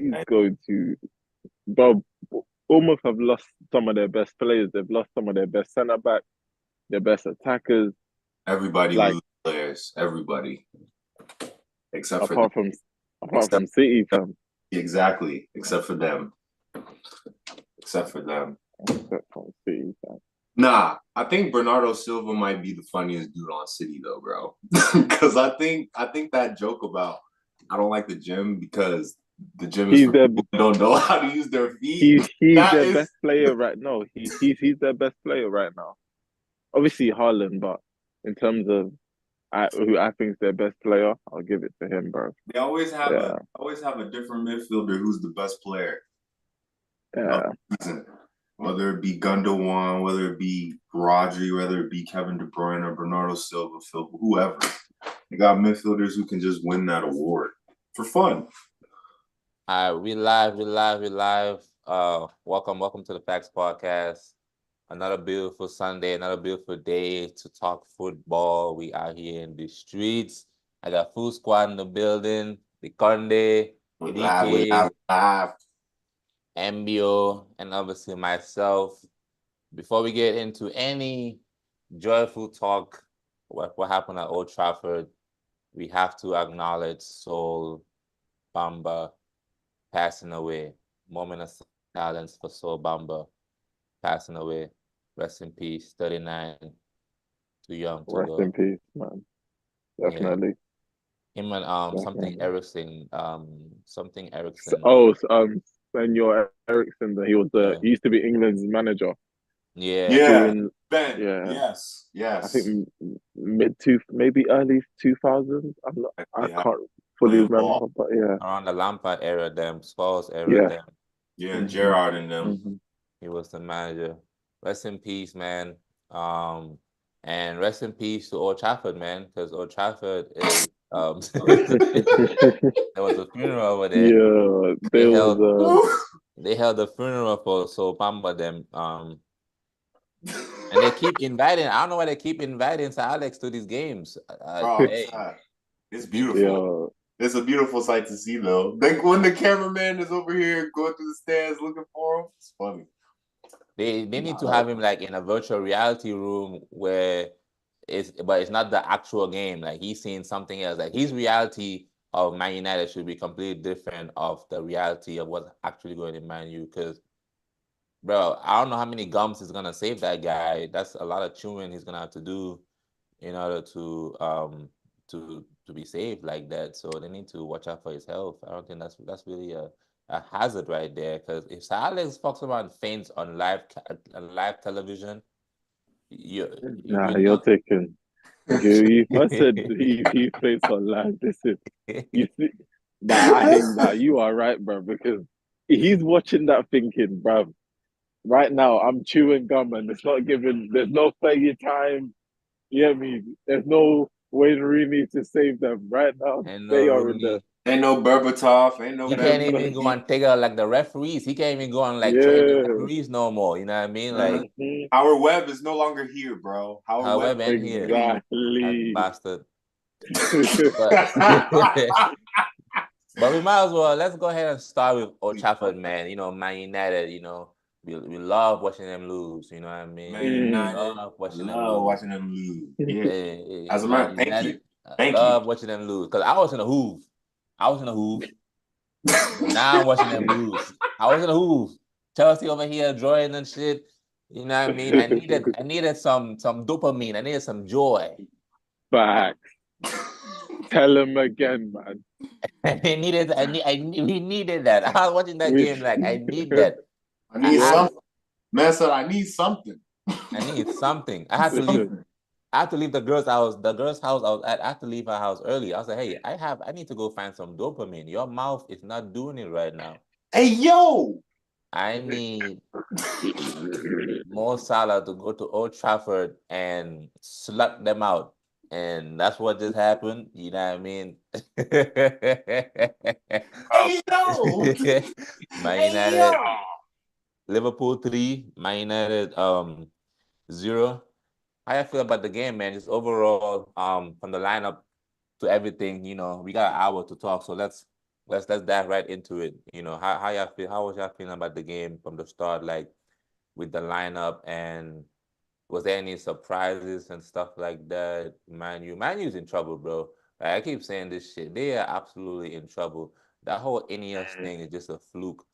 he's going to. But almost have lost some of their best players. They've lost some of their best centre backs, their best attackers. Everybody Like lose players. Everybody, except for them. apart from apart Except from City, fam. exactly, except for them. Except for them. Except from City, fam. Nah, I think Bernardo Silva might be the funniest dude on City though, bro. Because I think that joke about I don't like the gym because the gym is He's for their people who don't know how to use their feet. he's That their is best player right now. He's their best player right now. Obviously Haaland, but in terms of who I think is their best player, I'll give it to him, bro. they Yeah, always have a different midfielder who's the best player of yeah. the season. Whether it be Gundogan, whether it be Rodri, whether it be Kevin De Bruyne or Bernardo Silva, Phil, whoever. They got midfielders who can just win that award for fun. We live, we live, we live. Welcome to the Facts Podcast. Another beautiful Sunday, another beautiful day to talk football. We are here in the streets. I got full squad in the building. The Conde, We DK, live. MBO, and obviously myself. Before we get into any joyful talk, what happened at Old Trafford, we have to acknowledge Sol Bamba passing away. Moment of silence for Sol Bamba passing away. Rest in peace. 39, too young to Rest go. in peace, man. Definitely. Yeah. Him and Definitely. something Ericsson. Senor Eriksson, he used to be England's manager Yeah. during Ben. yeah. Yes. I think maybe early 2000s. I Yeah. can't fully remember, but yeah. Around the Lampard era, them Scholes era, Yeah. them. Yeah, Gerrard and them. Mm-hmm. He was the manager. Rest in peace, man. And rest in peace to Old Trafford, man, because Old Trafford is there was a funeral over there. Yeah, They held a funeral for Sol Bamba them. And they keep inviting. I don't know why they keep inviting Sir Alex to these games. Hey. It's beautiful. yeah. It's a beautiful sight to see, though. When the cameraman is over here going through the stands looking for him, it's funny. They need to have him like in a virtual reality room where it's not the actual game. Like he's seeing something else. Like his reality of Man United should be completely different of the reality of what's actually going in Man U. Because, bro, I don't know how many gums is gonna save that guy. That's a lot of chewing he's gonna have to do in order to be saved like that. So they need to watch out for his health. I don't think that's really a hazard right there. Because if Sir Alex fucks around faints on live television, you You're taking. I said he plays on live. Listen, you see, you are right, bro. Because he's watching that thinking, bro. Right now, I'm chewing gum and it's not giving. There's no playing time. You hear me? There's no Wayne Rooney to save them right now. and They are in the. Rooney. Ain't no Berbatov, ain't no He There's can't no, even go and take out like the referees. He can't even go and like train the yeah. referees no more. You know what I mean? Like Howard Webb is no longer here, bro. Howard Webb however in here, that Exactly. bastard. But but we might as well let's go ahead and start with Old Trafford, man. You know, Man United. You know, we love watching them lose. You know what I mean? Man United. Love watching them Love lose. watching them lose. Yeah. As a Man matter, thank you. Thank love you. watching them lose because I was in the Hoove. Now I'm watching them lose. I was in the Hoove. Chelsea over here drawing and shit. You know what I mean? I needed some dopamine. I needed some joy. Facts. Tell him again, man. We needed that. I was watching that game like I need that. I need something. Man said I need something. I need something. I had to leave. I had to leave the girl's house. The girl's house I was at. I had to leave her house early. I was like, hey, I need to go find some dopamine. Your mouth is not doing it right now. Hey yo, I need Mo Salah to go to Old Trafford and slut them out. And that's what just happened. You know what I mean? hey yo, Man United, Liverpool 3, Man United 0. How you feel about the game, man? Just overall, from the lineup to everything, you know, we got an hour to talk, so let's let's dive right into it. You know, how y'all feel? How was y'all feeling about the game from the start, like with the lineup, and was there any surprises and stuff like that? Man U's in trouble, bro. Like, I keep saying this shit. They are absolutely in trouble. That whole NES thing is just a fluke.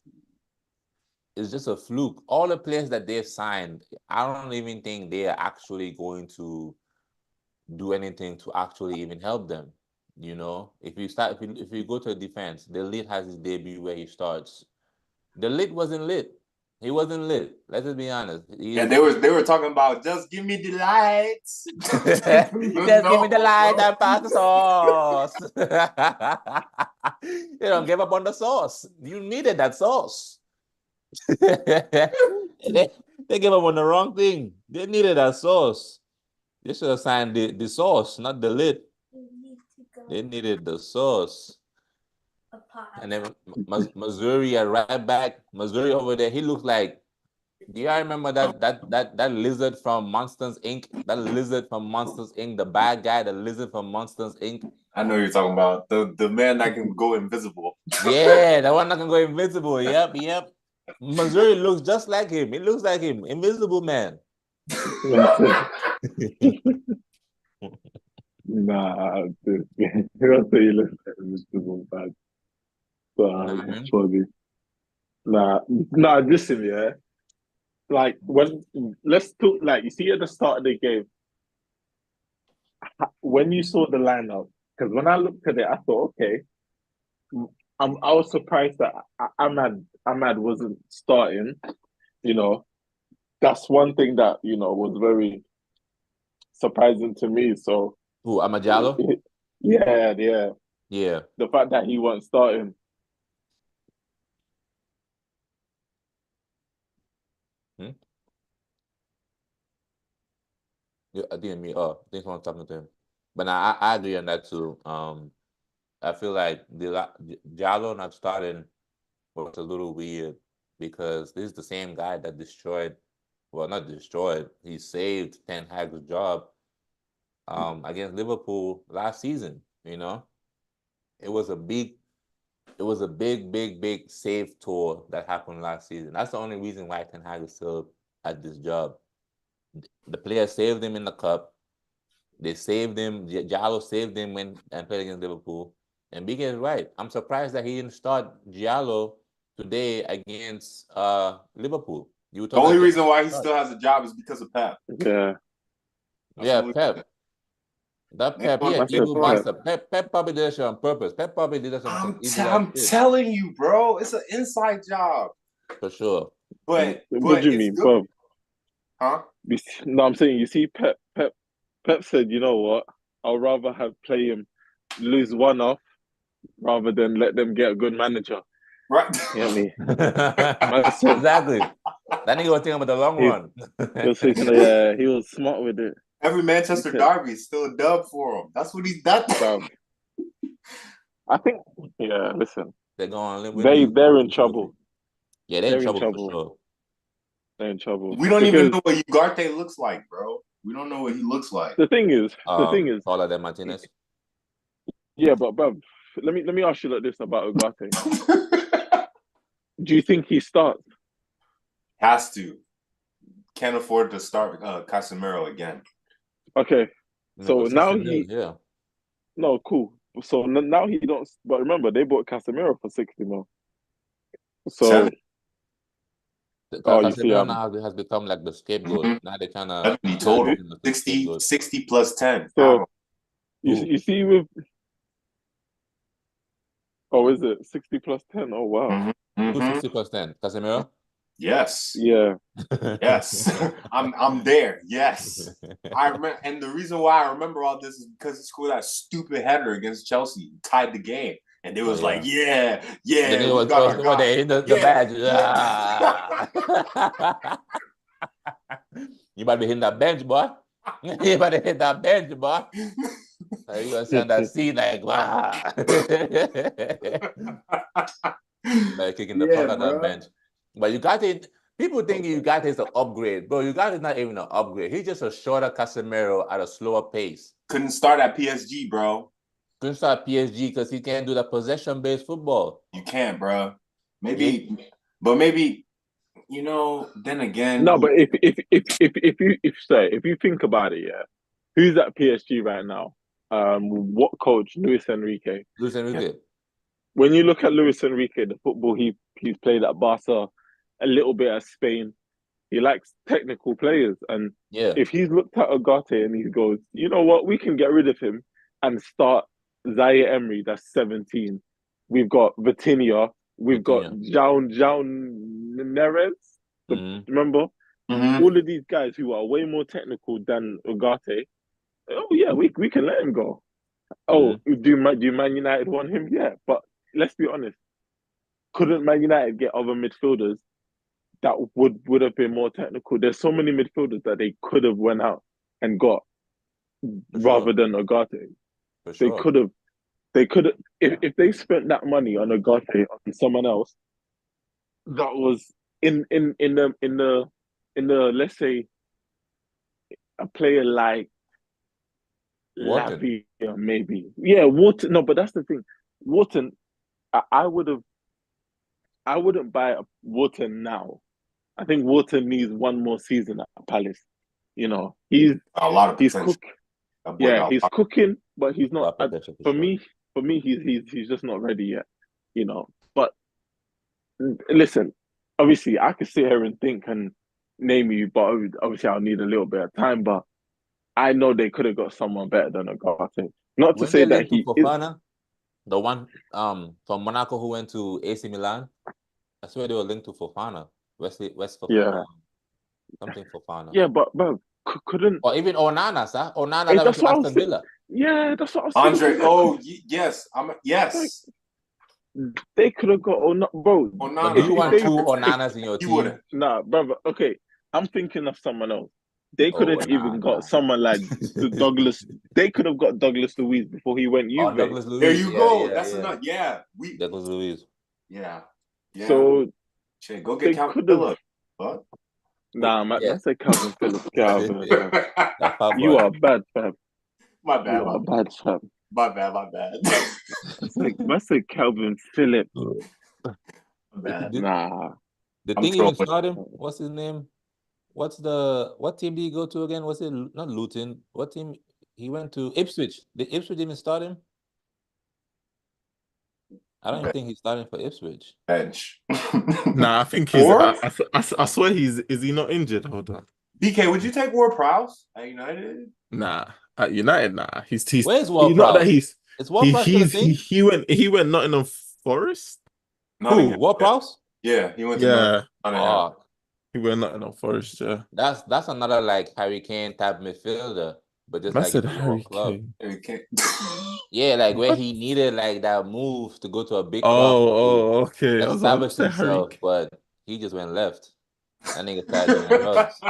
It's just a fluke. All the players that they've signed, I don't even think they are actually going to do anything to actually even help them. You know, if you go to a defense, the lead has his debut where he starts. The lit wasn't lit. He wasn't lit. Let's just be honest. Yeah, they were talking about just give me the lights. Just give me the light and pass the sauce. You don't give up on the sauce. You needed that sauce. they gave up on the wrong thing. They needed that sauce. They should have signed the sauce, not the lid. They needed the sauce. And then Missouri at right back. Missouri over there, he looks like. Do you remember that lizard from Monsters Inc? That lizard from Monsters Inc, the bad guy, the lizard from Monsters Inc. I know you're talking about the man that can go invisible. Yeah, the one that can go invisible. Yep. Missouri looks just like him. It looks like him, Invisible Man. Nah, this game. I'll say you look like Invisible Man. It's funny. Nah, listen, yeah. Like let's talk. Like you see at the start of the game, when you saw the lineup, because when I looked at it, I thought, okay, I was surprised that Ahmad wasn't starting. You know, that's one thing that was very surprising to me. So, who, Amajalo? Yeah. The fact that he wasn't starting. Yeah, I didn't mean. Oh, I think someone's talking to him. But now I agree on that too. I feel like the Jallo not starting was a little weird because this is the same guy that destroyed. Well, not destroyed. He saved Ten Hag's job against Liverpool last season. You know, it was a big save tour that happened last season. That's the only reason why Ten Hag is still at this job. The players saved him in the cup. They saved him. Giallo saved him when and played against Liverpool. And Big is right. I'm surprised that he didn't start Giallo today against Liverpool. The only reason why he still has a job is because of Pep. Yeah. Pep. That Pep, Pep probably did that shit on purpose. Pep probably did that shit. I'm telling you, bro, it's an inside job. For sure. But what do you mean, Bob? Huh? No, I'm saying, you see, Pep said, you know what? I'll rather play him lose one off rather than let them get a good manager. Right. You know me? Exactly. That nigga was thinking about the long run. He was smart with it. Every Manchester derby is still a dub for him. That's what he's done. I think, listen. They're going. They're in trouble. Yeah, they're in trouble for sure. They're in trouble. We don't even know what Ugarte looks like, bro. We don't know what he looks like. The thing is, taller than Martinez. Yeah, but let me ask you like this about Ugarte. Do you think he starts? Has to. Can't afford to start Casemiro again. Okay, so now No, cool. So now he don't. But remember, they bought Casemiro for 60 mil. So. Casemiro now has become like the scapegoat. Mm-hmm. Now they kind of. He told him 60 plus 10. So you see with. Oh, is it 60 plus 10? Oh wow. Mm-hmm. Who's 60 plus 10? Casemiro? Yes. Yeah. Yes. I'm there. Yes. I remember, and the reason why I remember all this is because he scored that stupid header against Chelsea, tied the game. And it was like, yeah. Then it was the badge. You might be hitting that bench, boy. You might hit that bench, boy. You gonna send that scene like, wow. Like kicking the fuck out of that bench. But Ugarte, people think Ugarte is an upgrade. Bro, Ugarte is not even an upgrade. He's just a shorter Casemiro at a slower pace. Couldn't start at PSG, bro. couldn't start PSG because he can't do the possession-based football. You can't, bro. Maybe, but maybe, then again. No, but if you think about it, yeah, who's at PSG right now? What coach? Luis Enrique. Luis Enrique. Yeah. When you look at Luis Enrique, the football he's played at Barca, a little bit at Spain, he likes technical players. And if he's looked at Ugarte and he goes, you know what, we can get rid of him and start Zaire Emery, that's 17. We've got Vitinha. We've got João Neres. Remember? Mm-hmm. All of these guys who are way more technical than Ugarte. Oh, yeah, we can let him go. Oh, do Man United want him? Yeah, but let's be honest. Couldn't Man United get other midfielders that would have been more technical? There's so many midfielders that they could have went out and got rather than Ugarte. They could have. If they spent that money on Ugarte on someone else, that was in the let's say a player like Lavia, maybe. Yeah, Wharton. No, but that's the thing. Wharton, I wouldn't buy Wharton now. I think Wharton needs one more season at Palace. He's a lot of potential. He's cooking, but he's not. For me, he's just not ready yet. But listen, obviously, I could sit here and think and name you, but obviously, I'll need a little bit of time. But I know they could have got someone better than Ugarte. Not to say that he Fofana, the one from Monaco who went to AC Milan. I swear they were linked to Fofana. West Fofana. Yeah. Something Fofana. Yeah, but couldn't. Or even Onana, sir. Onana that went to Aston Villa. Yeah, that's what I was saying. Andre, yes. Yes. They could have got bro. Onana. Do you want two Onanas in your team? Nah, brother. Okay, I'm thinking of someone else. They could have even got someone like Douglas. They could have got Douglas Luiz before he went Juve. Douglas Luiz. There you go. That's enough. Yeah. Douglas Luiz. Yeah. So go get Calvin Phillips. What? Nah, man. That's a Calvin Phillips. Calvin. You are bad, fam. My bad. You are bad, fam. My bad. That's a Calvin Phillips. Nah. The thing even started him. What's his name? What team did he go to again? Was it not Luton? What team? He went to Ipswich. Did Ipswich even start him? I don't even think he's starting for Ipswich. Bench. Nah, I think he's. I swear he's. Is he not injured? Hold on. BK, would you take Ward-Prowse at United? Nah, at United, nah. He's Where's Ward-Prowse? Not that he's. It's Ward-Prowse. He went Nottingham Forest. Who? Ward-Prowse? Yeah, he went to Nottingham. He went Nottingham Forest. Yeah. That's another like Harry Kane type midfielder. But just like Harry Kane. Yeah, like where he needed like that move to go to a big club. Okay. Establish himself, but he just went left. That nigga started doing drugs.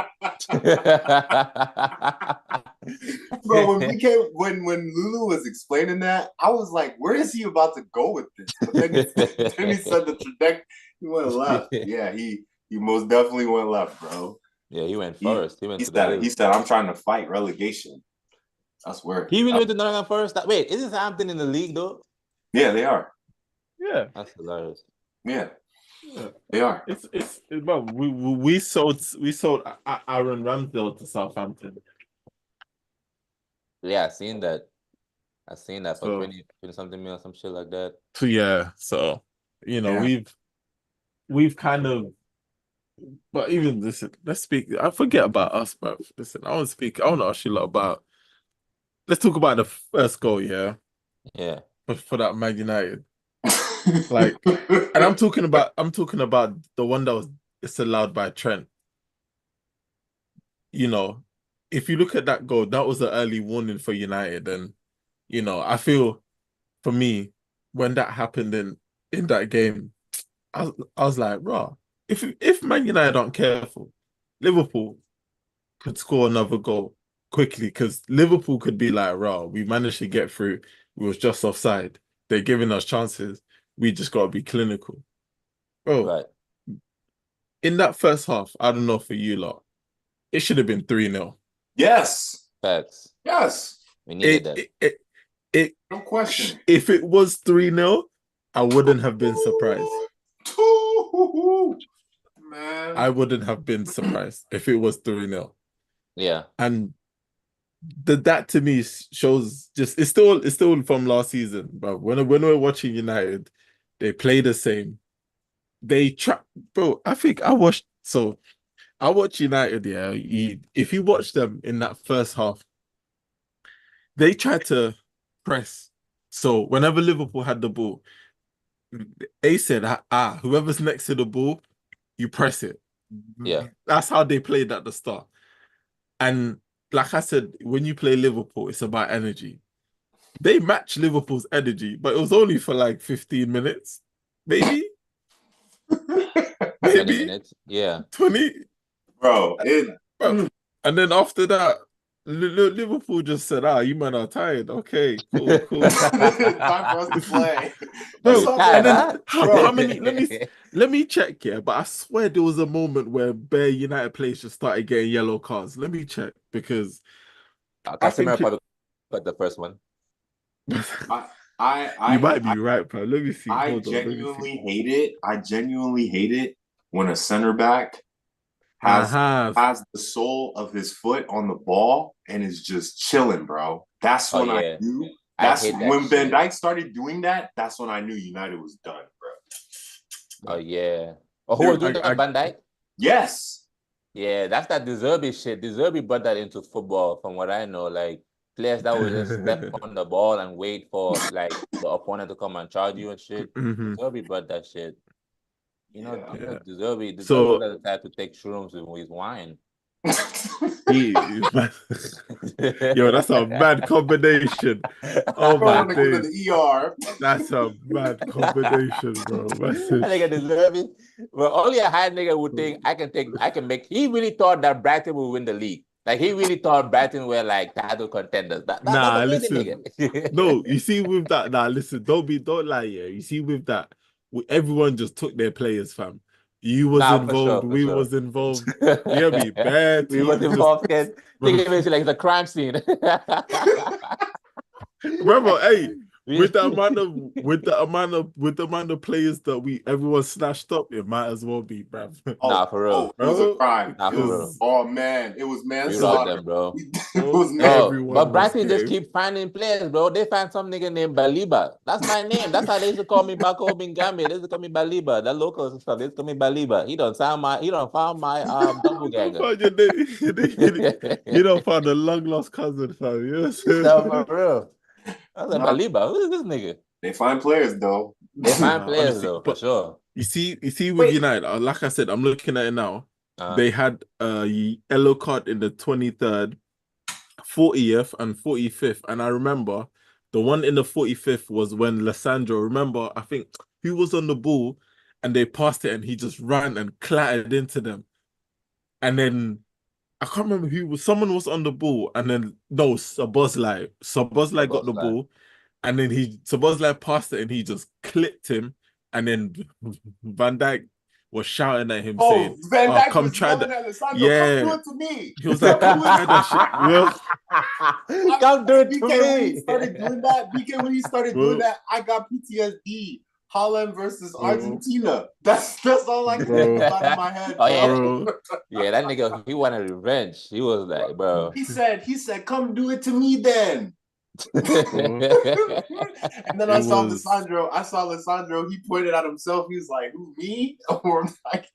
Bro, when Lulu was explaining that, I was like, where is he about to go with this? But then he said the trajectory, he went left. Yeah, he most definitely went left, bro. Yeah, he went first. He said, I'm trying to fight relegation. That's where he really went to Nottingham Forest. Wait, isn't Southampton in the league though? Yeah, they are. Yeah, that's hilarious. Yeah, they are. It's but we sold Aaron Ramsdale to Southampton. Yeah, I seen that for 20 something million, some shit like that. So yeah, we've kind of. But even listen, let's speak. I forget about us, bro. Listen, I want to ask you a lot about. Let's talk about the first goal, yeah. Yeah. For that Man United, and I'm talking about the one that was disallowed by Trent. If you look at that goal, that was an early warning for United, and I feel, for me, when that happened in that game, I was like, raw. If Man United aren't careful, Liverpool could score another goal quickly, because Liverpool could be like, raw, we managed to get through. We was just offside. They're giving us chances. We just got to be clinical. Bro, right. In that first half, I don't know for you lot, it should have been 3-0. Yes. Facts. Yes. We needed that. No question. If it was 3-0, I wouldn't have been surprised. Man. I wouldn't have been surprised if it was 3-0. Yeah. And that to me shows just it's still from last season, but when we're watching United, they play the same. They try, bro. I think I watched United. Yeah, if you watch them in that first half, they tried to press. So whenever Liverpool had the ball, they said, whoever's next to the ball, you press it. Yeah. That's how they played at the start. And like I said, when you play Liverpool, it's about energy. They match Liverpool's energy, but it was only for like 15 minutes, maybe. 20 minutes. Yeah. 20. Bro, And then after that, Liverpool just said, you men are tired. Okay, cool. time for us to play. Bro, tired, and then huh? how many? Let me check. Yeah, but I swear there was a moment where bare United players just started getting yellow cards. Let me check because I think Casemiro probably got the first one. You might be right, bro. Let me see. I genuinely hate it when a center back has the sole of his foot on the ball and is just chilling, bro. That's when I knew. That's when Van Dijk started doing that. That's when I knew United was done, bro. Oh yeah. Oh, who was doing that? Van Dijk? Yes. Yeah, that's that De Zerbi shit. De Zerbi brought that into football, from what I know. Like players that would just step on the ball and wait for like the opponent to come and charge you and shit. De Zerbi brought that shit. You know, De Zerbi was the type to take shrooms with his wine. Yo, that's a mad combination. Oh my days. The ER. That's a mad combination, bro. That nigga deserve it. But only a high nigga would think I can make. He really thought that Brighton would win the league. Like he really thought Brighton were like title contenders. Listen. No, you see with that. Listen, don't lie. Yeah, you see with that, everyone just took their players, fam. You was involved. We was involved. Yeah, be bad. We was involved. Think of it like the crime scene. Remember, hey, with the amount of players that everyone snatched up, it might as well be, bruv. Nah, for real. It was a crime. Nah, for real. Oh man, it was manslaughter, bro. It was everyone. But Brighton just keep finding players, bro. They find some nigga named Baliba. That's my name. That's how they used to call me back home in Gambia. They used to call me Baliba. The locals and stuff. They used to call me Baliba. He done found my double ganger. You don't find a long lost cousin, fam. Yes. No, for real. I was like, Baliba, who is this nigga? They find players though. They find players though, for sure. You see with United, like I said, I'm looking at it now. They had a yellow card in the 23rd, 40th, and 45th. And I remember the one in the 45th was when Lissandro, remember, I think he was on the ball and they passed it and he just ran and clattered into them. And then I can't remember who was. Someone was on the ball, and then Szoboszlai got the ball, and then Szoboszlai passed it, and he just clipped him, and then Van Dijk was shouting at him saying, Van Dijk come was try that. Come do it to me. He was like, come try that shit. Come do it to me. When he started doing that, BK, when he started doing that, I got PTSD. HAALAND versus Argentina. That's all I can think about in my head. Oh yeah, yeah. That nigga, he wanted revenge. He was like, bro. He said, come do it to me then. And then I saw Lissandro. He pointed at himself. He was like, "Who, me?" Or I'm like,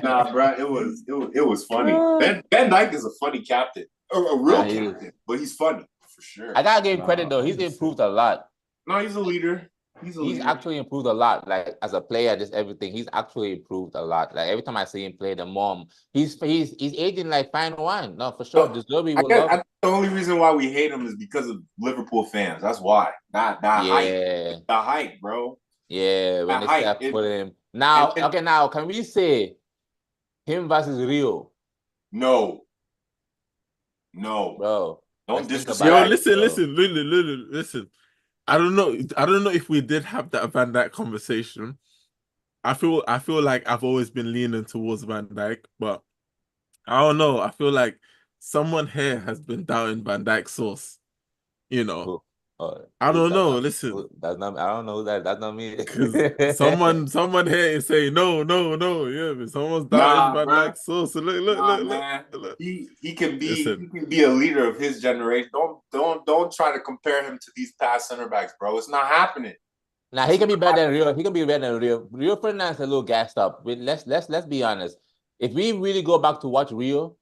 "Nah, bro." It was funny. Van Dijk is a funny captain, a real captain, but he's funny for sure. I gotta give him credit though. He's improved a lot. No, he's a leader. He's actually improved a lot. Like as a player, just everything. He's actually improved a lot. Like every time I see him play, the more he's aging like fine wine. No, for sure. The only reason why we hate him is because of Liverpool fans. That's why. That hype. The hype, bro. Yeah, when they start putting him now. Okay, now can we say him versus Rio? No, bro. Don't disrespect. Listen. I don't know if we did have that Van Dijk conversation. I feel like I've always been leaning towards Van Dijk, but I don't know. I feel like someone here has been doubting Van Dijk's source. You know, I don't know. Not, Listen, that's not. I don't know who that. That's not me. because someone here is saying no. Yeah, but someone's doubting Nah, Van bro. Dijk. So Nah, man. look. He can Listen, be a leader of his generation. Don't try to compare him to these past center backs, bro. It's not happening. Now he can be better than Rio. He can be better than Rio. Rio Ferdinand's a little gassed up. Let's be honest. If we really go back to watch Rio,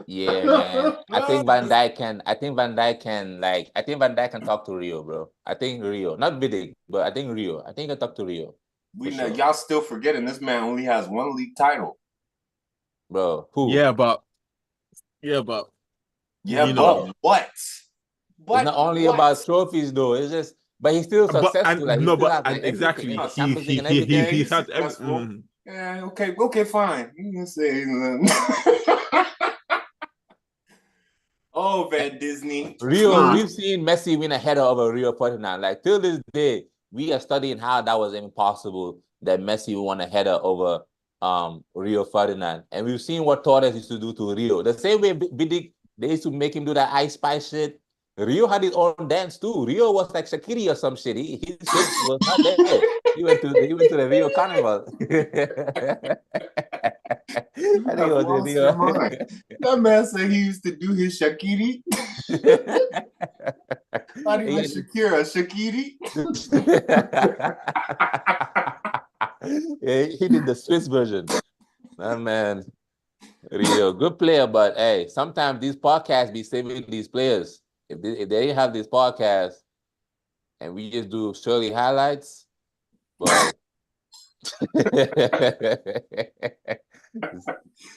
yeah, man. I think Van Dijk can. I think Van Dijk can. Like, I think Van Dijk can talk to Rio, bro. I think Rio, not Vidic, but I think Rio. I think he can talk to Rio. Sure. Y'all still forgetting this man only has one league title, bro. Who? yeah, but what? It's not only about trophies though. It's just, but he's still successful. Like, he still has like exactly. He's had successful. Yeah, okay, fine. You can say. Oh, Van Disney. Rio, we've seen Messi win a header over Rio Ferdinand. Like, till this day, we are studying how that was impossible that Messi won a header over Rio Ferdinand. And we've seen what Torres used to do to Rio. The same way Vidic, they used to make him do that Ice Spice shit. Rio had his own dance too. Rio was like Shaqiri or some shit. His shit was not there. He went to the Rio Carnival. I think it was the Rio. That man said he used to do his Shaqiri. Not even Shakira, Shaqiri. Yeah, he did the Swiss version. That man, Rio, good player, but hey, sometimes these podcasts be saving these players. If they have this podcast and we just do Shirley highlights, but it's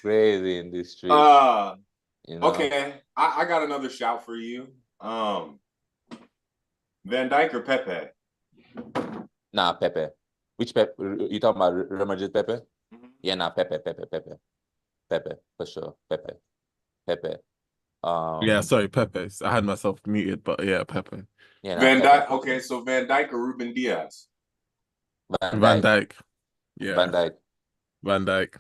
crazy in this street. You know? Okay, I got another shout for you. Van Dijk or Pepe? Nah, Pepe. Which Pepe? You talking about Real Madrid Pepe? Mm-hmm. Yeah, nah, Pepe, for sure. Pepe. Yeah, sorry, Pepe. I had myself muted, but yeah, Pepe. Yeah, Van Dijk. Okay, so Van Dijk or Ruben Diaz? Van Dijk. Yeah. Van Dijk.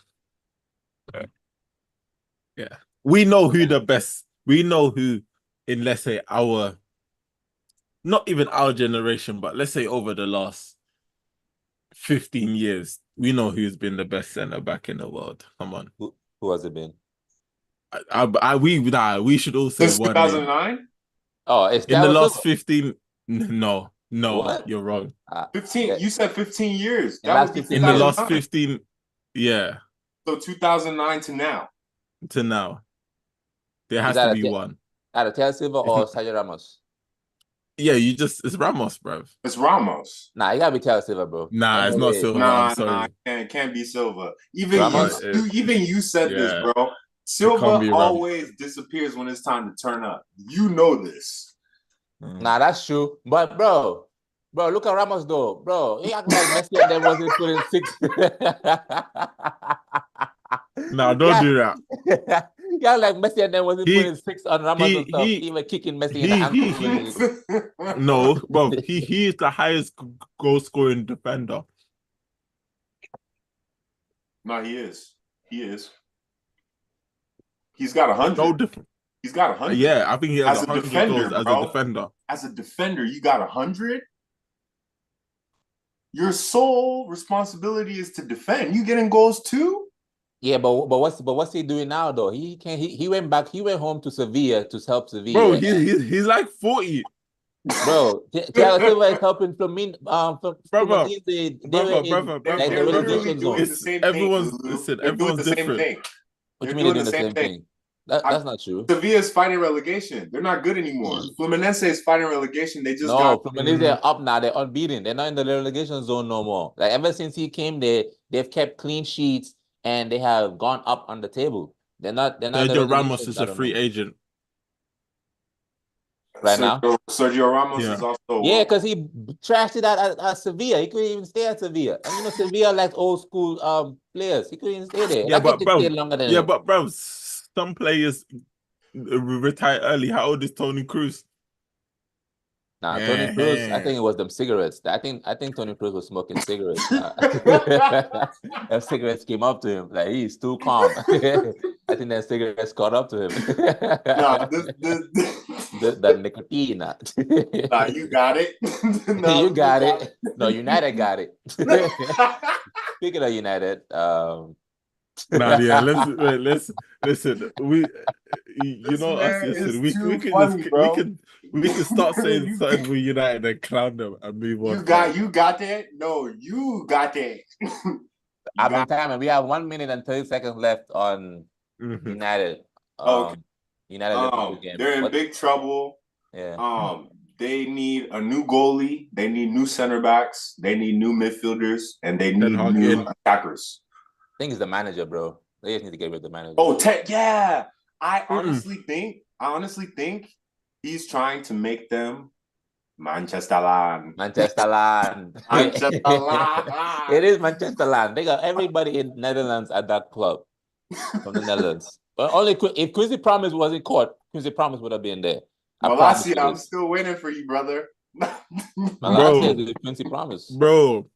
Yeah. We know who the best. We know who, in let's say not even our generation, but let's say over the last 15 years, we know who's been the best centre back in the world. Come on. Who has it been? We should also since 2009. Oh, it's in the last 15. No, what? You're wrong. 15. You said 15 years. That was in the last 15. Yeah. So 2009 to now. There has to be one. Either Thiago Silva or Sergio Ramos. Yeah, it's Ramos, bro. It's Ramos. Nah, you gotta be Thiago Silva, bro. Nah, it's not Silva. I'm sorry. Can't be Silva. Even you said this, bro. Silva always disappears when it's time to turn up. You know this. Nah, that's true. But bro, look at Ramos though. Bro, he acting like Messi and then wasn't putting 6. Nah, don't do that. Yeah, like Messi and then wasn't putting 6 on Ramos and stuff. He was kicking Messi in the ankle. No, bro, he is the highest goal scoring defender. No, he is. He's got 100. No different. He's got 100. Yeah, I think he has 100 defender, goals as a defender. As a defender, you got 100? Your sole responsibility is to defend. You getting goals too? Yeah, but what's he doing now though? He went home to Sevilla to help Sevilla. Bro, he's like 40. Bro, Thiago Silva is helping Flamin. Everyone's different. What you mean they're doing the same thing? That's not true. Sevilla's fighting relegation. They're not good anymore. Fluminense is fighting relegation. They just Fluminense are up now. They're unbeaten. They're not in the relegation zone no more. Like ever since he came there, they've kept clean sheets and they have gone up on the table. They're not. Sergio Ramos is a free agent now. Sergio Ramos is also because he trashed it at Sevilla. He couldn't even stay at Sevilla. And you know Sevilla like old school players. He couldn't even stay there. Yeah, but bro, some players retire early. How old is Toni Kroos? Nah, Toni Kroos, I think it was them cigarettes. I think Toni Kroos was smoking cigarettes. Them cigarettes came up to him. Like, he's too calm. I think that cigarettes caught up to him. the nicotine. Nah, you got it. No, you got it. No, United got it. Speaking of United, Nah, yeah, let's listen. You know us. Listen, we can funny, just bro. we can start saying something with United and clown them and move on. You got that? No, you got that. I've been timing. We have 1 minute and 30 seconds left on United. United Liverpool game. They're in big trouble. Yeah. They need a new goalie. They need new center backs. They need new midfielders, and they need new attackers. I think it's the manager, bro. They just need to get rid of the manager. Oh, yeah. I honestly think he's trying to make them Manchester land. Manchester land. Manchester land. It is Manchester land. They got everybody in Netherlands at that club from the Netherlands. But only if Quincy Promise was in court, Quincy Promise would have been there. Malasia, I'm still waiting for you, brother. Malasia is Quincy Promise. Bro,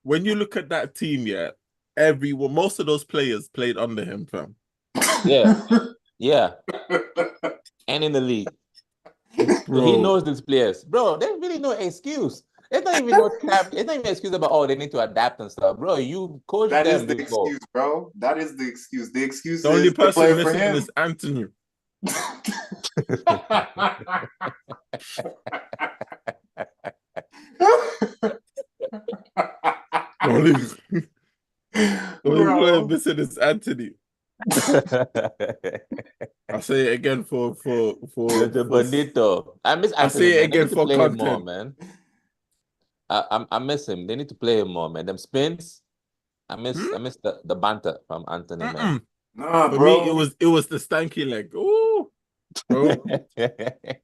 when you look at that team, yeah, most of those players played under him, fam. Yeah. Yeah. And in the league. So he knows these players. Bro, there's really no excuse. There's not even no cap. There's not even an excuse about, they need to adapt and stuff. Bro, you coach them. That is the excuse, bro. That is the excuse. The excuse the only person play for him is Anthony. only player missing is Anthony. I'll say it again for Bonito. I miss Anthony. I'll say it again for content, more, man. I miss him. They need to play him more, man. Them spins. I miss the banter from Anthony, man. Nah, for bro. me, it was the stanky leg. Ooh, bro.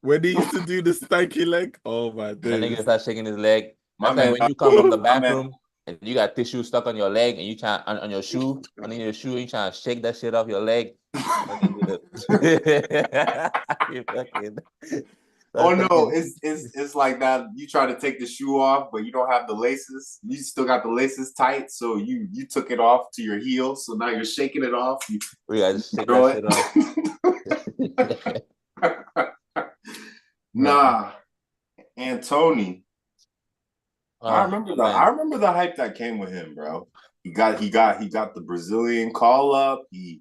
When he used to do the stanky leg, oh my days. The nigga start shaking his leg. That's like when you come from the bathroom and you got tissue stuck on your leg and you try on your shoe, under your shoe, you trying to shake that shit off your leg. Oh no, it's like that. You try to take the shoe off, but you don't have the laces. You still got the laces tight, so you took it off to your heel. So now you're shaking it off. We gotta shake that shit off. Nah, Antony. I remember the hype that came with him, bro. He got the Brazilian call up. You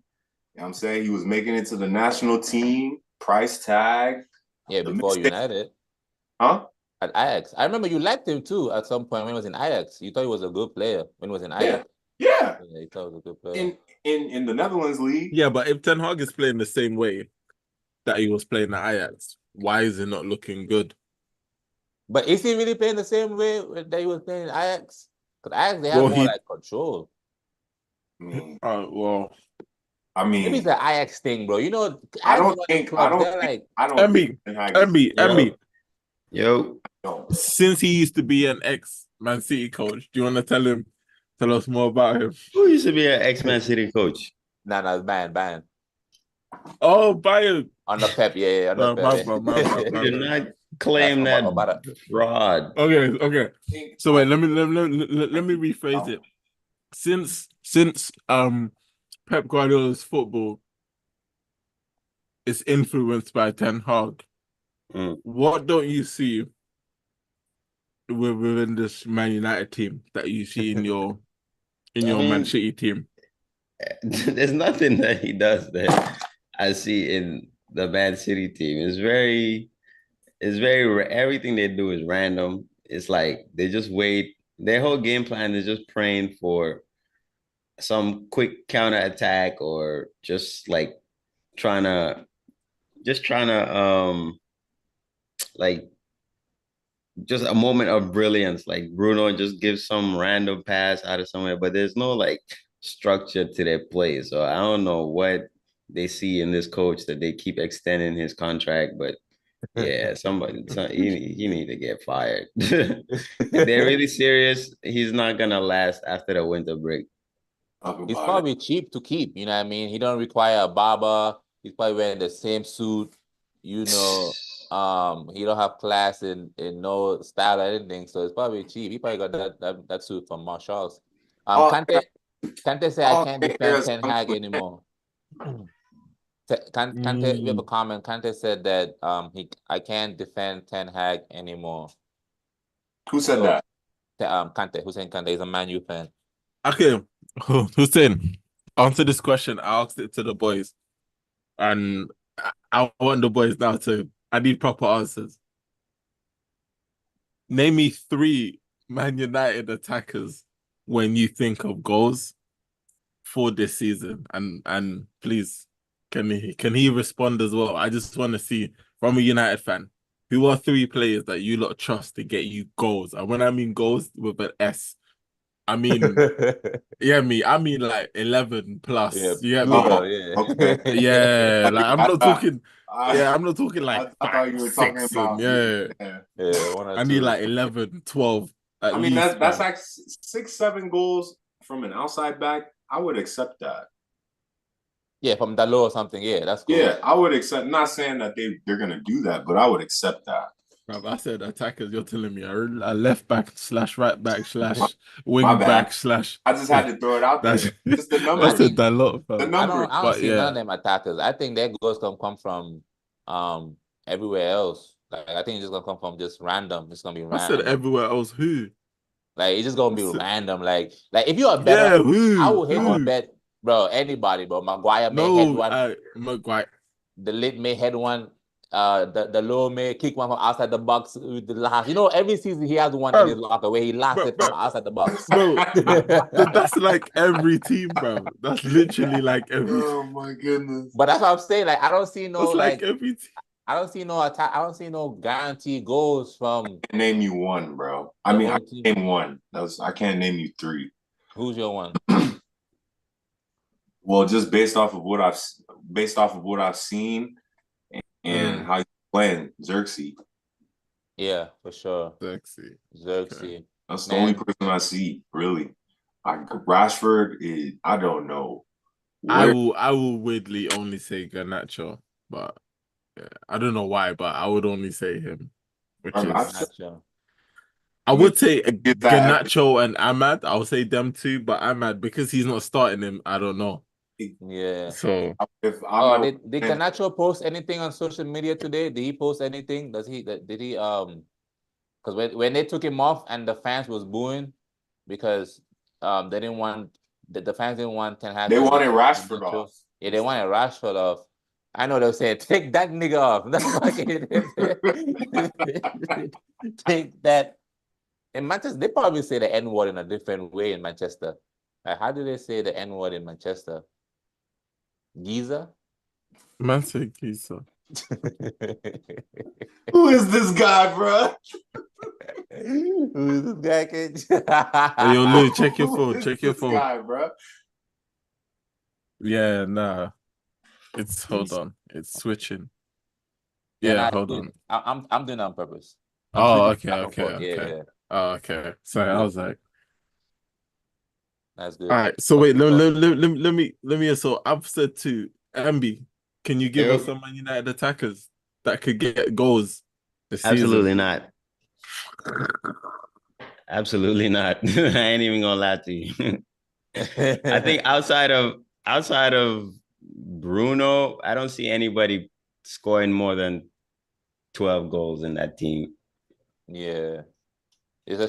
know what I'm saying? He was making it to the national team, price tag. Yeah, before United. Huh? At Ajax. I remember you liked him too at some point when he was in Ajax. You thought he was a good player when he was in Ajax. Yeah. You thought he was a good player. In the Netherlands league. Yeah, but if Ten Hag is playing the same way that he was playing at Ajax, why is it not looking good? But is he really playing the same way that he was playing in Ajax? Because Ajax, they have more like control. I mean, maybe it's the Ajax thing, bro. You know, MB. Yo. Since he used to be an ex-Man City coach, do you want to tell us more about him? Who used to be an ex-Man City coach? Nah, it's Bayern. Oh, Bayern. On the Pep, yeah. On the Pep. Do not claim that fraud. Okay. So wait, let me rephrase it. Since Pep Guardiola's football is influenced by Ten Hag, what don't you see within this Man United team that you see in your Man City team? There's nothing that he does that I see in the Man City team. It's very everything they do is random. It's like they just wait. Their whole game plan is just praying for some quick counter attack or just like trying to like just a moment of brilliance. Like Bruno just gives some random pass out of somewhere, but there's no like structure to their play. So I don't know what they see in this coach that they keep extending his contract, but yeah, he need to get fired. If they're really serious, he's not gonna last after the winter break. It's probably cheap to keep, you know what I mean? He don't require a barber. He's probably wearing the same suit, you know. He don't have class in no style or anything, so it's probably cheap. He probably got that suit from Marshall's. Kante say I can't defend Ten Hag anymore. Kante, we have a comment. Kante said that I can't defend Ten Hag anymore. Who said that? Kante, Hussein Kante is a Man U fan. Okay, Hussein, answer this question. I asked it to the boys, and I want the boys now to. I need proper answers. Name me 3 Man United attackers when you think of goals for this season, and please, can he respond as well? I just want to see from a United fan, who are 3 players that you lot trust to get you goals, and when I mean goals with an S, I mean I mean like 11 plus. Yeah, okay. Yeah, like I'm not talking. I'm not talking like I thought you were talking 6, about yeah, 1 or 2. I need like 11, 12 at I mean, least. that's like 6, 7 goals from an outside back. I would accept that. Yeah, from Dalot or something. Yeah, that's cool. Yeah, I would accept. Not saying that they're gonna do that, but I would accept that. I said attackers. You're telling me a left back / right back / wing My bad. back / I just had to throw it out there. Just the numbers. I said Dalot, The I numbers. don't see none of them attackers. I think their goals gonna come from everywhere else. Like I think it's just gonna come from just random. It's gonna be random. I said everywhere else. Who? Like it's just gonna be random. Like if you're a better, I would hate to bet, bro. Anybody, bro. Maguire may head one. Maguire. The lit may head one. The low may kick one from outside the box with the last. You know, every season he has one in his locker where he lost it from outside the box. Bro, that's like every team, bro. That's literally like every. Oh my goodness! But that's what I'm saying. Like I don't see no like every team. I don't see no attack. I don't see no guaranteed goals from. I can't name you one, bro. I mean, I can name one. I can't name you 3. Who's your one? Well, just based off of what I've seen and how you playing, Xerxes. Yeah, for sure. Xerxes. Okay. That's the only person I see, really. Rashford is, I don't know. I will weirdly only say Garnacho, but yeah, I don't know why, but I would only say him. Which is Garnacho. I would say Garnacho and Ahmad. I would say them 2, but Ahmad, because he's not starting him, I don't know. Yeah. So did Garnacho post anything on social media today? Did he post anything? Did he because when they took him off and the fans was booing because they didn't want the fans didn't want Ten Hag. They wanted Rashford off. Yeah, they wanted Rashford off. I know they'll say, take that nigga off. That's fucking take that. In Manchester, they probably say the N-word in a different way in Manchester. Like, how do they say the N-word in Manchester? Giza? Man said Giza. Who is this guy, bro? Who is this guy, kid? Hey, yo, Lou, check your phone. Check your phone. Guy, bro. Yeah, nah. Hold on. It's switching. Yeah, hold on. I'm doing it on purpose. Oh, okay. Yeah. Oh, okay. Sorry, I was like, that's good. All right. So wait, let me. So I've said to Ambi, can you give us some Man United attackers that could get goals this Absolutely season? not. Absolutely not. I ain't even gonna lie to you. I think outside of Bruno, I don't see anybody scoring more than 12 goals in that team. Yeah.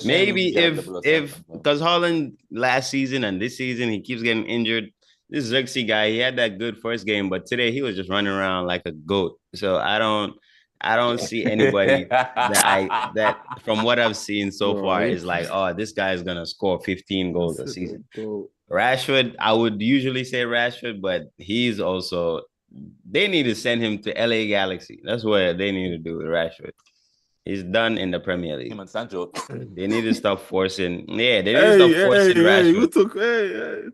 Maybe if because Haaland last season and this season he keeps getting injured. This Xerxes guy, he had that good first game, but today he was just running around like a goat. So I don't see anybody that from what I've seen so far is like, oh, this guy is gonna score 15 goals a season. Rashford, I would usually say Rashford, but he's also, they need to send him to LA Galaxy. That's what they need to do with Rashford. He's done in the Premier League. Him and Sancho. They need to stop forcing. Yeah, they need to stop forcing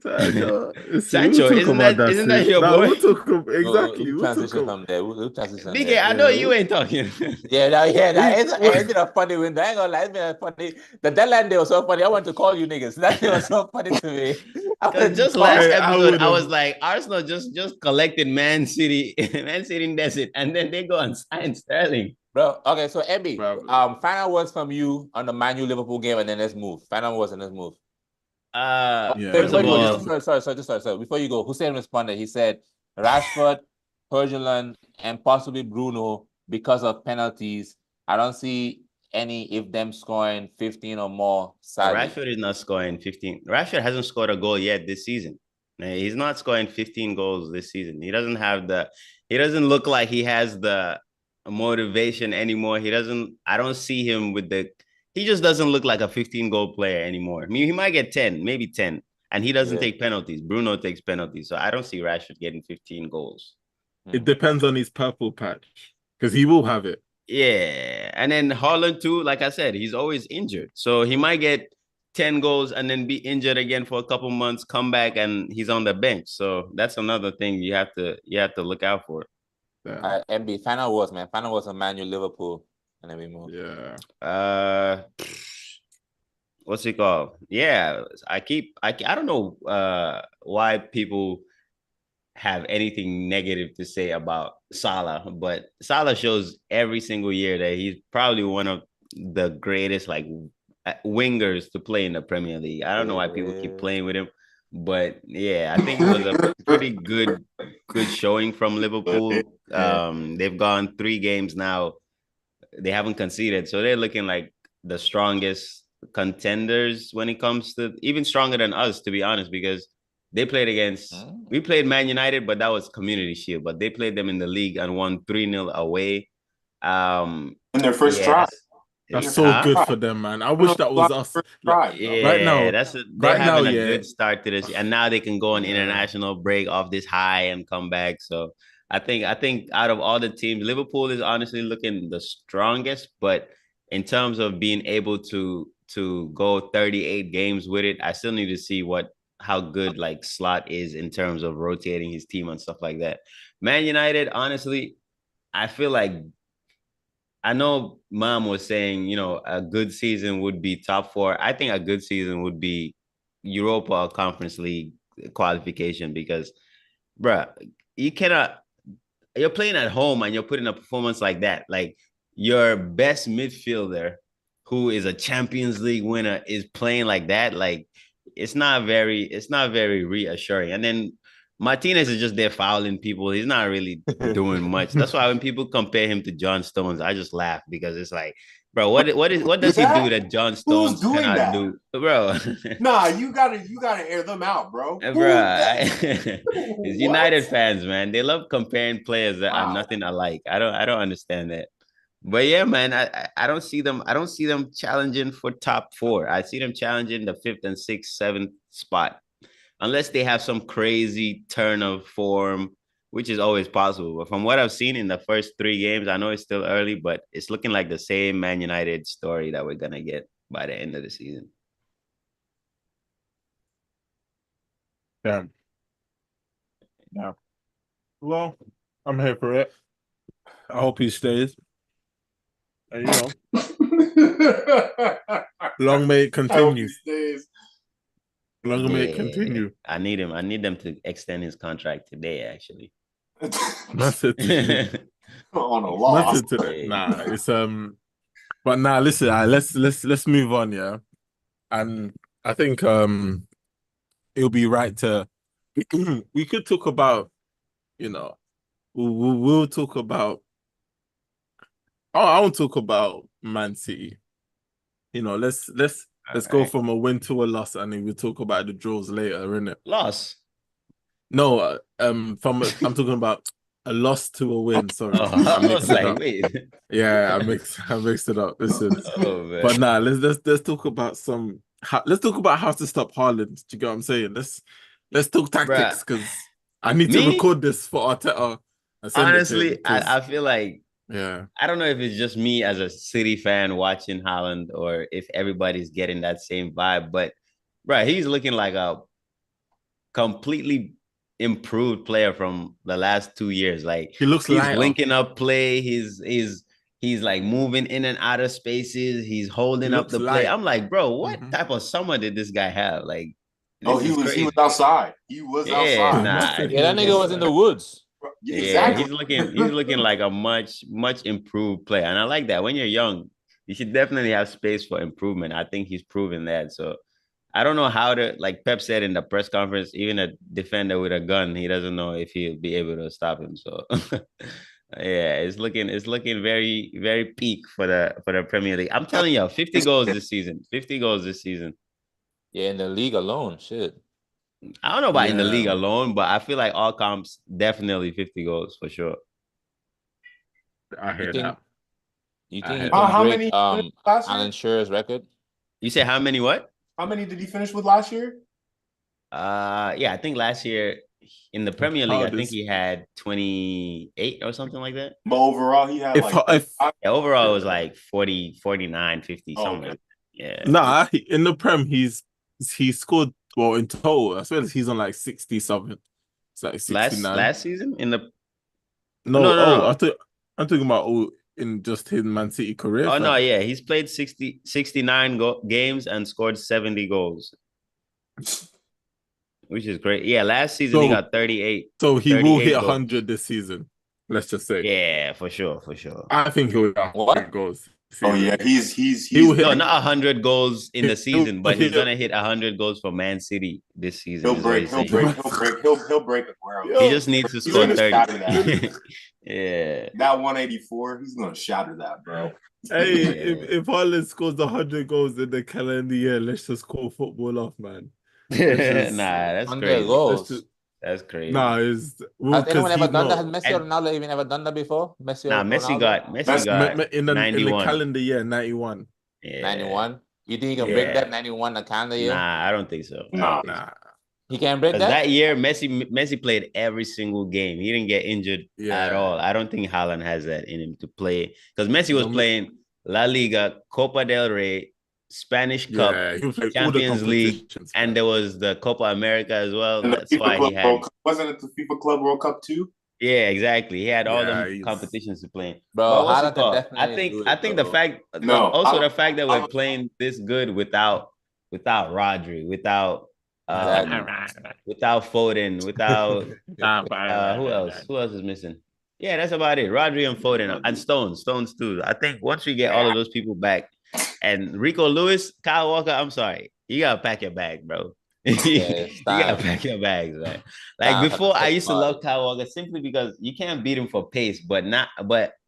Rashford. Sancho, isn't that your boy? We'll talk exactly. We'll transition from there. We'll transition. BK, I know you ain't talking. It's been a funny window. I ain't gonna lie, it's been a funny. The deadline day was so funny. I want to call you niggas. That was so funny to me. Just last episode, I was like, Arsenal just collected Man City in Desert, and then they go and sign Sterling. Bro, okay, so Emmy, final words from you on the Man U Liverpool game, and then let's move. Final words and let's move. First of all, sorry. Before you go, Hussein responded. He said, Rashford, Højlund, and possibly Bruno because of penalties. I don't see any if them scoring 15 or more. Sadly. Rashford is not scoring 15. Rashford hasn't scored a goal yet this season. He's not scoring 15 goals this season. He doesn't have he doesn't look like he has the motivation anymore. I don't see him he just doesn't look like a 15-goal player anymore. I mean, he might get 10, maybe 10, and he doesn't take penalties. Bruno takes penalties. So I don't see Rashford getting 15 goals. It depends on his purple patch because he will have it. Yeah. And then Haaland too, like I said, he's always injured. So he might get 10 goals and then be injured again for a couple months, come back, and he's on the bench. So that's another thing you have to look out for. Yeah. MB, final words, man. Final words on Man U, Liverpool, and then we move. Yeah. What's it called? Yeah, I don't know why people have anything negative to say about Salah, but Salah shows every single year that he's probably one of the greatest like wingers to play in the Premier League. I don't know why people keep playing with him, but yeah, I think it was a pretty good showing from Liverpool. They've gone 3 games now. They haven't conceded, so they're looking like the strongest contenders when it comes to, even stronger than us, to be honest, because they played we played Man United, but that was Community Shield, but they played them in the league and won 3-0 away. In their first try. That's so good for them, man. I wish that was us. Right now, they're having a good start to this, and now they can go on international break off this high and come back. So I think out of all the teams, Liverpool is honestly looking the strongest. But in terms of being able to go 38 games with it, I still need to see how good like Slot is in terms of rotating his team and stuff like that. Man United, honestly, I feel like, I know Mom was saying, a good season would be top 4. I think a good season would be Europa or Conference League qualification because, bruh, you're playing at home and you're putting a performance like that. Like your best midfielder, who is a Champions League winner, is playing like that. Like it's not very reassuring. And then Martinez is just there fouling people. He's not really doing much. That's why when people compare him to John Stones, I just laugh because it's like, bro, what does he do that John Stones cannot do, bro? Nah, you gotta air them out, bro. Bro, it's United fans, man. They love comparing players that are nothing alike. I don't understand that. But yeah, man, I don't see them. I don't see them challenging for top 4. I see them challenging the 5th and 6th, 7th spot, unless they have some crazy turn of form, which is always possible. But from what I've seen in the first 3 games, I know it's still early, but it's looking like the same Man United story that we're gonna get by the end of the season. Yeah. Well, I'm here for it. I hope he stays. And, long may it continue. Long may it continue. I need him. I need them to extend his contract today, actually. Message on a loss. Nah, it's but nah, listen, let's move on, yeah. And I think it'll be right to we could talk about, we'll talk about I won't talk about Man City. Let's go from a win to a loss, and then we'll talk about the draws later, innit? Loss? No, I'm talking about a loss to a win. Sorry, I was like, wait. Yeah, I mixed it up. Listen, but nah, let's talk about let's talk about how to stop Haaland. Do you get what I'm saying? Let's talk tactics because I need to record this for Arteta. Honestly, I feel like, yeah, I don't know if it's just me as a City fan watching Haaland or if everybody's getting that same vibe, but he's looking like a completely improved player from the last 2 years. Like he looks he's linking up play. He's like moving in and out of spaces. He's holding up the play. I'm like, bro, what type of summer did this guy have? Like, he was outside. He was outside. That nigga was in the woods. Exactly. He's looking like a much improved player, and I like that. When you're young, you should definitely have space for improvement. I think he's proven that. So I don't know how to, like Pep said in the press conference, even a defender with a gun, he doesn't know if he'll be able to stop him. So yeah, it's looking very, very peak for the Premier League. I'm telling you, 50 goals this season. 50 goals this season. Yeah, in the league alone, shit. I don't know about in the league Yeah. alone, but I feel like all comps definitely 50 goals for sure. I hear that. You I think he heard can How break many last year? Alan Shearer's record? You say how many what? How many did he finish with last year? Yeah, I think last year in the Premier League, I think he had 28 or something like that. But overall, he had If Yeah, overall it was like 40, 49, 50, something like that. Yeah. Nah, in the Prem, he scored in total. I swear he's on like 60 something. It's like 69. Last season in the No, no. I'm talking about in just his Man City career. Oh no, yeah, he's played 69 games and scored 70 goals. Which is great. Yeah, last season he got 38. So he will hit 100 100 this season. Let's just say. Yeah, for sure. I think he'll hit 100 goals. Oh yeah, he's he will hit no, not 100 goals in the season, but he's he'll- gonna hit 100 goals for Man City this season. He'll break a world. He just needs to score gonna 30. shatter that. Yeah. That 184, he's gonna shatter that, bro. Hey, if Haaland scores 100 goals in the calendar year, let's just call football off, man. Nah, that's 100 crazy. goals. That's crazy. Nah, Has anyone ever done that? Has Messi or Ronaldo even ever done that before? Messi got in the 91. calendar year 91. Yeah. 91. You think he can break that 91 the calendar year? Nah, I don't think so. Nah. He can't break that? That year, Messi played every single game. He didn't get injured at all. I don't think Haaland has that in him to play because Messi was playing La Liga, Copa del Rey, Spanish Cup, Champions League, and there was the Copa America as well. And that's why he had. Wasn't it the FIFA Club World Cup too? Yeah, exactly. He had all them competitions to play. Bro, Haaland can definitely I think the fact that we're playing this good without Rodri, without Foden, without who else is missing? Yeah, that's about it. Rodri and Foden and Stones too. I think once we get all of those people back, and Rico Lewis, Kyle Walker, I'm sorry, you gotta pack your bag, bro. You gotta pack your bags, man. Like before, I used to love Kyle Walker simply because you can't beat him for pace, but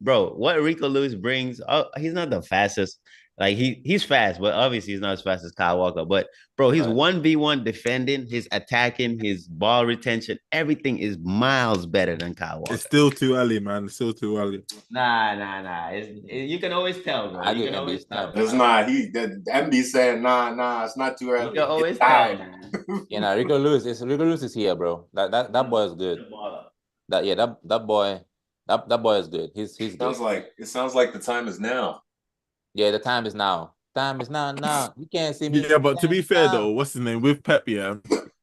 bro, what Rico Lewis brings, he's not the fastest. Like he's fast, but obviously he's not as fast as Kyle Walker. But bro, he's 1v1 defending, his attacking, his ball retention, everything is miles better than Kyle Walker. It's still too early, man. It's still too early. Nah. You can always tell, bro. You can always tell. It's not. The MD saying, nah, it's not too early. You can always tell. Yeah, Rico Lewis is here, bro. That boy is good. That boy is good. He's good. It sounds like the time is now. Yeah, the time is now. Time is now. You can't see me. Yeah, but to be fair though, what's his name? With Pep, yeah,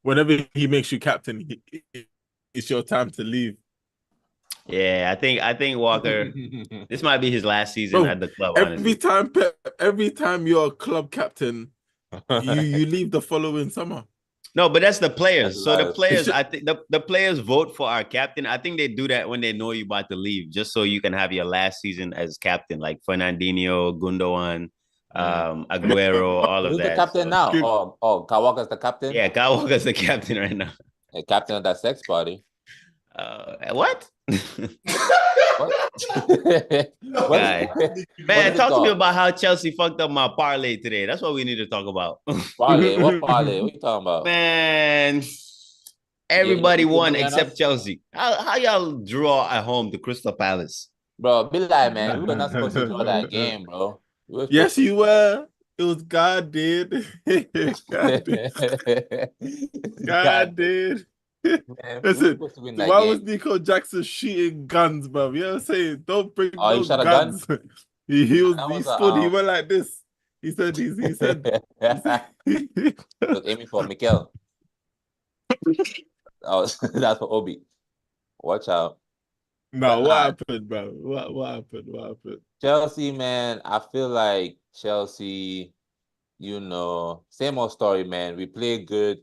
whenever he makes you captain, it's your time to leave. Yeah, I think Walker, this might be his last season at the club. Every time you're a club captain, you leave the following summer. No, but that's the players. So the players, I think the players vote for our captain. I think they do that when they know you're about to leave, just so you can have your last season as captain, like Fernandinho, Gundogan, Aguero, all of that. Who's the captain now? Oh, Kyle Walker's the captain? Yeah, Kyle Walker's the captain right now. The captain of that sex party. What? What? Guy. Man, talk to me about how Chelsea fucked up my parlay today. That's what we need to talk about. Parlay? What parlay? What you talking about? Man, everybody won except Chelsea. How y'all draw at home to Crystal Palace? Bro, be like, man, we were not supposed to draw that game, bro. Yes, you were. It was God did. God did. Man, listen, why was Nico Jackson shooting guns, bro? You know what I'm saying? Don't bring no guns. He stood, he went like this. He said he said was aiming for Mikel. That's for Obi. Watch out. No, what happened, bro? What happened? Chelsea, man, I feel like Chelsea, same old story, man. We play good.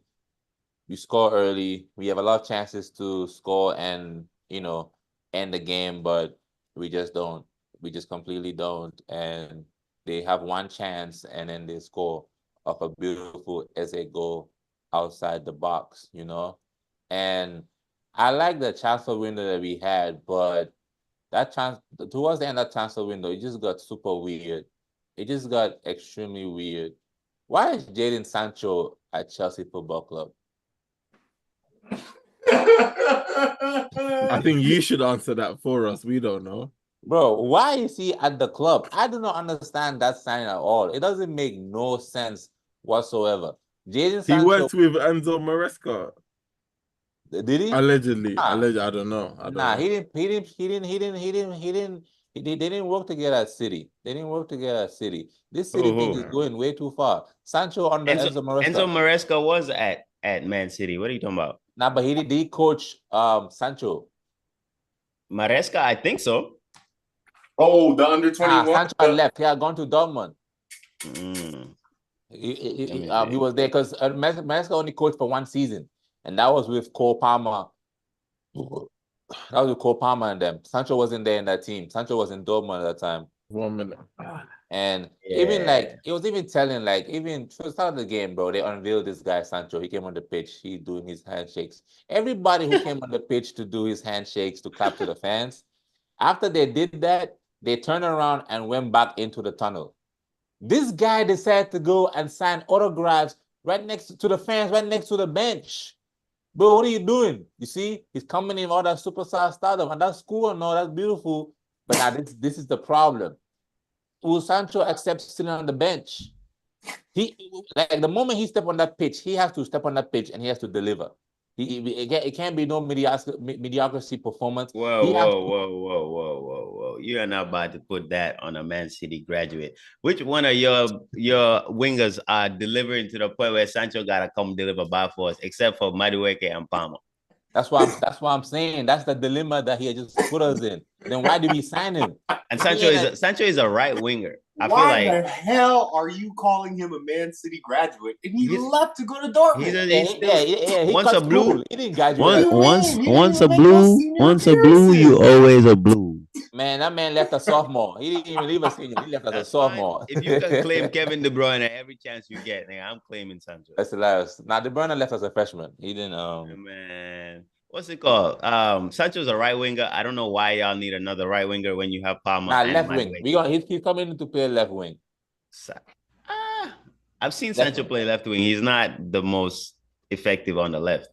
We score early. We have a lot of chances to score and, end the game, but we just don't. We just completely don't. And they have one chance and then they score of a beautiful essay goal outside the box, you know? And I like the transfer window that we had, but that towards the end of that transfer window, it just got super weird. It just got extremely weird. Why is Jadon Sancho at Chelsea Football Club? I think you should answer that for us. We don't know. Bro, why is he at the club? I do not understand that sign at all. It doesn't make no sense whatsoever. Jadon He Sancho, worked with Enzo Maresca. did he? Allegedly. Nah. I don't know. They didn't work together at City. They didn't work together at City. This City thing is going way too far. Sancho under Enzo Maresca. Enzo Maresca was at Man City. What are you talking about? Nah, but did he coach Sancho? Maresca, I think so. Oh, the under 21. Sancho had left. He had gone to Dortmund. He was there because Maresca only coached for one season, and that was with Cole Palmer. That was with Cole Palmer and them. Sancho wasn't there in that team. Sancho was in Dortmund at that time. 1 minute. And even like, it was even telling, like, even to the start of the game, bro, they unveiled this guy, Sancho. He came on the pitch. He doing his handshakes. Everybody who came on the pitch to do his handshakes, to clap to the fans, after they did that, they turned around and went back into the tunnel. This guy decided to go and sign autographs right next to the fans, right next to the bench. Bro, what are you doing? You see, he's coming in with all that superstar stardom, and that's cool and all, that's beautiful. But now this is the problem. Will Sancho accept sitting on the bench? He, like, the moment he step on that pitch, he has to step on that pitch and he has to deliver. It can't be no mediocrity performance. Whoa. You are not about to put that on a Man City graduate. Which one of your wingers are delivering to the point where Sancho gotta come deliver by force, except for Madueke and Palmer? That's why I'm saying that's the dilemma that he just put us in. Then why did we sign him? And Sancho is a right winger. Why the hell are you calling him a Man City graduate? And he left to go to Dortmund. Once a blue, he didn't graduate. Once a blue, you always a blue. Man, that man left a sophomore. He didn't even leave a senior. He left as a sophomore. If you can claim Kevin De Bruyne every chance you get, I'm claiming Sancho. That's hilarious. Now, De Bruyne left as a freshman. He didn't. Man, what's it called? Sancho's a right winger. I don't know why y'all need another right winger when you have Palmer. Nah, left wing. He's coming in to play left wing. I've seen Sancho play left wing. He's not the most effective on the left.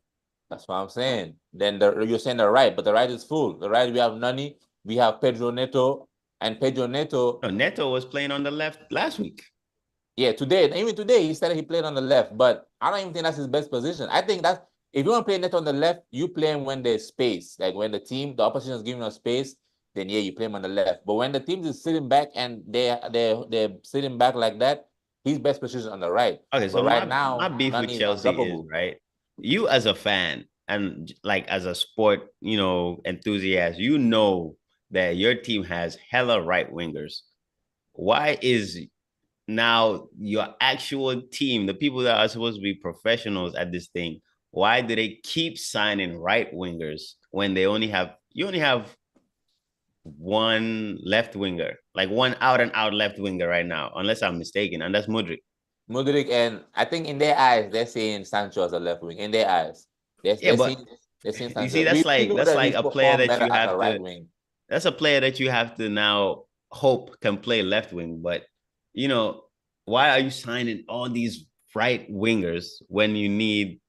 That's what I'm saying. Then you're saying the right, but the right is full. The right, we have Nani, we have Pedro Neto, and Pedro Neto. No, Neto was playing on the left last week. Yeah, even today, he said he played on the left, but I don't even think that's his best position. I think that's, if you want to play Neto on the left, you play him when there's space. Like when the opposition is giving us space, then yeah, you play him on the left. But when the team is sitting back and they're sitting back like that, his best position on the right. Okay, so right now, my beef with Chelsea is, right, you as a fan and like as a sport, enthusiast, that your team has hella right wingers. Why is now your actual team, the people that are supposed to be professionals at this thing, why do they keep signing right wingers when you only have one left winger, like one out and out left winger right now, unless I'm mistaken, and that's Mudryk. And I think in their eyes, they're seeing Sancho as a left wing. In their eyes, they're seeing Sancho. You see, that's like a player that you have to. That's a player that you have to now hope can play left wing. But why are you signing all these right wingers when you need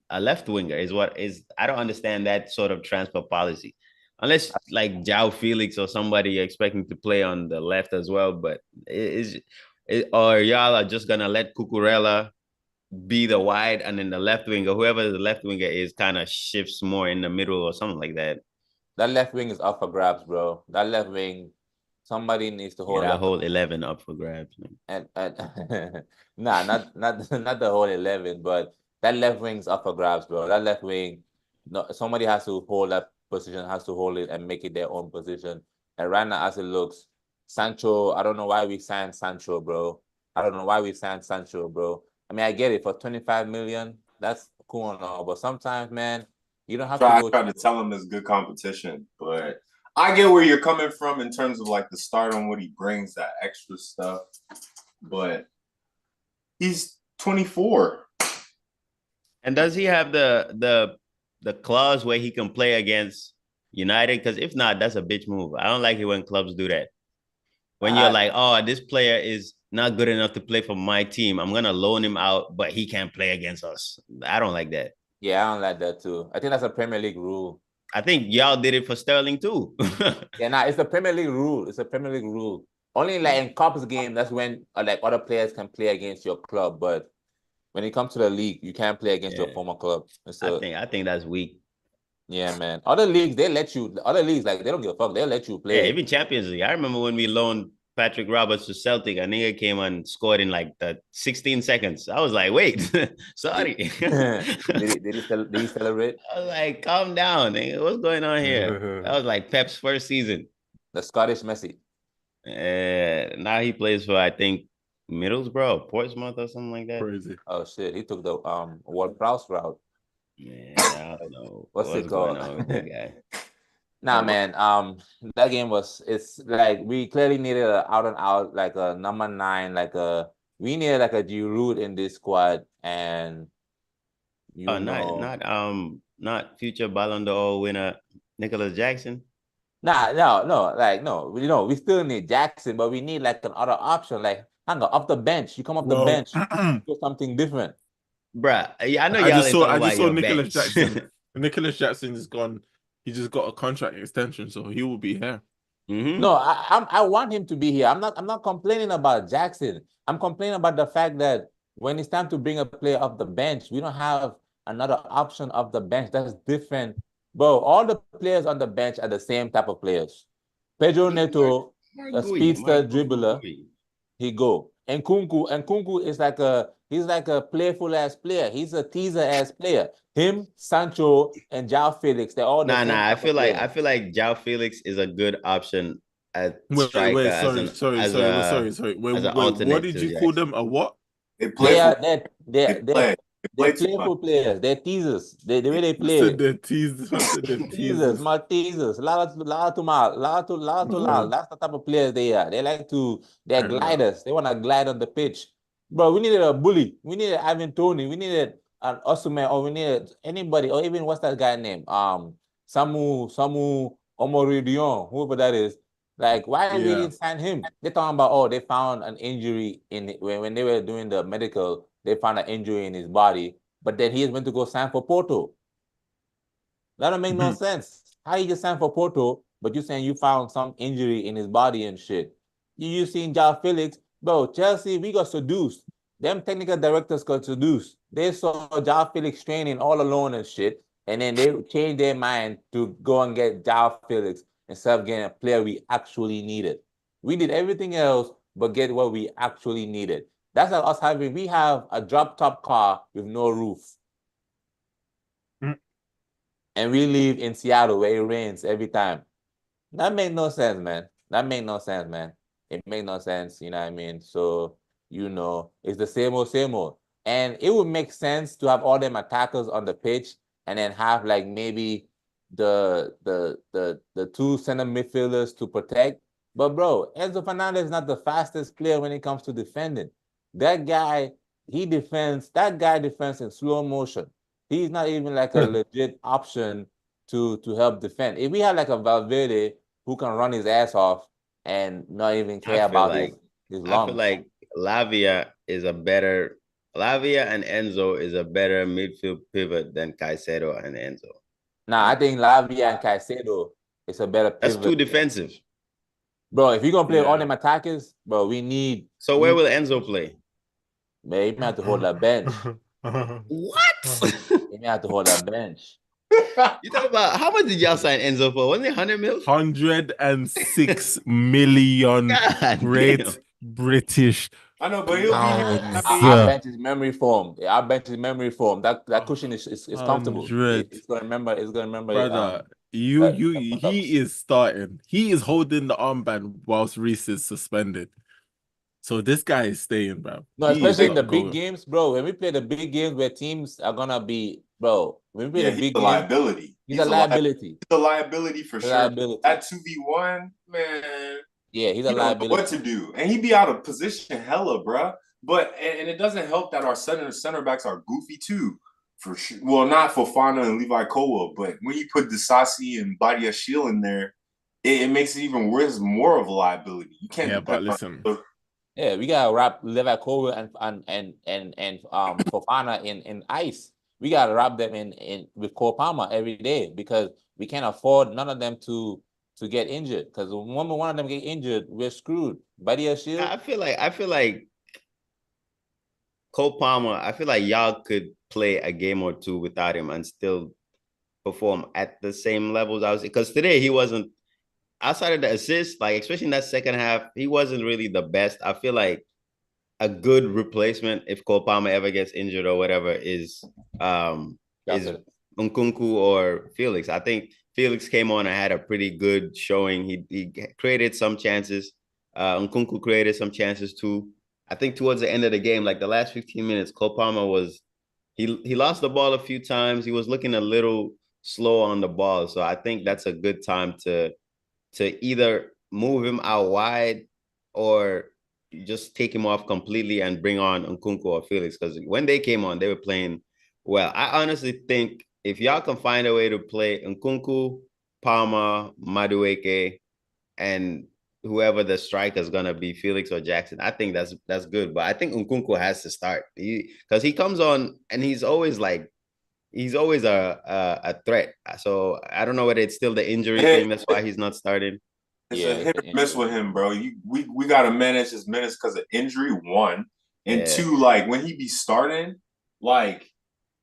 a left winger? I don't understand that sort of transfer policy. Unless like João Felix or somebody you're expecting to play on the left as well, but or y'all are just gonna let Cucurella be the wide and then the left winger, whoever the left winger is, kind of shifts more in the middle or something like that. That left wing is up for grabs, bro. That left wing, somebody needs to hold the whole 11 up for grabs. Man. And nah, not the whole 11, but that left wing's up for grabs, bro. That left wing, somebody has to hold that position, has to hold it and make it their own position. And right now, as it looks, Sancho, I don't know why we signed Sancho, bro. I mean, I get it, for 25 million, that's cool and all, but sometimes, man, you don't have to go. I try to tell him it's good competition, but I get where you're coming from in terms of like the start on what he brings, that extra stuff. But he's 24. And does he have the clause where he can play against United? Because if not, that's a bitch move. I don't like it when clubs do that. When you're like, oh, this player is not good enough to play for my team, I'm gonna loan him out, but he can't play against us. I don't like that. Yeah, I don't like that too. I think that's a Premier League rule. I think y'all did it for Sterling too. Yeah, nah, it's a Premier League rule. It's a Premier League rule. Only like in Cups game, that's when like other players can play against your club. But when it comes to the league, you can't play against your former club. I think that's weak. Yeah, man. Other leagues, they let you. Other leagues, like they don't give a fuck. They'll let you play. Yeah, even Champions League. I remember when we loaned Patrick Roberts to Celtic, a nigga came and scored in like the 16 seconds. I was like, wait, sorry. did he celebrate? I was like, calm down, nigga. What's going on here? That was like Pep's first season. The Scottish Messi. Now he plays for, I think, Middlesbrough, Portsmouth, or something like that. Crazy. Oh shit, he took the Ward-Prowse route. Yeah, I don't know. What's it called? Going on with that guy? Nah, man. That game it's like we clearly needed an out and out, like a number 9, we needed like a Giroud in this squad, and not future Ballon d'Or winner Nicholas Jackson. No. We still need Jackson, but we need like another option, like hang on, off the bench. You come off the bench, do something different. Bruh, I know y'all I just saw Nicholas bench. Jackson. Nicholas Jackson is gone. He just got a contract extension, so he will be here. Mm-hmm. No, I want him to be here. I'm not complaining about Jackson. I'm complaining about the fact that when it's time to bring a player off the bench, we don't have another option off the bench that's different. Bro, all the players on the bench are the same type of players. Pedro Neto, a speedster dribbler, he go. And Kunku is he's like a playful ass player. He's a teaser ass player. Him, Sancho, and João Felix, they're all I feel like João Felix is a good option at striker. Sorry. Wait, what did you call them? A what? They're playful players. They're teasers. The way they play. They're teasers. Teasers. Lala to lal. That's the type of players they are. They're gliders. They want to glide on the pitch. Bro, we needed a bully. We needed Ivan Toney. We needed an Osimhen, or we needed anybody, or even what's that guy name? Samu Omoridion, whoever that is. Like, why we didn't sign him? They're talking about, they found an injury when they were doing the medical. They found an injury in his body, but then he is meant to go sign for Porto. That don't make no sense. How you just sign for Porto, but you saying you found some injury in his body and shit? You seen João Felix, bro? Chelsea, we got seduced. Them technical directors got seduced. They saw João Felix training all alone and shit, and then they changed their mind to go and get João Felix instead of getting a player we actually needed. We did everything else but get what we actually needed. That's like us we have a drop-top car with no roof. And we live in Seattle where it rains every time. That makes no sense, man. It makes no sense, you know what I mean? So, it's the same old. And it would make sense to have all them attackers on the pitch and then have like maybe the 2 center midfielders to protect. But bro, Enzo Fernandez is not the fastest player when it comes to defending. That guy defends in slow motion. He's not even like a legit option to help defend. If we had like a Valverde who can run his ass off and not even care about his lungs. I feel like Lavia and Enzo is a better midfield pivot than Caicedo and Enzo. Nah, I think Lavia and Caicedo is a better pivot. That's too defensive. Bro, if you're going to play all them attackers, bro, we need... So where will Enzo play? Man, he may have to hold that bench. What? He may have to hold that bench. You talking about, how much did y'all sign Enzo for? Wasn't it 100 mil? 106 million Great British. I know, but he'll be our bench is memory foam. Our bench is memory foam. That cushion is comfortable. It's gonna remember. Brother, he is starting. He is holding the armband whilst Reese is suspended. So this guy is staying, bro. No, especially in the big games, bro. When we play the big games where teams are gonna be, bro. When we play the big games, liability. He's a liability. He's a liability for sure. That 2v1, man. Yeah, he's a liability. What to do, and he be out of position, hella, bro. But and it doesn't help that our center backs are goofy too. For sure. Well, not Fofana and Levi Kowa, but when you put Disasi and Badia Shield in there, it makes it even worse, more of a liability. You can't but listen. Yeah, we gotta wrap Levi Kowa and Fofana in ice. We gotta wrap them in with Cole Palmer every day because we can't afford none of them to get injured. Because when one of them get injured, we're screwed. Badia Shield. I feel like Cole Palmer, I feel like y'all could play a game or two without him and still perform at the same levels. Because today he wasn't, outside of the assist, like especially in that second half, he wasn't really the best. I feel like a good replacement if Cole Palmer ever gets injured or whatever is Nkunku or Felix. I think Felix came on and had a pretty good showing. He created some chances. Nkunku created some chances too. I think towards the end of the game, like the last 15 minutes, Cole Palmer was he lost the ball a few times. He was looking a little slow on the ball. So I think that's a good time to either move him out wide or just take him off completely and bring on Nkunku or Felix. Because when they came on, they were playing well. I honestly think if y'all can find a way to play Nkunku, Palmer, Madueke, and whoever the striker is gonna be, Felix or Jackson, I think that's good. But I think Nkunku has to start because he comes on and he's always a threat. So I don't know whether it's still the injury thing. That's why he's not starting. It's a hit or miss with him, bro. We gotta manage his minutes because of injury, one. And two, like when he be starting, like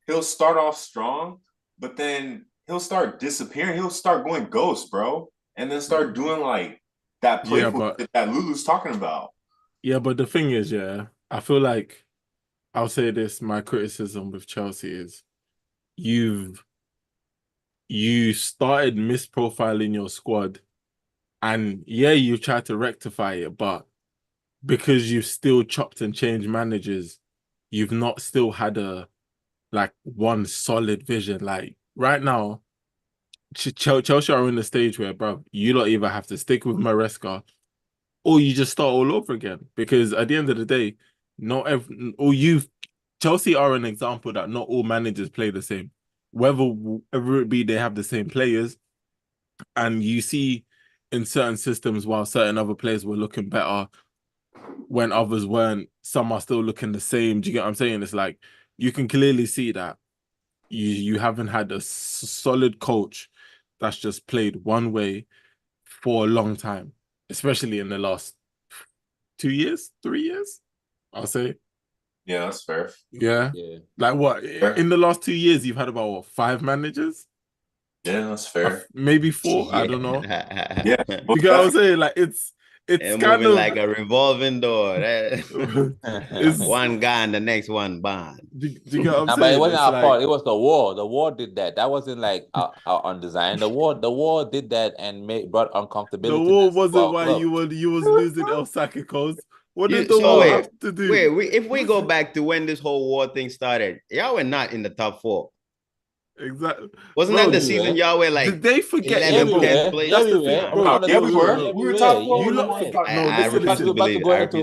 he'll start off strong, but then he'll start disappearing. He'll start going ghost, bro. And then start doing like that playful that Lulu's talking about. Yeah, but the thing is, I feel like I'll say this, my criticism with Chelsea is you started misprofiling your squad and you tried to rectify it, but because you've still chopped and changed managers, you've not still had one solid vision. Like right now, Chelsea are in the stage where, bro, you don't even have to stick with Maresca or you just start all over again. Because at the end of the day, Chelsea are an example that not all managers play the same. Whether it be they have the same players, and you see in certain systems while certain other players were looking better when others weren't, some are still looking the same. Do you get what I'm saying? It's like you can clearly see that you haven't had a solid coach that's just played one way for a long time, especially in the last 2 years, 3 years, I'll say. Yeah, that's fair. Yeah. Like what? Fair. In the last 2 years, you've had about 5 managers? Yeah, that's fair. Maybe 4. I don't know. Yeah. You get what I'm saying? Like it's kind of like a revolving door. One guy and the next one bond. Do you get what I'm saying? But it wasn't our fault. It was the war. The war did that. That wasn't like our design. The war did that and brought uncomfortability. The war wasn't why you was losing El Sakikos. What did the war have to do? Wait, if we go back to when this whole war thing started, y'all were not in the top 4. Exactly. Wasn't that the season y'all were like? Did they forget? That's the thing. We were top 4. You lot forgot. No, I refuse to believe. MB,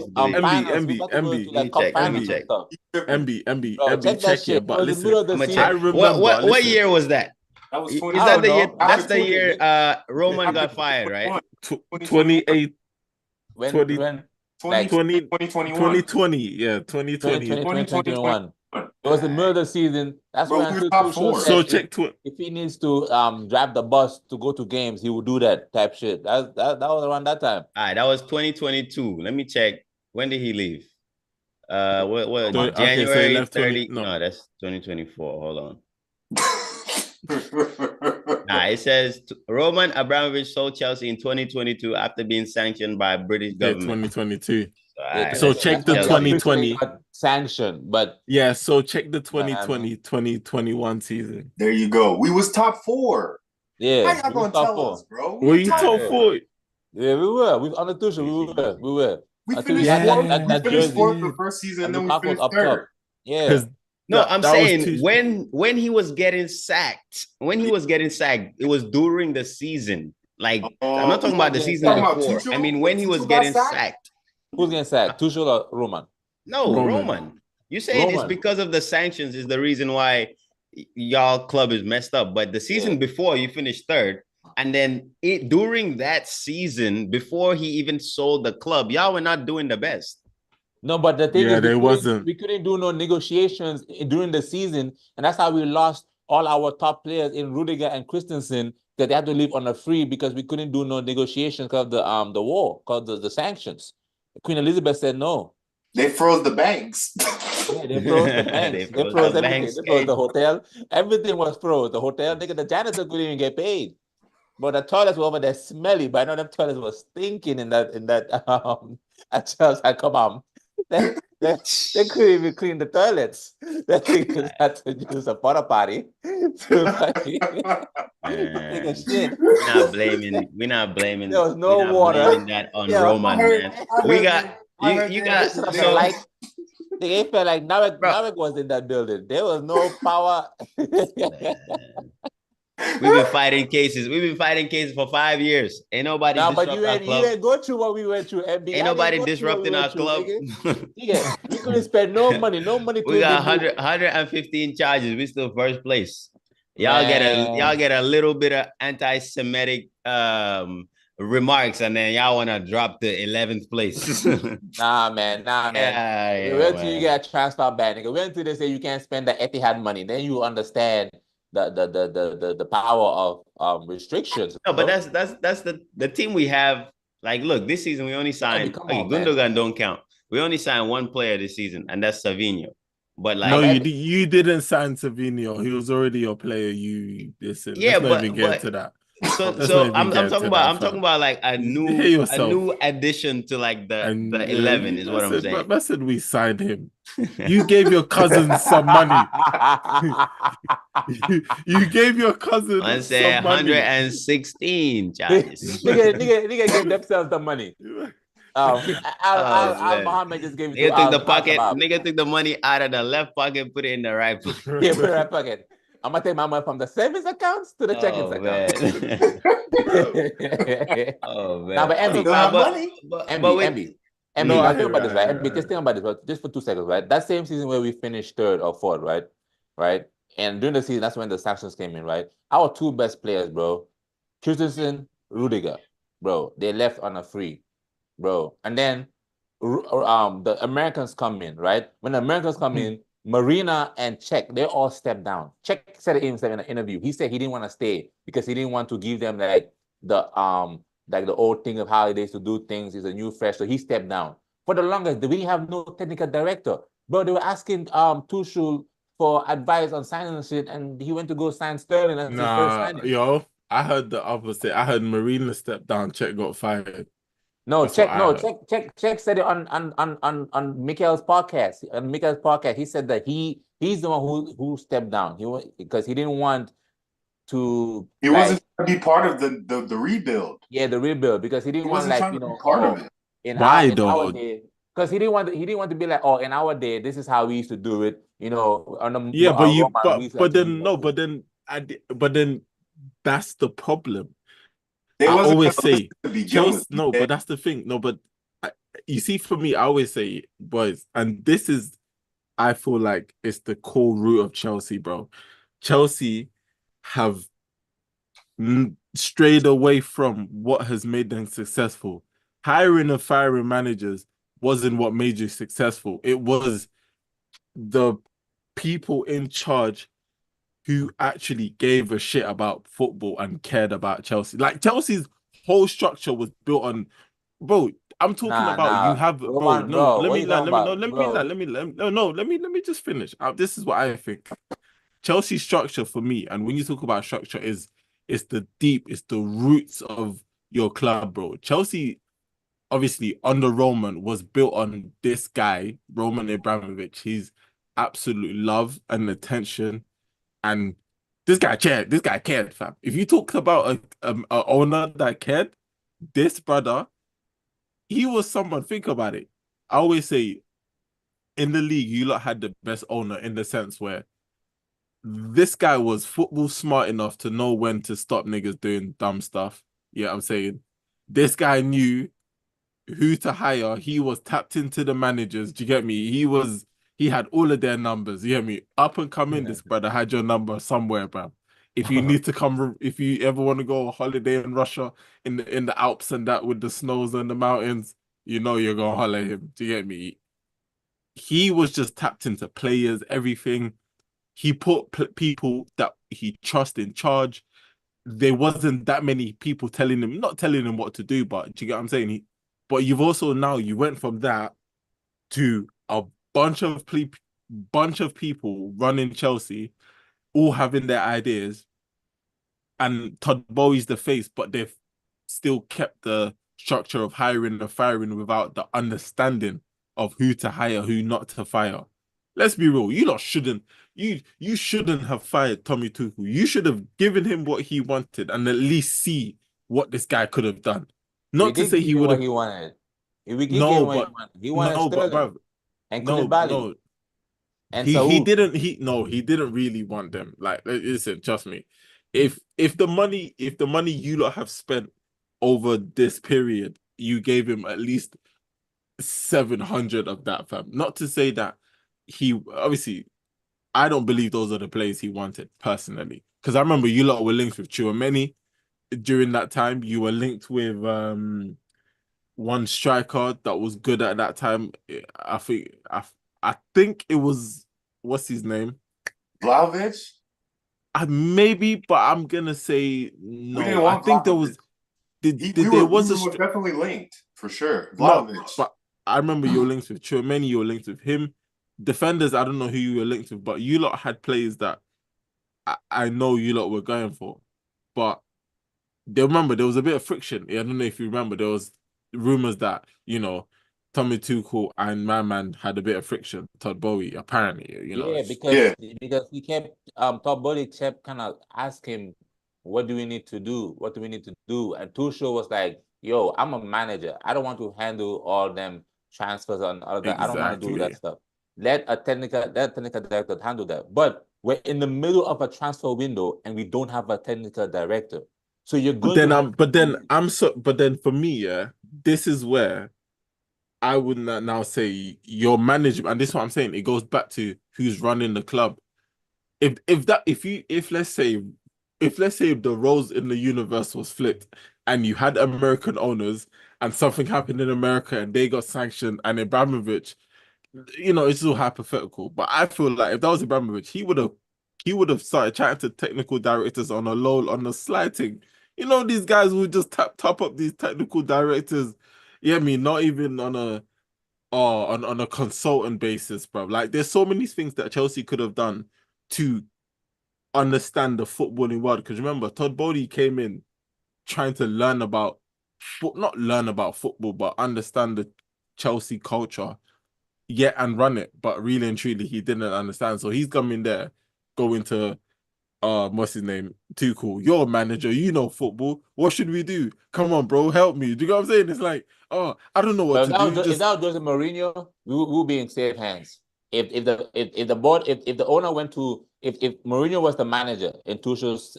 check it. But listen, I remember. What year was that? That was Is that the year? That's the year Roman got fired, right? 28. When 2020, yeah, 2021. It was the middle of the season. That's when we top 4. So check if he needs to drive the bus to go to games, he will do that type shit. That was around that time. All right, that was 2022. Let me check. When did he leave? January 30? No, that's 2024. Hold on. It says Roman Abramovich sold Chelsea in 2022 after being sanctioned by British government. 2022. So check the 2020 sanction, but so check the 2020-2021 season. There you go. We was top 4. Yeah, how y'all gonna tell us, bro? Were you top 4? Yeah, we were. We on the tuition. We were. We finished 4th. We finished 4th the first season, and then we finished 3rd. Yeah. No, I'm saying when he was getting sacked, it was during the season. Like I'm not talking about the season before. I mean when he was getting sacked. Who's getting sacked? Tuchel or Roman? No, Roman. You saying it's Roman. because of the sanctions is the reason why y'all club is messed up. But the season before you finished third, and then during that season, before he even sold the club, y'all were not doing the best. No, but the thing is, wasn't. we couldn't do no negotiations during the season, and that's how we lost all our top players in Rudiger and Christensen, that they had to leave on a free because we couldn't do no negotiations because of the war, because the sanctions. Queen Elizabeth said no. They froze the banks. Yeah, they froze the banks. They froze everything. Banks, They froze the hotel. Everything was froze. The hotel, nigga, the janitor couldn't even get paid. But the toilets were over there smelly, but I know the toilets were stinking in that at Chelsea. Come on. They couldn't even clean the toilets. They just had to use a porta potty to take a shit. We're not blaming. There was no water. Blaming that on Roman, man. We got so like they felt like Narek was in that building. There was no power. We've been fighting cases. We've been fighting cases for 5 years. Ain't nobody but disrupting you our club. ain't go through what we went through. MB. Ain't nobody disrupting our club. Yeah, we couldn't spend no money. We got 115 charges. We still first place. Y'all get a little bit of anti-Semitic remarks, and then y'all want to drop the 11th place. Nah, man. Yeah, wait till you get transfer ban, nigga. Wait until they say you can't spend the Etihad money. Then you understand the power of restrictions. No, but that's the team we have. Like, look, this season we only signed. Gundogan don't count. We only signed one player this season, and that's Savinho. But like, no, you didn't sign Savinho. He was already your player. Let's not even get to that. So I'm talking about like a new addition to like the 11 is what I'm saying. I said we signed him. You gave your cousin some money. you gave your cousin some money. 116 charges. nigga gave themselves the money. Muhammad just gave it to Nigga took the money out of the left pocket, put it in the right pocket. Yeah, put it in the right pocket. I'm gonna take my money from the savings accounts to the checking account. Oh man. Now, but MB, now think about this, right? MB, just think about this, just for 2 seconds, right? That same season where we finished third or fourth, right? And during the season, that's when the sanctions came in, right? Our 2 best players, bro, Christensen, Rudiger, bro, they left on a free, bro. And then the Americans come in, right? When the Americans come in, Marina and Czech, they all stepped down. Czech said it himself in an interview. He said he didn't want to stay because he didn't want to give them like the old thing of how they used to do things. Is a new fresh. So he stepped down. For the longest, we didn't have no technical director. Bro, they were asking Tuchel for advice on signing and shit, and he went to go sign Sterling as his first signing. Yo, I heard the opposite. I heard Marina stepped down, Czech got fired. No, Czech said it on Mikael's podcast. On Mikael's podcast, he said that he's the one who stepped down. Because he didn't want to. He wasn't going to be part of the rebuild. Yeah, the rebuild, because he didn't want part of it. Why though? Because he didn't want to be like, in our day, this is how we used to do it. But then that's the problem. I always say, but that's the thing. No, but you see, for me, I always say, boys, and this is, I feel like it's the core root of Chelsea, bro. Chelsea have strayed away from what has made them successful. Hiring and firing managers wasn't what made you successful. It was the people in charge who actually gave a shit about football and cared about Chelsea. Like, Chelsea's whole structure was built on, bro. I'm talking about you have, bro. No, let me just finish. This is what I think. Chelsea's structure for me, and when you talk about structure, it's the roots of your club, bro. Chelsea, obviously, under Roman, was built on this guy, Roman Abramovich. He's absolute love and attention. And this guy cared, fam. If you talk about a owner that cared, this brother, he was someone. Think about it. I always say, in the league, you lot had the best owner in the sense where this guy was football smart enough to know when to stop niggas doing dumb stuff. Yeah, I'm saying this guy knew who to hire, he was tapped into the managers. Do you get me? He had all of their numbers. You get me? Up and come in, this brother had your number somewhere, bro. If you need to come, if you ever want to go on holiday in Russia, in the Alps and that with the snows and the mountains, you know you're gonna holler at him. Do you get me? He was just tapped into players, everything. He put people that he trusts in charge. There wasn't that many people telling him, not telling him what to do, but do you get what I'm saying? But you've also now you went from that to a bunch of people running Chelsea, all having their ideas, and Todd Bowie's the face, but they've still kept the structure of hiring and firing without the understanding of who to hire, who not to fire. Let's be real. You shouldn't have fired Tommy Tuchel. You should have given him what he wanted and at least see what this guy could have done. Not to say he would have. He wanted. We did No, give him what but he wanted. no, but Sterling bruv, and no, Koulibaly no. and He Saul. didn't really want them. Like, listen, trust me. If the money you lot have spent over this period, you gave him at least 700 of that, fam. Not to say that he obviously, I don't believe those are the players he wanted personally. Because I remember you lot were linked with Tchouaméni during that time. You were linked with one striker that was good at that time. I think it was, what's his name? Vlahovic? Maybe, but I'm gonna say We didn't no. I want think there Vlahovic. was We were definitely linked for sure. no, Vlahovic. but I remember you were linked with Tchouaméni, you were linked with him. Defenders, I don't know who you were linked with, but you lot had players that I know you lot were going for. But remember there was a bit of friction. I don't know if you remember, there was rumors that, Tommy Tuchel and my man had a bit of friction. Todd Bowie, apparently, Yeah, because he kept Todd Bowley kept kind of asking, what do we need to do? What do we need to do? And Tuchel was like, yo, I'm a manager. I don't want to handle all them transfers and all that. Exactly. I don't want to do that stuff. Let a technical director handle that. But we're in the middle of a transfer window and we don't have a technical director. So you're going but then for me, yeah, this is where I would now say your management, and this is what I'm saying, it goes back to who's running the club. If let's say the roles in the universe was flipped and you had American owners and something happened in America and they got sanctioned and Abramovich, it's all hypothetical, but I feel like if that was Abramovich, he would have started chatting to technical directors on a low, on the sliding. These guys would just top up these technical directors. Yeah, not even on a consultant basis, bro. Like, there's so many things that Chelsea could have done to understand the footballing world. Because remember, Todd Bowley came in trying to learn about, not learn about football, but understand the Chelsea culture, and run it. But really and truly, he didn't understand. So he's coming there, going to what's his name? Tuchel, you're a manager, you know football. What should we do? Come on, bro, help me. Do you know what I'm saying? It's like, oh, I don't know what to do. If that was Jose Mourinho, we'll be in safe hands. If the owner went to, if Mourinho was the manager in Tuchel's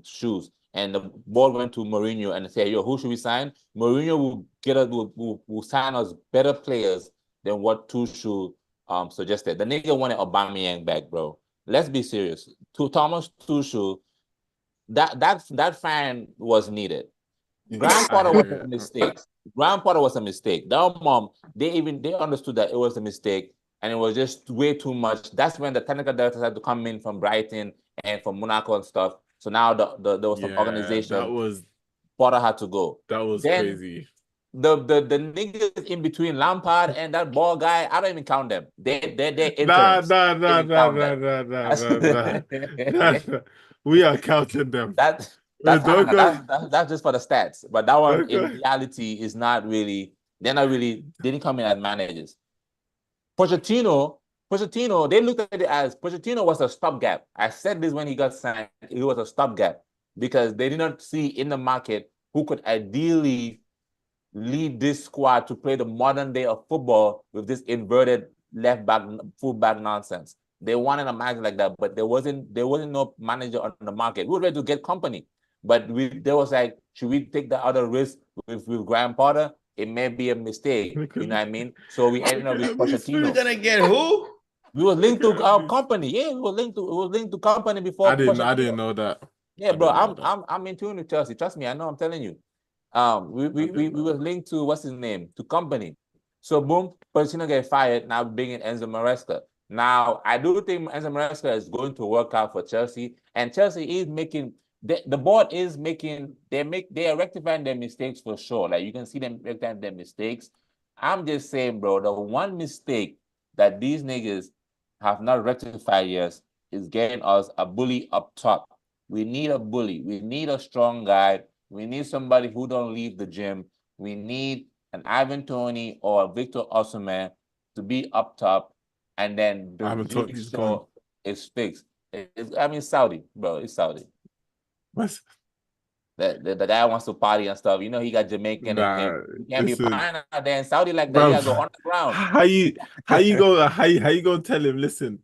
shoes, and the board went to Mourinho and say, yo, who should we sign? Mourinho will sign us better players than what Tuchel suggested. The nigga wanted Aubameyang back, bro. Let's be serious. To Thomas Tuchel, that fan was needed. Graham Potter was a mistake. Graham Potter was a mistake. Their mom, they understood that it was a mistake and it was just way too much. That's when the technical directors had to come in from Brighton and from Monaco and stuff. So now there was some organization. Potter had to go. That was crazy. The niggas in between Lampard and that ball guy, I don't even count them. They're interns. Nah. We are counting them. That's just for the stats. But that one in reality is not really. They didn't come in as managers. Pochettino, they looked at it as Pochettino was a stopgap. I said this when he got signed. He was a stopgap because they did not see in the market who could ideally lead this squad to play the modern day of football with this inverted left back, full back nonsense. They wanted a manager like that, but there wasn't no manager on the market. We were ready to get company, but there was like, should we take the other risk with Graham Potter? it may be a mistake. Look You at know what I mean? So we ended up with look at We're Pochettino. gonna get who? We were linked to Look at our this. company. Yeah, we were linked to company before I Pochettino. didn't know that. Yeah, I bro, didn't know that. I'm in tune with Chelsea. Trust me, I know. I'm telling you. We didn't know were that. linked to what's his name to company. So boom, Pochettino get fired. Now bringing Enzo Maresca. Now I do think Enzo Maresca is going to work out for Chelsea, and Chelsea is making the board is making they are rectifying their mistakes for sure. Like you can see them rectifying their mistakes. I'm just saying, bro, the one mistake that these niggas have not rectified yet is getting us a bully up top. We need a bully. We need a strong guy. We need somebody who don't leave the gym. We need an Ivan Toney or a Victor Osimhen to be up top, and then the Ivan Toney's gone. jigsaw is fixed. I mean, Saudi, bro. It's Saudi. What's The guy wants to party and stuff. You know, he got Jamaican in him. He can't be listen, fine out there in Saudi like that. bro. He gotta go on the ground. How you gonna tell him? Listen,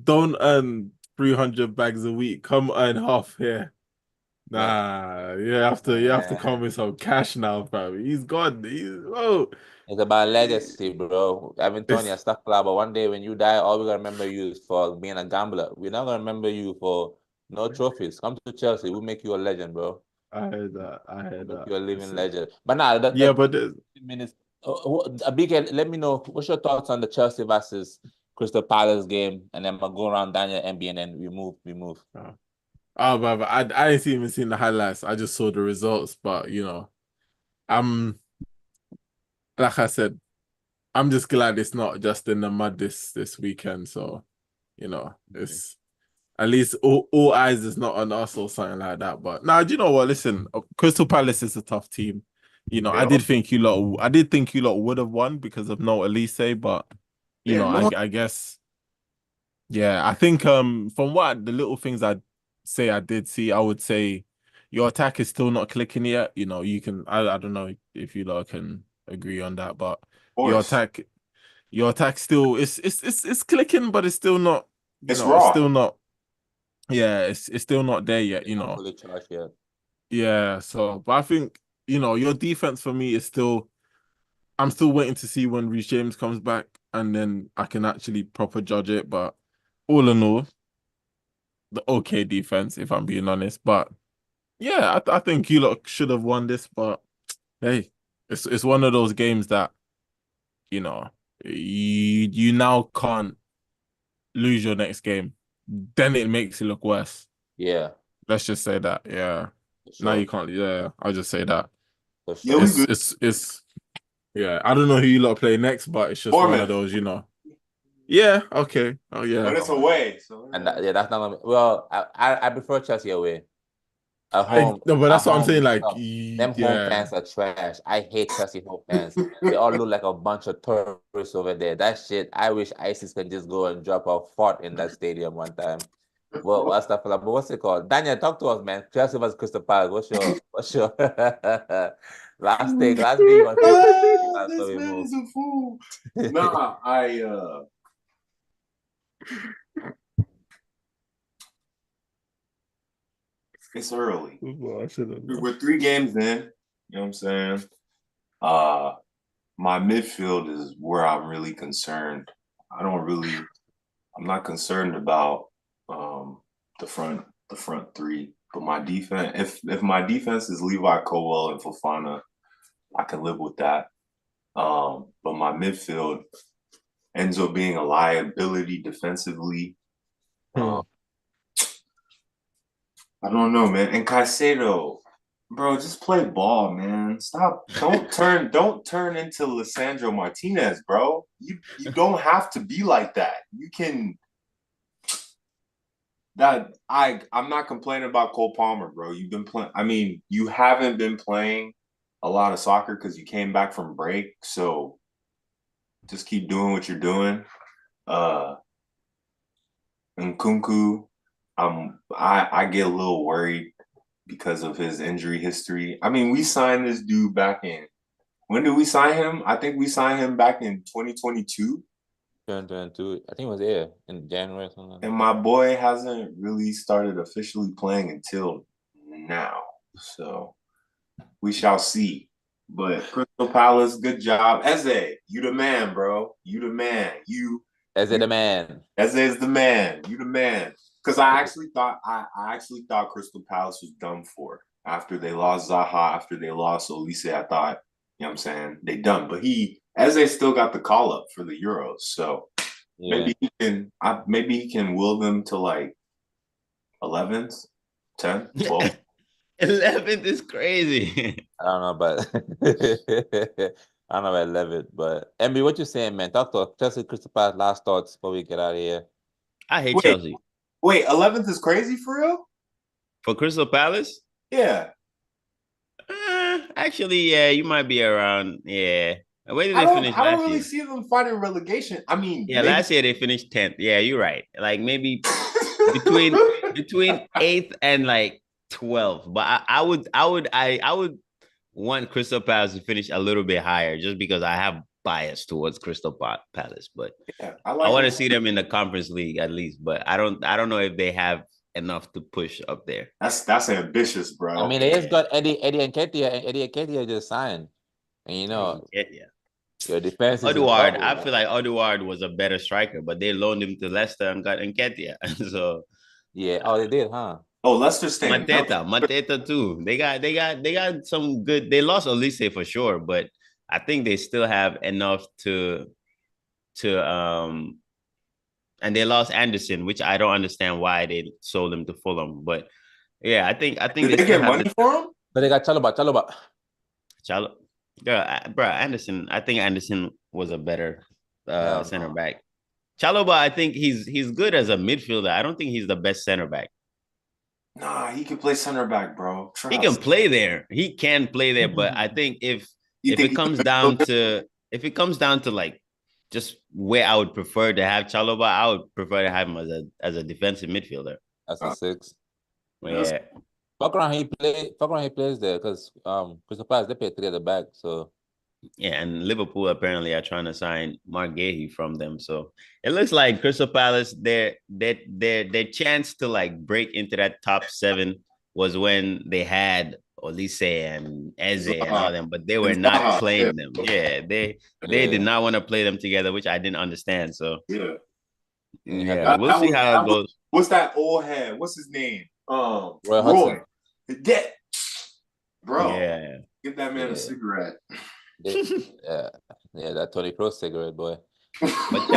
don't earn 300 bags a week. Come earn half here. Nah, you have to come with some cash now, bro. He's gone. It's about legacy, bro. Ivan Toney, stuff like, but one day when you die, all we're gonna remember you is for being a gambler. We're not gonna remember you for no trophies. Come to Chelsea, we'll make you a legend, bro. I heard that. Make you a living legend. But now, but minutes. BK, let me know what's your thoughts on the Chelsea versus Crystal Palace game, and then I'll go around Daniel MB, and then we move. but I ain't even seen the highlights. I just saw the results. But I'm like I said, I'm just glad it's not just in the mud this weekend. So, it's at least all eyes is not on us or something like that. But now, do you know what? Listen, Crystal Palace is a tough team. I did think you lot would have won because of no Elise, but I guess, yeah, I think from what the little things I did see, I would say your attack is still not clicking yet. You can I don't know if you lot can agree on that, but your attack still it's clicking, but it's still not. It's raw. It's still not. Yeah, it's still not there yet. Not fully charged yet. Yeah. So, but I think your defense for me is still. I'm still waiting to see when Reece James comes back, and then I can actually proper judge it. But all in all, the okay defense, if I'm being honest. But yeah, I think you lot should have won this. But hey, it's one of those games that you now can't lose your next game. Then it makes it look worse. Yeah. Let's just say that. Yeah. Sure. Now you can't. Yeah, I'll just say that. Sure. It's yeah. I don't know who you lot play next, but it's just one of those, Yeah. Okay. Oh yeah. But it's away. So and that's not gonna be, well. I prefer Chelsea away. At home, no, but that's what I'm saying. Like, them home fans are trash. I hate Chelsea home fans. They all look like a bunch of tourists over there. That shit. I wish ISIS can just go and drop a fort in that stadium one time. Well, what's that? But what's it called? Daniel, talk to us, man. Chelsea versus Crystal Palace. What's your last thing? Last thing you want to say? This man is a fool. Nah, it's early. We're 3 games in. You know what I'm saying? My midfield is where I'm really concerned. I'm not concerned about the front 3. But my defense, if my defense is Levi Colwell and Fofana, I can live with that. But my midfield ends up being a liability defensively. I don't know, man. And Caicedo, bro, just play ball, man. Stop. Don't turn into Lisandro Martinez, bro. You don't have to be like that. You can. I'm not complaining about Cole Palmer, bro. You've been playing. I mean, you haven't been playing a lot of soccer because you came back from break. So just keep doing what you're doing. And Kunku, I get a little worried because of his injury history. I mean, we signed this dude back in. When did we sign him? I think we signed him back in 2022. 2022. I think it was in January or something like that. And my boy hasn't really started officially playing until now. So we shall see. But Crystal Palace, good job. Eze, you the man, bro. You the man. Is it a man? Eze is the man. You the man. Because I actually thought Crystal Palace was done for after they lost Zaha, after they lost Olise. I thought, you know what I'm saying, they done. But Eze still got the call up for the Euros. So Yeah. maybe he can will them to like 11th, 10th, 12th. 11th is crazy. I don't know about I don't know about 11, but MB, what you saying, man? Talk to Chelsea Crystal Palace last thoughts before we get out of here. I hate Chelsea. Wait, 11th is crazy for real? For Crystal Palace? Yeah. Actually, yeah, you might be around. Yeah. Where did they finish last year? I don't really see them fighting relegation. I mean, yeah, last year they finished 10th. Yeah, you're right. Like maybe between 8th and like 12th. But I would want Crystal Palace to finish a little bit higher just because I have bias towards Crystal Palace. But yeah, I want to see them in the Conference League at least. But I don't know if they have enough to push up there. That's ambitious, bro. I mean, they just got Eddie Nketiah, and Eddie Nketiah just signed. And you know, your defense is Odegaard, I feel like Odegaard was a better striker, but they loaned him to Leicester and got Nketiah. So yeah, oh, they did, huh? Oh, Leicester staying. Mateta too. They got some good. They lost Olise for sure, but I think they still have enough to and they lost Anderson, which I don't understand why they sold him to Fulham. But yeah, I think Did they get money for him? But they got Chalobah. Yeah, bro, Anderson. I think Anderson was a better center back. Chalobah, I think he's good as a midfielder. I don't think he's the best center back. Nah, he can play center back, bro. Trust. He can play there. He can play there, but I think if it comes down to like just where I would prefer to have Chalobah, I would prefer to have him as a defensive midfielder. That's a 6. Yeah. Fuck around he plays there because Crystal Palace they play 3 at the back. So yeah, and Liverpool apparently are trying to sign Mark Gahey from them. So it looks like Crystal Palace, their chance to like break into that top 7 was when they had Olise and Eze and all them, but they were not playing them. Yeah, they did not want to play them together, which I didn't understand. So yeah, we'll see how it goes. What's that old head? What's his name? Roy. Get, bro. Yeah, give that man a cigarette. Yeah, that Tony Pro cigarette, boy. But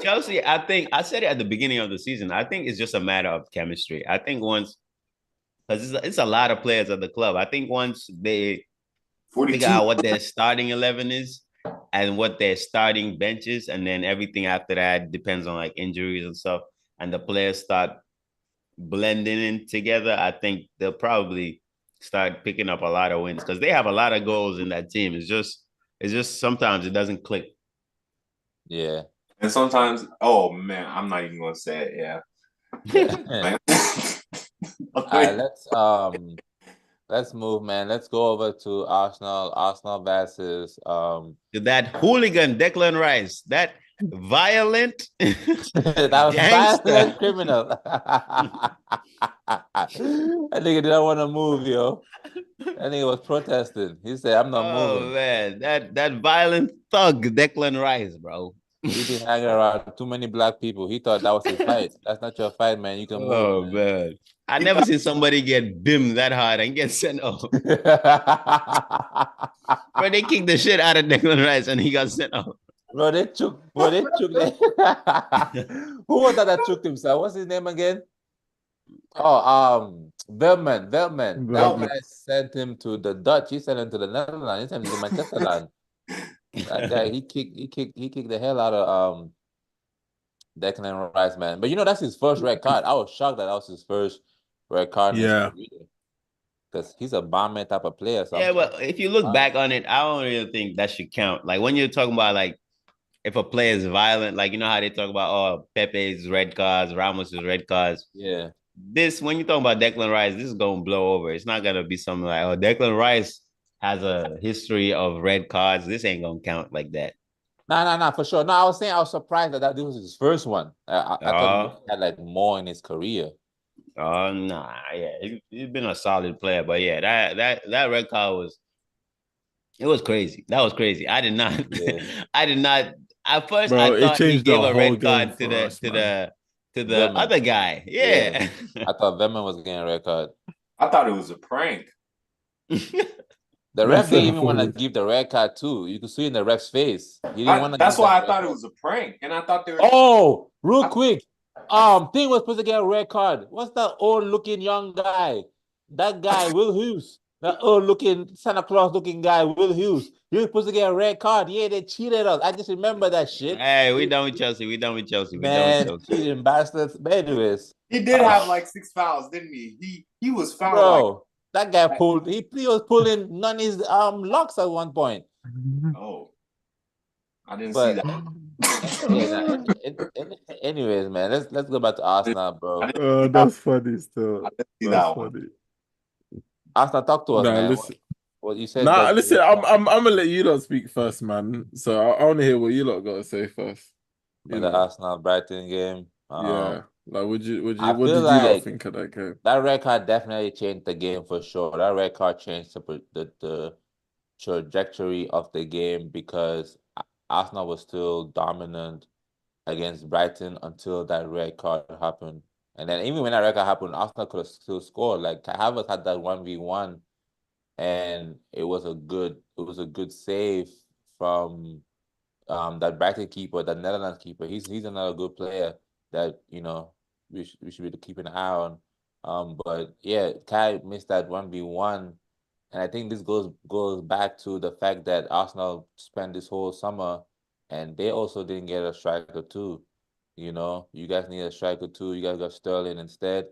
Chelsea, I think I said it at the beginning of the season. I think it's just a matter of chemistry. I think once, because it's a lot of players at the club. I think once they figure out what their starting 11 is and what their starting bench is, and then everything after that depends on like injuries and stuff, and the players start blending in together, I think they'll probably start picking up a lot of wins because they have a lot of goals in that team. It's just sometimes it doesn't click. Yeah. And sometimes, oh man, I'm not even gonna say it. Yeah. All right, let's move, man. Let's go over to Arsenal versus to that hooligan Declan Rice, that violent that was violent criminal. That nigga didn't want to move, yo. That nigga was protesting. He said, I'm not moving. Oh man, that violent thug Declan Rice, bro. He been hanging around too many black people. He thought that was his fight. That's not your fight, man. You can move. Oh man. I never seen somebody get bimmed that hard and get sent off. Bro, they kicked the shit out of Declan Rice and he got sent off. Bro, they took Who was that took himself? What's his name again? Oh, Veltman. That guy sent him to the Dutch. He sent him to the Netherlands. He sent him to Manchester land. That guy, he kicked the hell out of Declan Rice, man. But you know, that's his first red card. I was shocked that was his first red card. Yeah. Because he's a bomb type of player. So yeah, but if you look back on it, I don't really think that should count. Like when you're talking about like if a player is violent, like you know how they talk about Pepe's red cards, Ramos's red cards. Yeah. This when you talk about Declan Rice, this is gonna blow over. It's not gonna be something like, oh, Declan Rice has a history of red cards. This ain't gonna count like that. Nah, for sure. No, I was saying I was surprised that this was his first one. I thought he had like more in his career. Oh nah, yeah, he's been a solid player, but yeah, that red card It was crazy. That was crazy. I did not. Yeah. I did not. At first, Bro, I it thought he changed gave the a whole red game card to for us, the man. Venom. other guy. Yeah. I thought Venom was getting a red card. I thought it was a prank. The That's ref didn't what I even want to thought. give the red card too. You could see in the ref's face. He didn't want to That's give why that I thought red it card. was a prank, and I thought they were. Oh, real quick. Thing was supposed to get a red card. What's that old looking young guy? That guy, Will Hughes. That old looking Santa Claus looking guy, Will Hughes. He was supposed to get a red card. Yeah, they cheated us. I just remember that shit. Hey, we done with Chelsea. We done with Chelsea. We done with Man, Chelsea. cheating bastards. But anyways, He did have like 6 fouls, didn't he? He was fouled bro, that guy like- pulled. He was pulling Nani's locks at one point. Oh, I didn't see But that. yeah, anyways, man, let's go back to Arsenal, bro. That's funny still. I didn't see That's that one. funny. Arsenal, talk to us, Nah, man. listen. What you said? Nah, that- listen. I'm gonna let you lot speak first, man. So I want to hear what you lot got to say first. for the Arsenal Brighton game. Yeah. Like, what did you I lot feel like think of that game? that red card definitely changed the game for sure. That red card changed the trajectory of the game because Arsenal was still dominant against Brighton until that red card happened. And then even when that red card happened, Arsenal could have still scored. Like Havertz had that 1v1, and it was a good save from that Brighton keeper, that Netherlands keeper. He's another good player that we should be keeping an eye on. But yeah, Kai missed that 1v1. And I think this goes back to the fact that Arsenal spent this whole summer and they also didn't get a striker too. You guys need a striker too. You guys got Sterling instead.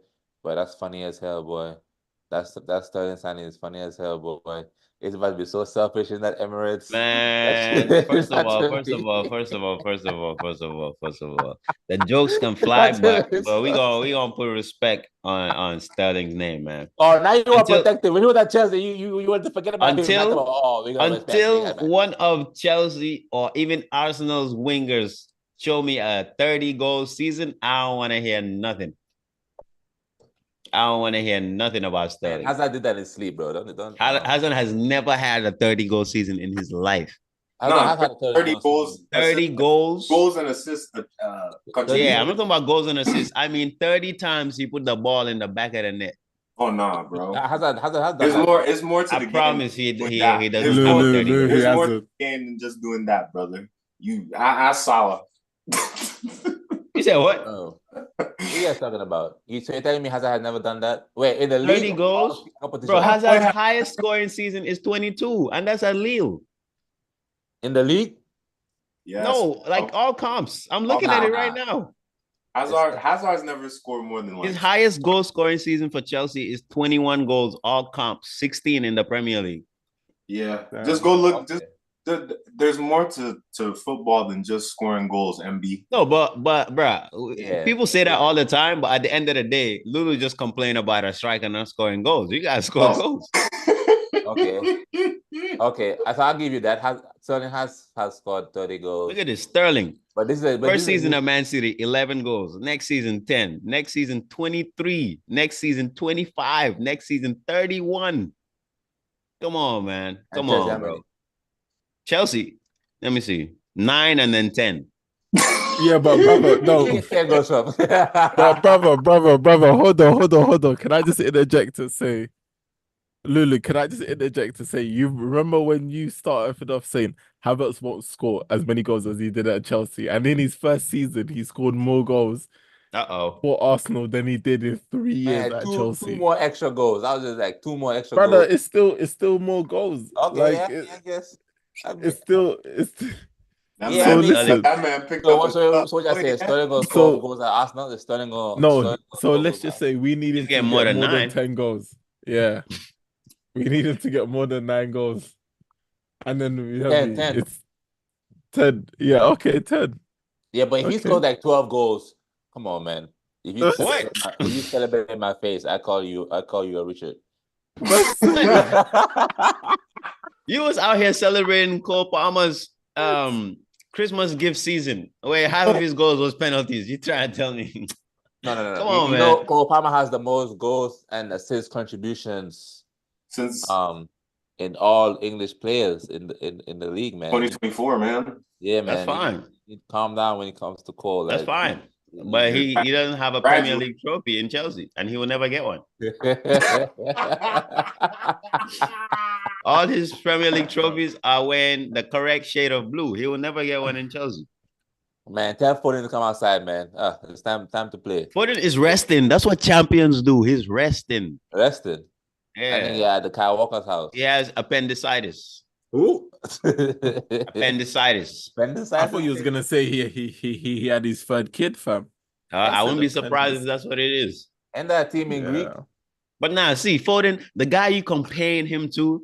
But that's funny as hell, boy. That Sterling signing is funny as hell, boy. It's about to be so selfish in that Emirates. Man, first of all, the jokes can fly, but we gonna put respect on Sterling's name, man. Oh, now you are protected. When you were at Chelsea, you want to forget about him. Until one of Chelsea or even Arsenal's wingers show me a 30-goal season, I don't want to hear nothing. I don't want to hear nothing about Sterling. Hazard did that in sleep, bro. Hazard has never had a 30-goal season in his life. No, 30 goals. 30 goals. Goals and assists. Yeah, I'm not talking about goals and assists. I mean, 30 times he put the ball in the back of the net. Oh, nah, bro. Hazard. It's more to the game. I promise he doesn't There's score more 30 goals. There's more to the game than just doing that, brother. I saw it. You said what? Oh. What are you guys talking about? So you're telling me Hazard has never done that? Wait, in the 30 league? goals? Bro, Hazard's highest scoring season is 22, and that's at Lille. In the league? Yes. No, all comps. I'm looking at it right now. Hazard's never scored more than his highest goal scoring season for Chelsea is 21 goals, all comps, 16 in the Premier League. Yeah. Just go look. Okay. There's more to football than just scoring goals, MB. No, but bruh, people say that all the time, but at the end of the day, Lulu just complain about a striker not scoring goals. You guys score goals. Okay. So I'll give you that. Sterling has scored 30 goals. Look at this, Sterling. But this is first season of Man City, 11 goals. Next season, 10. Next season, 23. Next season, 25. Next season, 31. Come on, man. Come on, bro. Chelsea, let me see. 9 and then 10. Yeah, but brother, no. But brother, hold on. Can I just interject to say, Lulu, you remember when you started off saying Havertz won't score as many goals as he did at Chelsea, and in his first season he scored more goals for Arsenal than he did in 3 years at Chelsea. 2 more extra goals. I was just like 2 more extra goals. Brother, it's still more goals. Okay, I guess. It's still. That man picked up. So what I say? Sterling gonna score goals at Arsenal. Is Sterling gonna? No. So let's just say we need him to get more than 10 goals. Yeah, we need him to get more than 9 goals, and then we have 10. It's 10. Yeah, okay, 10. Yeah, but if he scored like 12 goals, come on, man. If you celebrate in my face, I call you a Richard. You was out here celebrating Cole Palmer's Christmas gift season, where half of his goals was penalties. You try to tell me? No. Come on, man. Cole Palmer has the most goals and assist contributions since in all English players in the league, man. 2024, man. Yeah, man. That's fine. You calm down when it comes to Cole. That's Like, fine. But he doesn't have a Premier League trophy in Chelsea, and he will never get one. All his Premier League trophies are wearing the correct shade of blue. He will never get one in Chelsea. Man, tell Foden to come outside, man. It's time to play. Foden is resting. That's what champions do. He's resting. Rested. Yeah. I think he at the Kyle Walker's house. He has appendicitis. Ooh. Appendicitis. I thought you was gonna say he had his third kid, fam. I wouldn't be surprised if that's what it is. And that team in Greek. But now, see, Foden, the guy you comparing him to,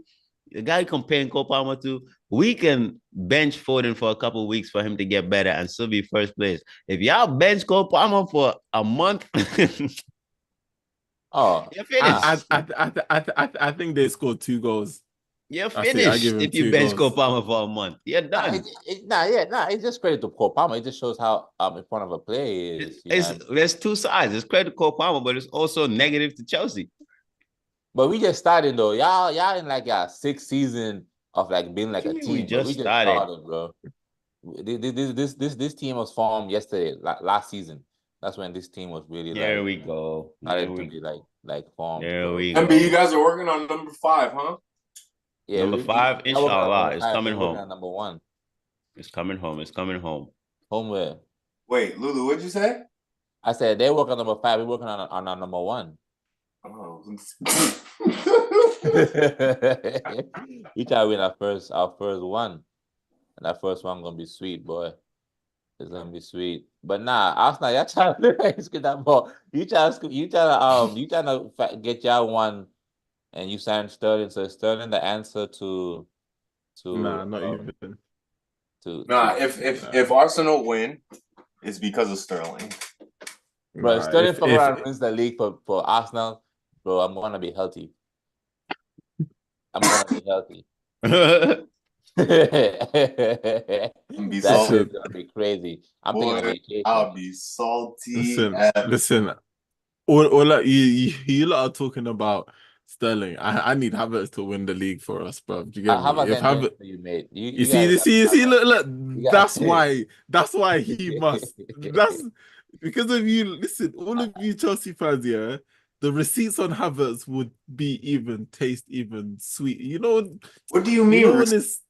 the guy you comparing Cole Palmer to, we can bench Foden for a couple of weeks for him to get better and still be first place. If y'all bench Cole Palmer for a month, you're finished. I think they scored 2 goals. You're finished if you bench Cole Palmer for a month. You're done. It's just credit to Cole Palmer. It just shows how in front of a player he is. There's 2 sides. It's credit to Cole Palmer, but it's also negative to Chelsea. But we just started though. Y'all in like your 6th season of like being like a team. We just started, bro. This team was formed yesterday, last season. That's when this team was really there we go. Started to be like formed. There we go. MB, you guys are working on number 5, huh? Yeah, number 5, inshallah, is coming home. Number 1. It's coming home. It's coming home. Home where? Wait, Lulu, what'd you say? I said they work on number 5. We're working on our number 1. Oh. We try to win our first one. And that first one gonna be sweet, boy. It's gonna be sweet. But nah, Arsenal, y'all trying to get that ball. You trying to get y'all one, and you signed Sterling. So Sterling the answer to nah, not even. If Arsenal win, it's because of Sterling. Bro, Sterling for around wins the league for Arsenal, bro. I'm gonna be healthy. That's gonna be crazy. Thinking of vacation. I'll be salty. Listen. All like you lot are talking about Sterling. I need Havertz to win the league for us, bro. Do you get me? If Havertz, you mate. You see, look. That's why he must. That's because of you. Listen, all of you Chelsea fans, yeah. The receipts on Havertz would be even sweet. You know what do you mean? You know when it's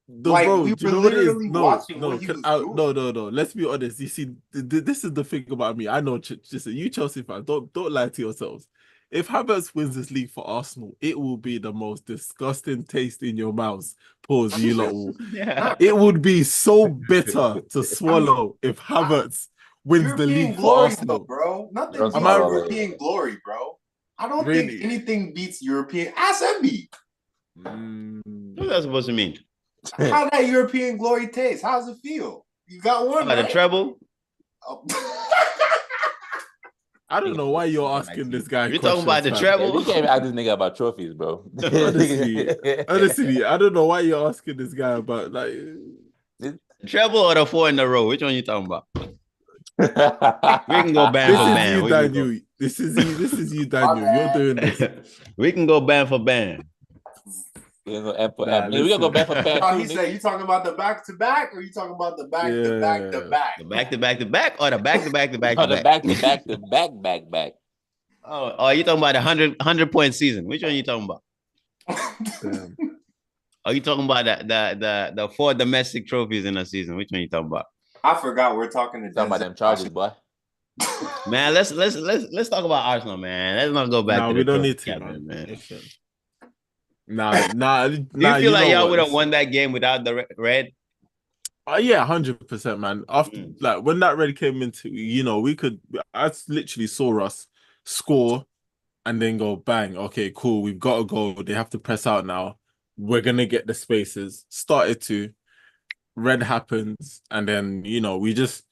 the like road. we Do you know were what it is? No. Let's be honest. You see, this is the thing about me. I know, just you Chelsea fans, don't lie to yourselves. If Havertz wins this league for Arsenal, it will be the most disgusting taste in your mouths. Pause. You lot will. Yeah. It would be so bitter to swallow if Havertz wins European the league glory, for Arsenal, though, bro. Nothing beats European glory, bro. I don't think anything beats European. Ask MB. What's that supposed to mean? How that European glory taste? How does it feel? You got one, right? The treble? Oh. I don't know why you're asking this guy. You're talking about the treble? You can't even ask this nigga about trophies, bro. honestly, I don't know why you're asking this guy about like treble or the 4 in a row. Which one you talking about? We can go band for band. Daniel. This is you, Daniel. You're doing this. We can go band for band. We can go band for band. Oh, he said, you talking about the back to back, or you talking about the back to back to back? The back to back to back, or the back to back to back to back? The back to back to back. Oh, you talking about the 100-point season? Which one are you talking about? Are you talking about the 4 domestic trophies in a season? Which one are you talking about? I forgot we're talking about them charges, boy. Man, let's talk about Arsenal, man. Let's not go back. No, to we don't need to, man. Nah. Do you feel like y'all would have won that game without the red? Yeah, 100%, man. After like when that red came into, I literally saw us score and then go bang. Okay, cool. We've got to go. They have to press out now. We're gonna get the spaces. Started to. Red happens, and then we just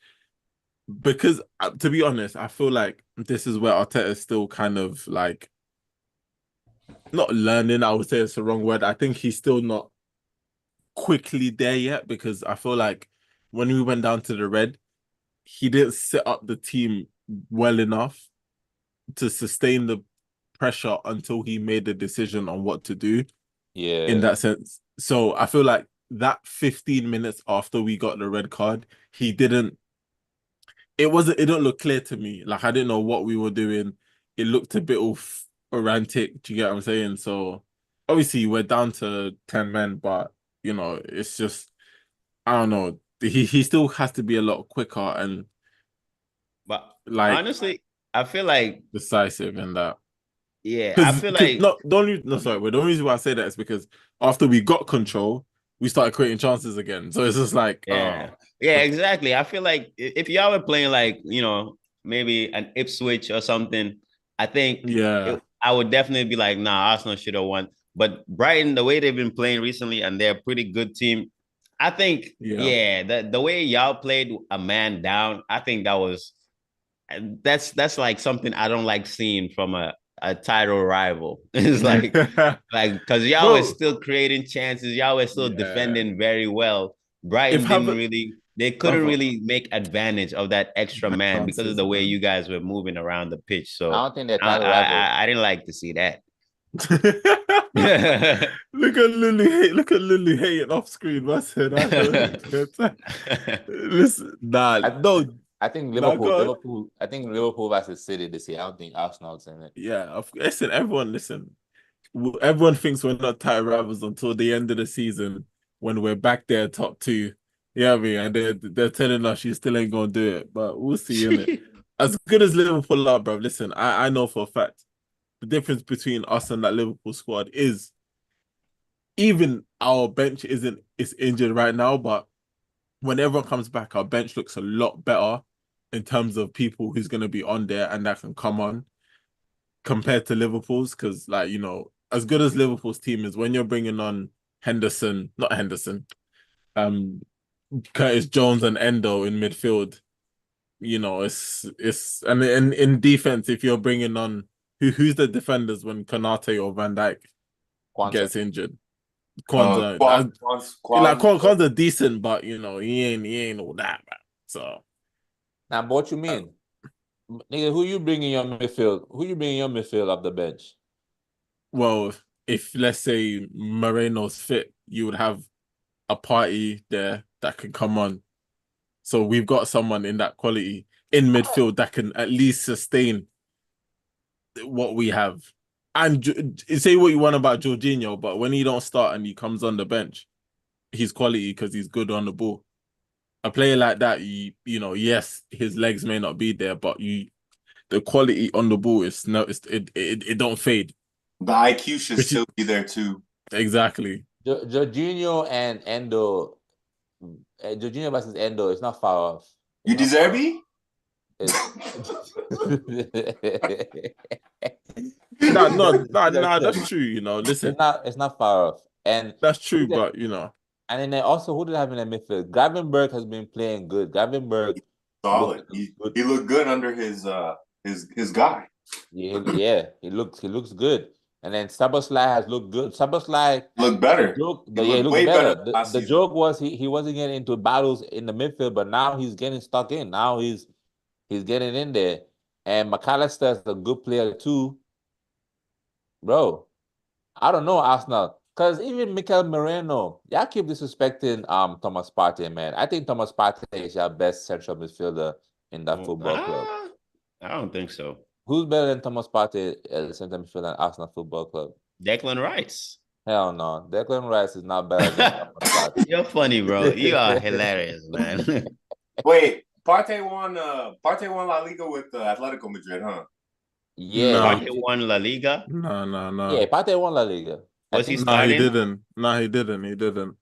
because to be honest, I feel like this is where Arteta is still kind of like not learning. I would say it's the wrong word. I think he's still not quickly there yet because I feel like when we went down to the red, he didn't set up the team well enough to sustain the pressure until he made the decision on what to do. in that sense. So I feel like that 15 minutes after we got the red card, he didn't. It didn't look clear to me. Like I didn't know what we were doing. It looked a bit of erratic. Do you get what I'm saying? So obviously we're down to 10 men, but it's just I don't know. He still has to be a lot quicker and But like honestly, I feel like decisive in that. yeah, I Because feel like not the only no sorry, but the only reason why I say that is because after we got control, we started creating chances again. So it's just like yeah, yeah, exactly. I feel like if y'all were playing like maybe an Ipswich or something, I think yeah, I would definitely be like, nah, Arsenal should have won. But Brighton, the way they've been playing recently, and they're a pretty good team, I think yeah. yeah, the way y'all played a man down, I think that's like something I don't like seeing from a title rival. It's like because y'all were Bro, still creating chances, y'all were still yeah. defending very well. If Brighton didn't have really, they couldn't brother, really make advantage of that extra man because of chances, the way man. you guys were moving around the pitch. I So don't think they're title rivals. I didn't like to see that. Look at Lily hating off screen. I said I don't listen. Nah, I, no, I think nah, Liverpool, God. Liverpool, I think Liverpool versus City this year. I don't think Arsenal's in it. Yeah, listen, everyone, listen. Everyone thinks we're not title rivals until the end of the season when we're back there top two. Yeah, I mean, and they're telling us you still ain't gonna do it, but we'll see in it. As good as Liverpool are, bro. Listen, I know for a fact the difference between us and that Liverpool squad is even our bench is injured right now, but when everyone comes back, our bench looks a lot better in terms of people who's gonna be on there and that can come on compared to Liverpool's. Because as good as Liverpool's team is, when you're bringing on not Henderson, um, Curtis Jones and Endo in midfield, it's and in defense, if you're bringing on who's the defenders when Konate or Van Dijk Kwanzaa. gets injured. Kwanzaa, like Kwanzaa decent, but he ain't all that, man. So Now, but what you mean? Nigga, who you bringing your midfield? Who you bringing your midfield off the bench? well, if let's say Moreno's fit, you would have a party there that can come on. So we've got someone in that quality in midfield that can at least sustain what we have. And say what you want about Jorginho, but when he don't start and he comes on the bench, he's quality because he's good on the ball. A player like that, yes, his legs may not be there, but the quality on the ball is no, it don't fade. The IQ should still be there too. Exactly. Jorginho and Endo, Jorginho versus Endo, it's not far off. You deserve me? No, that's true. Listen, it's not far off, and that's true. But and then also who did I have in the midfield? Gravenberg has been playing good. Gravenberg, solid. He looked good under his guy. Yeah, he looks good. And then Szoboszlai has looked good. Szoboszlai looked better. He looked better. The joke was he wasn't getting into battles in the midfield, but now he's getting stuck in. Now he's getting in there. And McAllister is a good player too. Bro, I don't know Arsenal. Because even Mikel Moreno, y'all keep disrespecting Thomas Partey, man. I think Thomas Partey is your best central midfielder in that football club. I don't think so. Who's better than Thomas Partey at the center midfield at Arsenal Football Club? Declan Rice. Hell no. Declan Rice is not better than Thomas Partey. You're funny, bro. You are hilarious, man. Wait, Partey won La Liga with Atletico Madrid, huh? Yeah. Partey won La Liga? No. Yeah, Partey won La Liga. Was he starting? He didn't. No, he didn't. He didn't.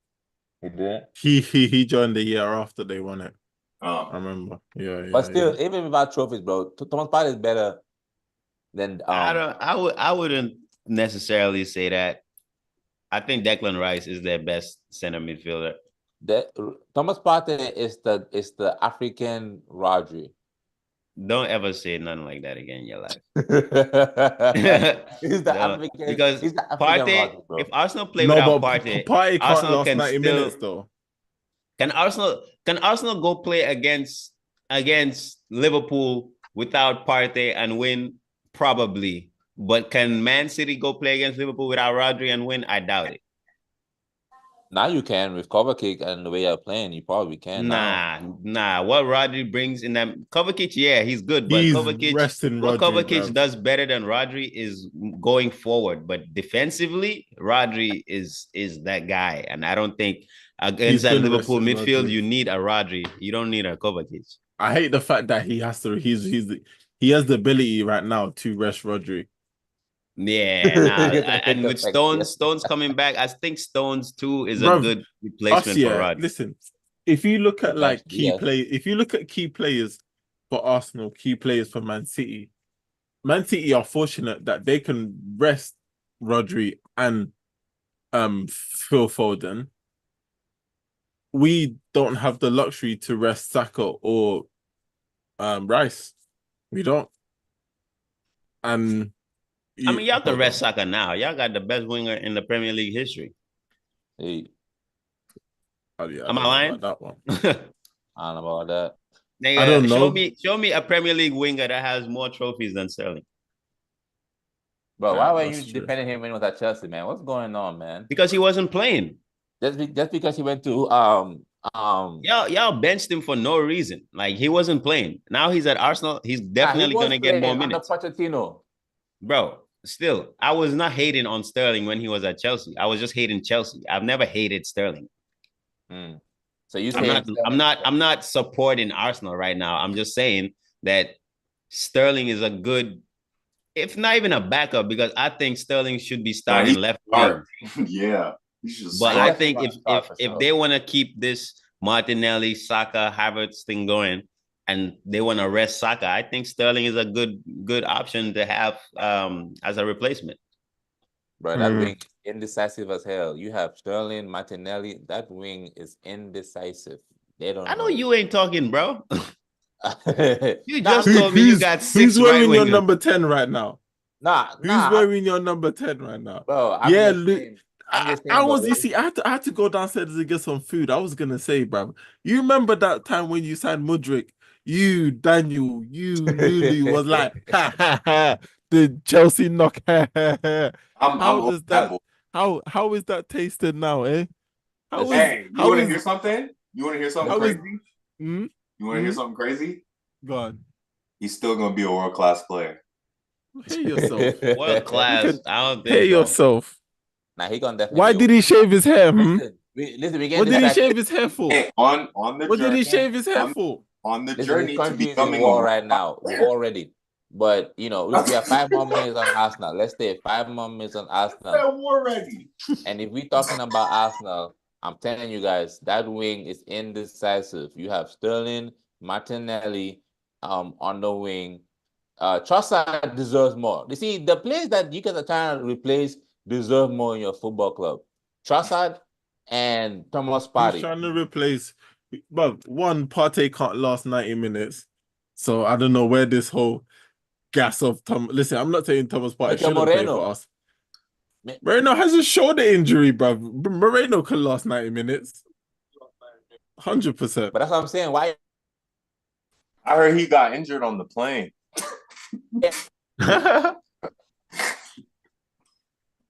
He did? He joined the year after they won it. Oh. I remember. Yeah. But still, even without trophies, bro, Thomas Partey is better than I wouldn't necessarily say that. I think Declan Rice is their best center midfielder. Thomas Partey is the African Rodri. Don't ever say nothing like that again in your life. He's the African. Because he's the African Partey, Rodri, bro. if Arsenal play without Partey can't Arsenal last can 90 minutes though. Can Arsenal go play against Liverpool without Partey and win? Probably. But can Man City go play against Liverpool without Rodri and win? I doubt it. Now you can with cover kick and the way you're playing, you probably can now. Nah. What Rodri brings in that Kovacic, yeah, he's good, but He's Kovacic, resting what Rodri, Kovacic bruv. does better than Rodri is going forward. But defensively, Rodri is that guy, and I don't think against that Liverpool midfield you need a Rodri. You don't need a Kovacic. I hate the fact that he has to. He has the ability right now to rest Rodri. Yeah, and with Stones coming back, I think Stones too is a good replacement for Rodri. Listen, if you look at like if you look at key players for Arsenal, key players for Man City are fortunate that they can rest Rodri and Phil Foden. We don't have the luxury to rest Saka or Rice. We don't. And I mean, y'all can rest Saka now. Y'all got the best winger in the Premier League history. Hey. Am I lying? That one. I don't know about that. Nigga, I don't know. Show me a Premier League winger that has more trophies than Sterling. Bro, why were you defending him when he was at Chelsea, man? What's going on, man? Because he wasn't playing. Just because he went to y'all benched him for no reason. Like, he wasn't playing. Now he's at Arsenal. He's definitely gonna get more minutes. Pochettino. Bro, still, I was not hating on Sterling when he was at Chelsea. I was just hating Chelsea. I've never hated Sterling. So you I'm not supporting Arsenal right now. I'm just saying that Sterling is a good, if not even a backup, because I think Sterling should be starting left wing. Yeah. But I think if they want to keep this Martinelli, Saka, Havertz thing going, and they want to rest Saka, I think Sterling is a good option to have as a replacement. Bro, that wing is indecisive as hell. You have Sterling, Martinelli. That wing is indecisive. They don't. I know you ain't talking, bro. You just told me you got 6 Who's wearing right your number 10 right now? Who's wearing your number 10 right now? Bro, you see, I had to go downstairs to get some food. I was gonna say, bro, you remember that time when you signed Mudryk? You, Daniel, you, Lulu was like, ha ha ha, the Chelsea knock. How is that tasted now, eh? You want to hear something? You want to hear something crazy? You want to hear something crazy? Go on. He's still gonna be a world-class player. Pay yourself. World-class. I don't think pay yourself. Nah, he gonna definitely. Why did he shave his hair? Listen, what did he shave his hair for? On the what did he shave his hair for? On the journey to becoming war right now. We're already. But we have 5 more minutes on Arsenal. Let's stay 5 more minutes on Arsenal. War ready. And if we're talking about Arsenal, I'm telling you guys, that wing is indecisive. You have Sterling, Martinelli on the wing. Trossard deserves more. You see, the players that you guys are trying to replace deserve more in your football club. Trossard and Thomas Partey. He's trying to replace, but one, Partey can't last 90 minutes. So I don't know where this whole gas of Tom. Listen, I'm not saying Thomas Partey shouldn't play for us. Moreno has a shoulder injury, bro. Moreno can last 90 minutes. 100%. But that's what I'm saying. Why? I heard he got injured on the plane.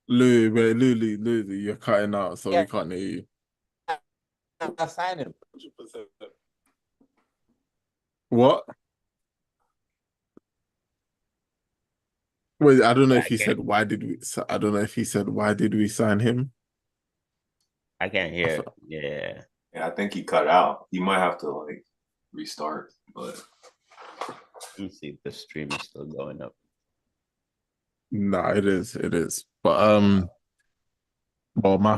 Lulu, you're cutting out, so we can't hear you. I signed him. 100%. What? Wait, I don't know if he said why did we. I don't know if he said why did we sign him. I can't hear. Yeah, I think he cut out. He might have to restart. But let me see if the stream is still going up. No, it is. But well, my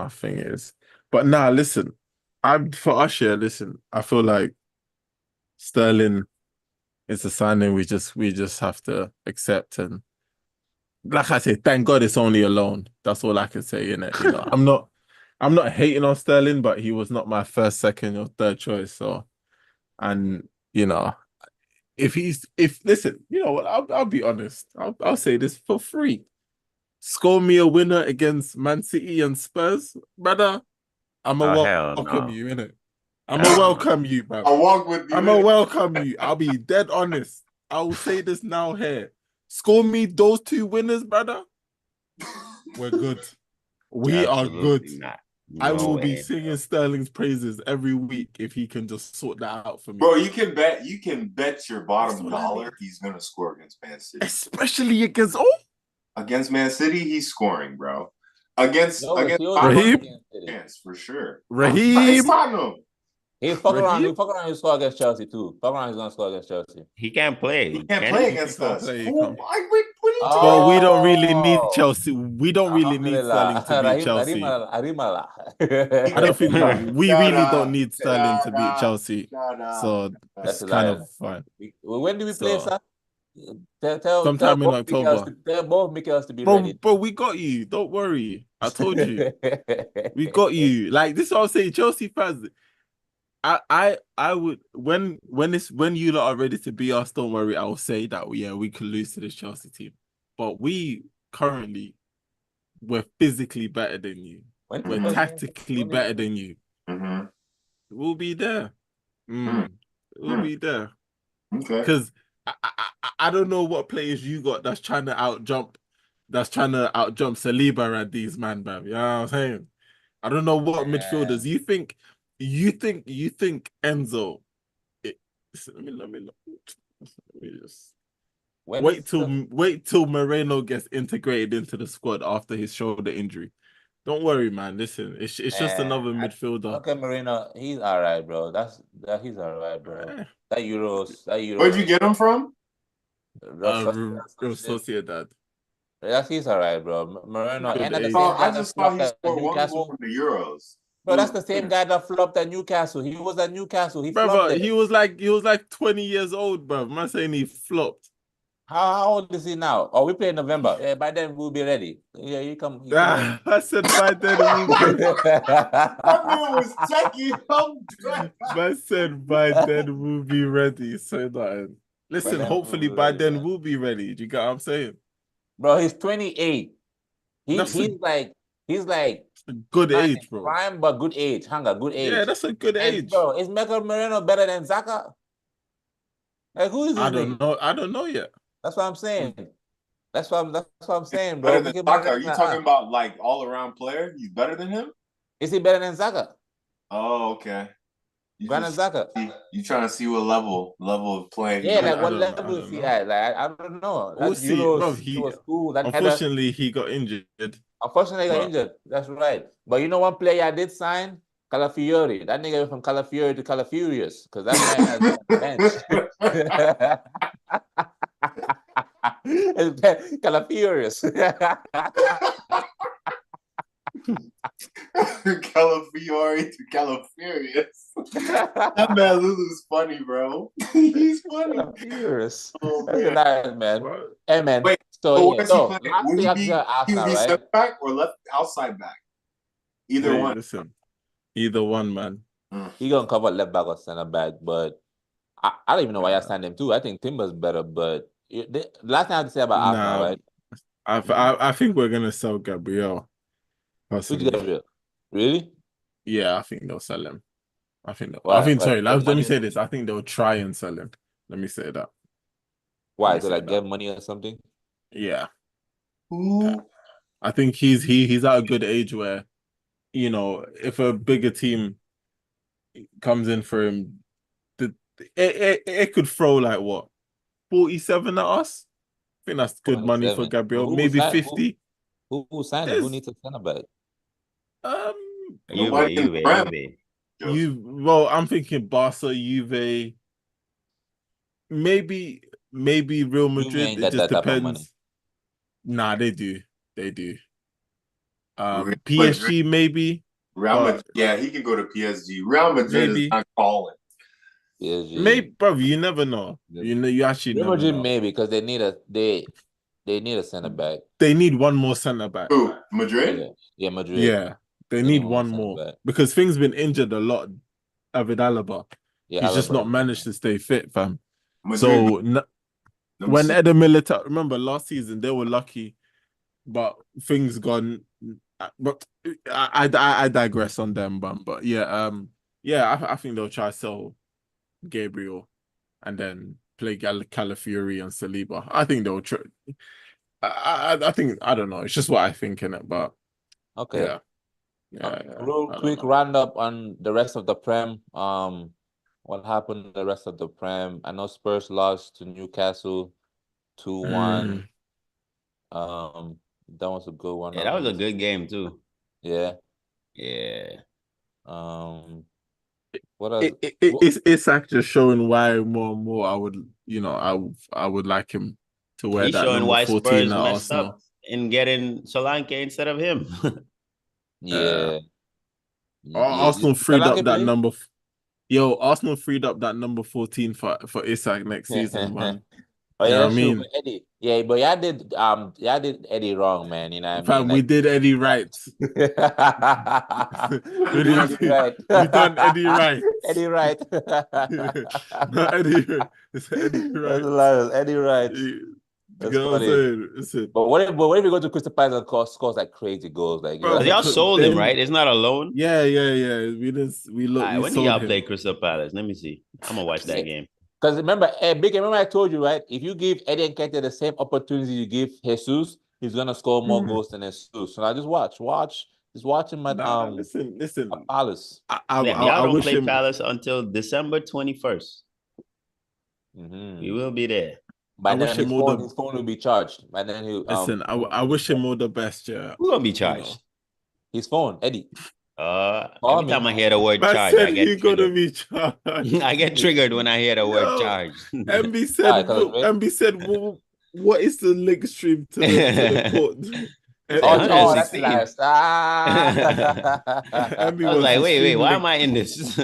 thing is. But nah, listen. For us here. Listen, I feel like Sterling is a signing we just have to accept, and like I say, thank God it's only a loan. That's all I can say, innit? I'm not hating on Sterling, but he was not my first, second, or third choice. So, and listen, you know what? I'll be honest. I'll say this for free. Score me a winner against Man City and Spurs, brother. I'm a welcome you, innit? I'm a welcome you, bro. I'll walk with you. I'm a welcome you. I'll be dead honest. I will say this now here. Score me those 2 winners, brother. We're good. We are good. Absolutely not. I No will be way, singing bro. Sterling's praises every week if he can just sort that out for me. Bro, you can bet your That's bottom what I dollar mean. he's gonna score against Man City. Especially against Against Man City, he's scoring, bro. Against No, he was Tottenham, scoring Raheem. against City. chance for sure. It's Raheem. Tottenham. He's fuck around. Raheem? He fuck around. He score against Chelsea too. Fuck around. He's gonna score against Chelsea. He can't play. He can't Can play he? against can't us. play, he What can't. are you talking But we don't about? really need Chelsea. We don't really need Sterling Alhamdulillah. to beat Rahim, Chelsea. Arimala. I don't think we Shut really don't up. need Sterling to beat Shut up. Chelsea. Shut up. So That's it's a kind lie. of fine. When do we play, So sir? Tell sometime in both October. tell both Michaels to be Bro, ready. we got you. Don't worry. I told you. We got you. Like this is what I'm saying. Chelsea fans. I would when you lot are ready to be us, don't worry. I will say that we could lose to this Chelsea team. But we're physically better than you. We're tactically better than you. Mm-hmm. We'll be there. We'll be there. Okay. Because I don't know what players you got that's trying to out jump Saliba and these man, man. You know what I'm saying? I don't know what midfielders you think Enzo. Let me just wait till Moreno gets integrated into the squad after his shoulder injury. Don't worry, man. Listen, it's just another midfielder. Okay, Marino, he's all right, bro. He's all right, bro. That Euros. Where'd you get him from? Real Sociedad. He's all right, bro. Moreno. And I just saw he scored 1 goal in the Euros. Bro, that's the same guy that flopped at Newcastle. He was at Newcastle. He flopped. Brother, he was like 20 years old, bro. I'm not saying he flopped. How old is he now? Oh, we play in November. Yeah, by then we'll be ready. Yeah, you come. I said by then we'll be. That man was checking. I said by then we'll be ready. So that listen, hopefully by then we'll be ready. Do you get what I'm saying? Bro, he's 28. He's like a good age, bro. Prime, but good age. Hunger, good age. Yeah, that's a good age. Bro, is Michael Moreno better than Zaka? Like, who is this? I don't know yet. That's what I'm saying. That's what I'm saying, bro. Better than Zaka? Are you talking about like all around player? He's better than him? Is he better than Zaka? Oh, okay. You trying to see what level of play? Yeah, like what level is he at? Like I don't know. We'll see. Bro, unfortunately, he got injured. Unfortunately, he got injured. That's right. But you know one player I did sign? Calafiori. That nigga went from Calafiori to Calafurious because that man has bench. Calafurious. Calafiori to Calafurious. That man Lulu's funny, bro. He's funny. Calafurious. Oh, nice, man. Hey, man. Wait, so would he be center back or left outside back? Either one. Listen, either one, man. He gonna cover left back or center back, but I don't even know why I signed him too. I think Timber's better, but last thing I have to say about Arsenal, right? I think we're gonna sell Gabriel. Who's Gabriel? Really? Yeah, I think they'll sell him. Let me say this. I think they'll try and sell him. Let me say that. Why? To like get money or something? Yeah. I think he's at a good age where, you know, if a bigger team comes in for him, it could throw like what 47 at us. I think that's good money for Gabriel. Maybe 50. Who signed him? Who needs a center back? Juve. Well, I'm thinking Barca, Juve, maybe Real Madrid. It just depends. Nah, they do. PSG maybe. Real Madrid. Yeah, he could go to PSG. Real Madrid is not calling. PSG. Maybe, bro. You never know. You actually never know. Maybe because they need a center back. They need one more center back. Who? Madrid? Yeah, Madrid. Yeah, they need one more because things been injured a lot. David Alaba. Yeah, he's just not managed to stay fit, fam. Madrid. So when Eder Militao, remember last season they were lucky, but things gone. But I digress on them, but yeah, I think they'll try to sell Gabriel, and then play Calafiori and Saliba. I think they'll try. I think, I don't know. It's just what I think in it, but Okay. yeah. Yeah, Real I don't quick know. roundup on the rest of the Prem. What happened in the rest of the Prem? I know Spurs lost to Newcastle 2-1. That was a good one. Yeah, that was a good game too. Yeah. Yeah. What else? It's actually showing why more and more I would, I would like him to wear He's that showing number why 14 Spurs at messed Arsenal. up in getting Solanke instead of him. Yeah. Arsenal freed up Solanke that play? number. Yo, Arsenal freed up that number 14 for Isak next season, man. Oh You yeah, know what I that's true. mean? But Eddie, yeah, but y'all did Eddie wrong, man. You know what I Fam, mean? we Like, did Eddie right. Eddie right. We done Eddie right. Eddie right. Not Eddie. It's Eddie That's right. hilarious. Eddie right. You That's know what I'm funny. saying? Listen, But what if you go to Crystal Palace and scores like crazy goals? Like, you know, bro, Because y'all like, sold him, right? It's not a loan. Yeah. We didn't. We All right, we when do sold y'all him. play Crystal Palace? Let me see. I'm gonna watch that game. because remember, remember I told you, right? If you give Eddie Nketiah the same opportunity you give Jesus, he's gonna score more goals than Jesus. So now just watch him at Listen. at Palace. Damn, I y'all don't wish play him. Palace until December 21st. We will be there. By I then wish him all his phone will be charged. By then he Listen, I wish him all the best. Yeah. Who gonna be charged? His phone, Eddie. Every time I hear the word Man charge, I said get he gonna triggered. be charged. I get triggered when I hear the word Yo, charge. MB said, MB said, what is the link stream to the court? Say Oh, that's 116. hilarious. MB I was wants like, the wait, stream why link. am I in this?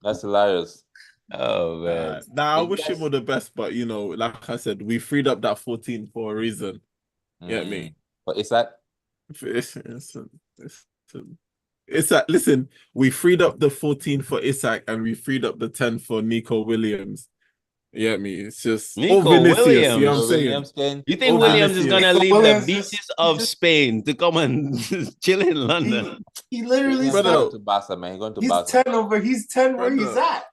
That's hilarious. Oh man. I wish him all the best, but like I said, we freed up that 14 for a reason. Get me? But is that Isak, listen, we freed up the 14 for Isak and we freed up the 10 for Nico Williams. You get me? It's just Nico Vinicius, you know what I'm Williams. saying? You think Williams is gonna leave the beaches of Spain to come and chill in London? He literally he's said going to Barca, man. He's going to he's Barca. 10 over. He's 10 where he's at.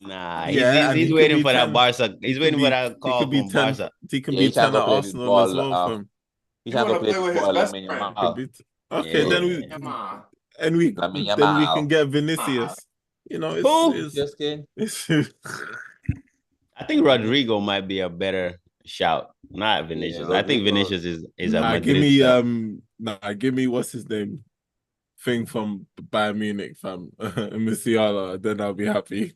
Nah, Yeah, he's he waiting could for be that 10. Barca. He's waiting for that He call could be from 10. Barca. He could Yeah, be he's trying 10 at to play this Arsenal as ball. well, fam. He's trying to play with this his ball. best Lamine friend. Yamal. Okay, Yeah. then we Lamine then we Yamal. can get Vinicius. Who? It's I think Rodrigo might be a better shout, not Vinicius. I think Vinicius is a Madrid shout. give me what's his name thing from Bayern Munich, fam. Musiala, then I'll be happy.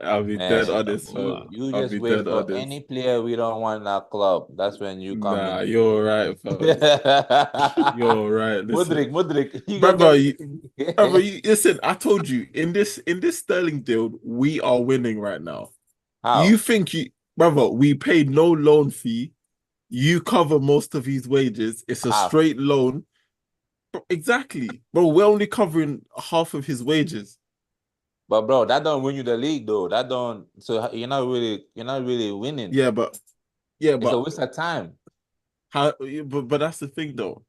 I'll be dead honest, fam. You I'll just be wait dead for honest. any player we don't want in our club. That's when you come in. Nah, you're right, fam. You're right. Listen. Mudrik. Brother, listen, I told you, in this Sterling deal, we are winning right now. How? You think brother, we paid no loan fee. You cover most of his wages. It's a straight loan. Exactly. Bro, we're only covering half of his wages. But bro, that don't win you the league though. That don't, so you're not really winning. Yeah, but it's a waste of time. But that's the thing though.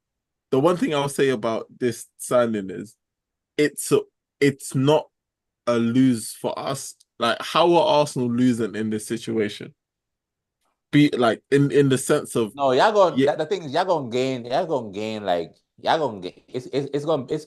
The one thing I'll say about this signing is it's not a lose for us. Like, how are Arsenal losing in this situation? Be like in the sense of no, y'all going. The thing is, y'all gonna gain like y'all gonna get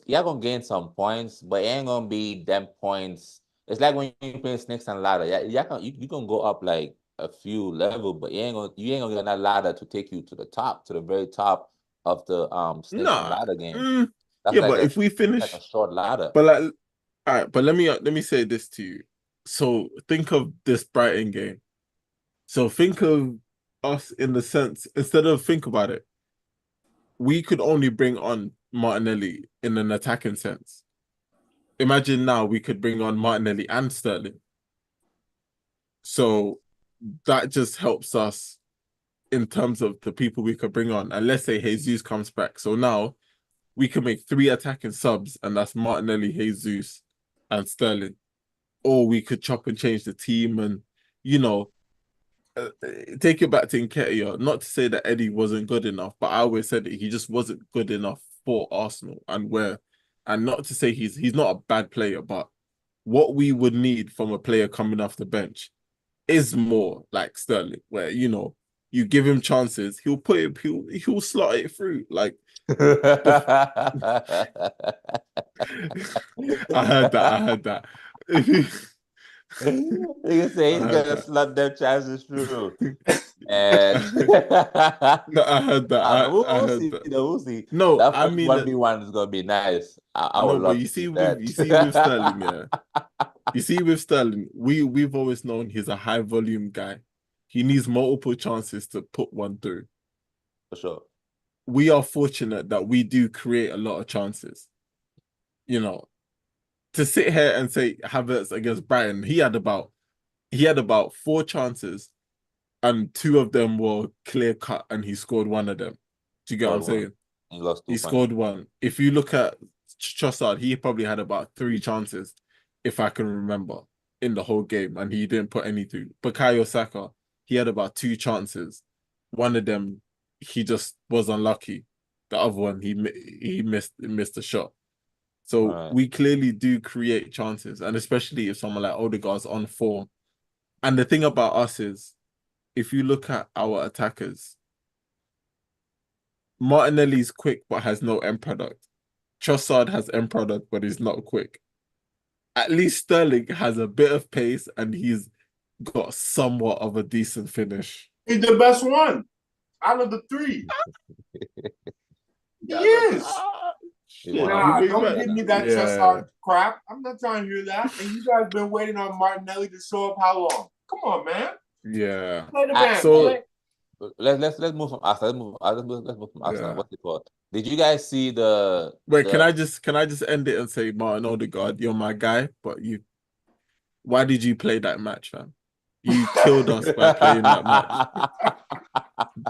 y'all gonna gain some points, but it ain't gonna be them points. It's like when you play snakes and ladder. You can go up like a few level, but you ain't gonna get that ladder to take you to the top, to the very top of the snakes and ladder game. But if we finish like a short ladder. But like, all right, but let me say this to you. So think of this Brighton game. So think of us in the sense, instead of think about it, we could only bring on Martinelli in an attacking sense. Imagine now we could bring on Martinelli and Sterling. So that just helps us in terms of the people we could bring on. And let's say Jesus comes back. So now we can make 3 attacking subs, and that's Martinelli, Jesus, and Sterling. Or we could chop and change the team and, take it back to Nketiah. Not to say that Eddie wasn't good enough, but I always said that he just wasn't good enough for Arsenal. And not to say he's not a bad player, but what we would need from a player coming off the bench is more like Sterling, where you give him chances, he'll slot it through. Like I heard that. You say he's gonna slot them chances through. And No, I heard that. I heard see, that. we'll see. No, That I first mean 1v1 is gonna be nice. I would no, but love you to see see that. with Sterling, yeah. You see with Sterling, we've always known he's a high volume guy. He needs multiple chances to put one through. For sure. We are fortunate that we do create a lot of chances. To sit here and say Havertz against Brighton, he had about 4 chances and 2 of them were clear cut and he scored one of them. Do you get what I'm saying? He lost 2 He scored one. If you look at Trossard, he probably had about 3 chances, if I can remember, in the whole game, and he didn't put any through. Bukayo Saka, he had about 2 chances. One of them, he just was unlucky. The other one, he missed a shot. So we clearly do create chances, and especially if someone like Odegaard's on form. And the thing about us is, if you look at our attackers, Martinelli's quick but has no end product. Trossard has end product but is not quick. At least Sterling has a bit of pace and he's got somewhat of a decent finish. He's the best one out of the 3. He is. Nah, don't give me that Trossard crap. I'm not trying to hear that. And you guys been waiting on Martinelli to show up how long? Come on, man. Yeah. Play the man. So let's move from Arsenal. Let's move from Arsenal. What's it called? Did you guys see the? Wait, can I just end it and say, Martin Odegaard, you're my guy, but why did you play that match, fam? You killed us by playing that match.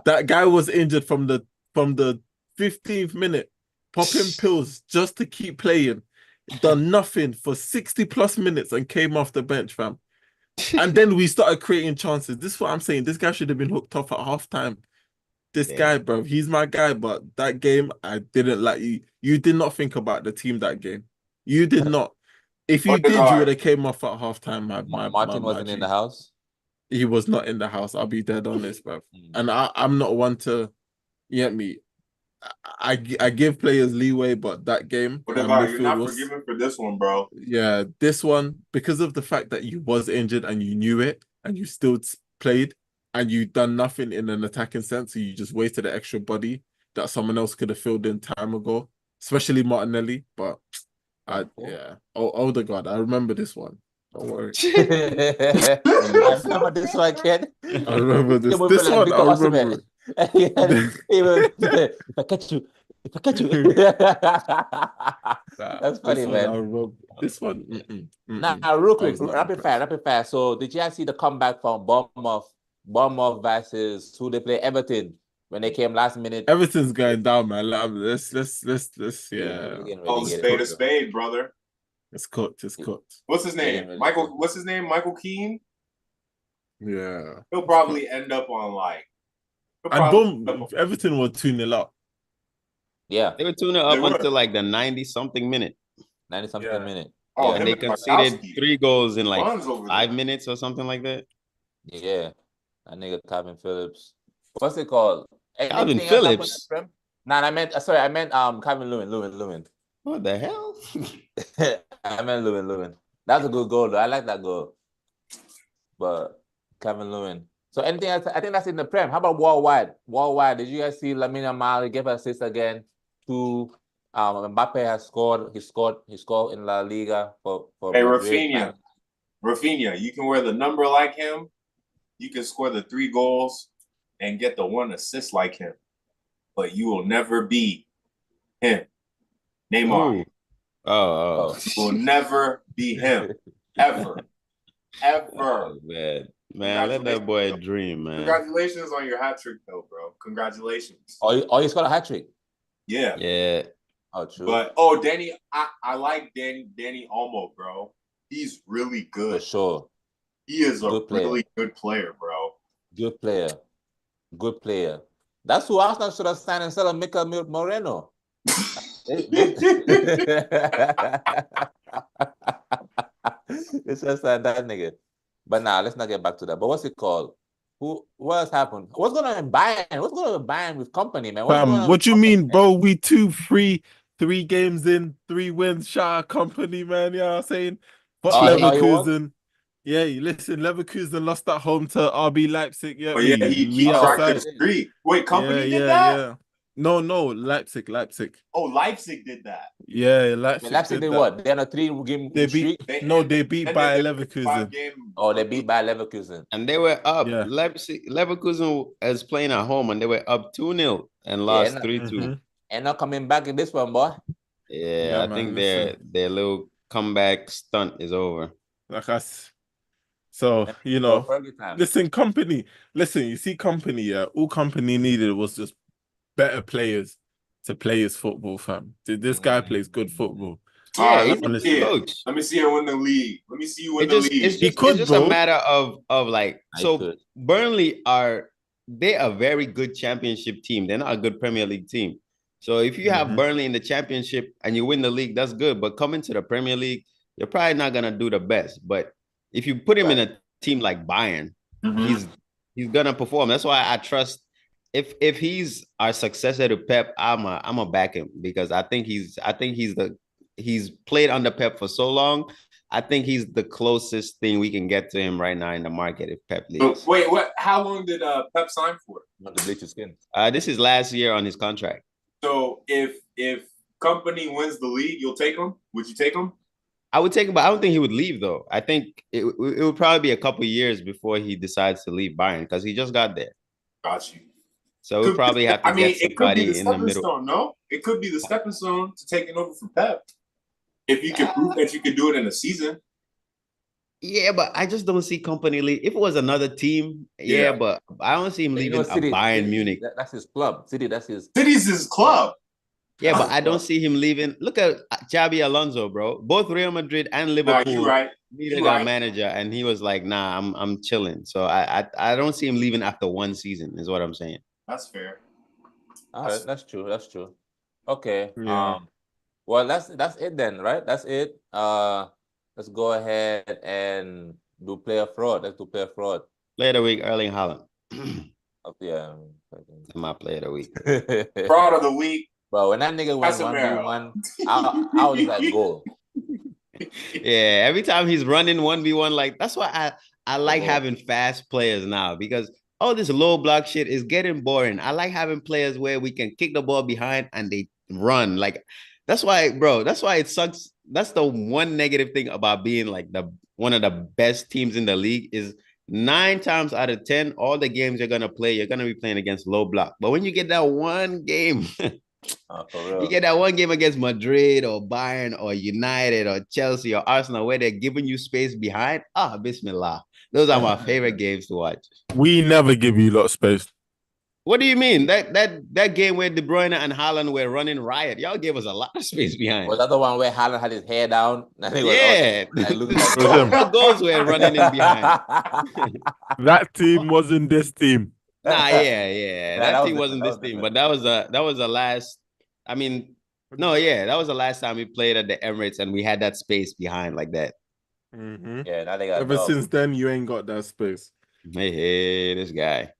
That guy was injured from the 15th minute, popping pills just to keep playing. Done nothing for 60 plus minutes and came off the bench, fam. And then we started creating chances. This is what I'm saying. This guy should have been hooked off at halftime. This guy, bro, he's my guy. But that game, I didn't like you. You did not think about the team that game. You did not. If you did, you would have came off at halftime. Martin wasn't in the house. He was not in the house. I'll be dead honest, bro. And I'm not one to, you get me. I give players leeway, but that game, you're not forgiven for this one, bro. Yeah, this one, because of the fact that you was injured and you knew it and you still played and you done nothing in an attacking sense, so you just wasted an extra body that someone else could have filled in time ago, especially Martinelli. But Odegaard, I remember this one. Don't worry. I remember this one, kid. I remember this. This one, I remember it. If I catch you. That's funny, man. This one. Now, real quick, rapid fire. So, did you guys see the comeback from Bournemouth versus who they play, Everton, when they came last minute? Everton's going down, man. Let's yeah. Spade a spade, brother. It's cooked. What's his name? What's his name? Michael Keane. Yeah. He'll probably end up on like. And Everton were 2-0 up. Yeah. They were 2-0 up until like the 90-something minute. 90-something minute. Oh, and they conceded 3 goals in like 5 minutes or something like that. Yeah. That nigga Calvin Phillips. What's it called? Calvin Phillips? Nah, I meant Calvin Lewin. What the hell? I meant Lewin. That's a good goal, though. I like that goal. But Calvin Lewin. So anything else? I think that's in the Prem. How about worldwide? Worldwide, did you guys see Lamine Yamal give an assist again to Mbappe has scored. He scored in La Liga for Hey, Rafinha. Rafinha, you can wear the number like him. You can score the 3 goals and get the 1 assist like him. But you will never be him. Neymar. Oh. You will never be him. Ever. Oh, man, let that boy dream, man. Congratulations on your hat trick, though, bro. Congratulations. Oh, you scored a hat trick? Yeah. Yeah. Oh, true. But Danny, I like Danny Olmo, bro. He's really good. For sure. He is a really good player, bro. Good player. That's who Arsenal should have signed instead of Mikel Moreno. It's just like that nigga. But now let's not get back to that. But what's it called? What has happened? What's going on in Bayern? What's going on in Bayern with company, man? What's going on What with you company, mean, man? bro? We 3 games in, 3 wins, shout out company, man. You know what I'm saying? But Oh, he won? Leverkusen. Yeah, listen, Leverkusen lost at home to RB Leipzig. Yeah, But yeah, he cracked the streak. Wait, company did that? Yeah. No, Leipzig. Oh, Leipzig did that. Yeah, Leipzig. Leipzig did what? They're on a 3-game streak? They beat Bayer Leverkusen. Oh, they beat Bayer Leverkusen. And they were up. Yeah. Leverkusen is playing at home, and they were up 2-0 and lost 3-2. And not coming back in this one, boy. Yeah, I think their little comeback stunt is over. So, you know, listen, you see company, yeah, all company needed was just better players to play his football, fam. This guy plays good football. Yeah, he's a coach. Let me see him win the league. Let me see you win the league. It's just a matter of like, so Burnley they are a very good championship team. They're not a good Premier League team. So if you have Burnley in the championship and you win the league, that's good. But coming to the Premier League, you're probably not gonna do the best. But if you put him in a team like Bayern, he's gonna perform. That's why I trust. If he's our successor to Pep, I'm a back him, because I think he's played under Pep for so long. I think he's the closest thing we can get to him right now in the market if Pep leaves. Wait, what? How long did Pep sign for? Not to bleach your skin. This is last year on his contract. So if company wins the league, you'll take him? Would you take him? I would take him, but I don't think he would leave, though. I think it would probably be a couple years before he decides to leave Bayern, because he just got there. Got you. So we'll probably have to get somebody in the middle. Stone, no? It could be the stepping stone to taking over for Pep. If you can prove that you can do it in a season. Yeah, but I just don't see company leave. If it was another team, but I don't see him leaving Bayern Munich. That's his club. City's his club. Yeah, but I don't see him leaving. Look at Xabi Alonso, bro. Both Real Madrid and Liverpool needed a manager, and he was like, "Nah, I'm chilling." So I don't see him leaving after one season. Is what I'm saying. That's fair. All right, that's true. That's true. Okay. Yeah. Well, that's it then, right? That's it. Let's go ahead and do player fraud. Let's do player fraud. Player of the week, Erling Haaland. Yeah. My player of the week. Fraud of the week. Bro, when that nigga went 1v1, I was like, goal. Yeah, every time he's running 1v1, like, that's why I like having fast players now, because all this low block shit is getting boring. I like having players where we can kick the ball behind and they run. Like, that's why, bro, that's why it sucks. That's the one negative thing about being like one of the best teams in the league is 9 times out of 10, all the games you're going to play, you're going to be playing against low block. But when you get that one game, you get that one game against Madrid or Bayern or United or Chelsea or Arsenal where they're giving you space behind, bismillah. Those are my favorite games to watch. We never give you a lot of space. What do you mean? That game where De Bruyne and Haaland were running riot, y'all gave us a lot of space behind. Was that the one where Haaland had his hair down? Yeah. Those were running in behind. That team wasn't this team. That team wasn't this team, but that was the last. I mean, no, that was the last time we played at the Emirates and we had that space behind like that. Yeah, now they got ever since then you ain't got that space. Hey, this guy.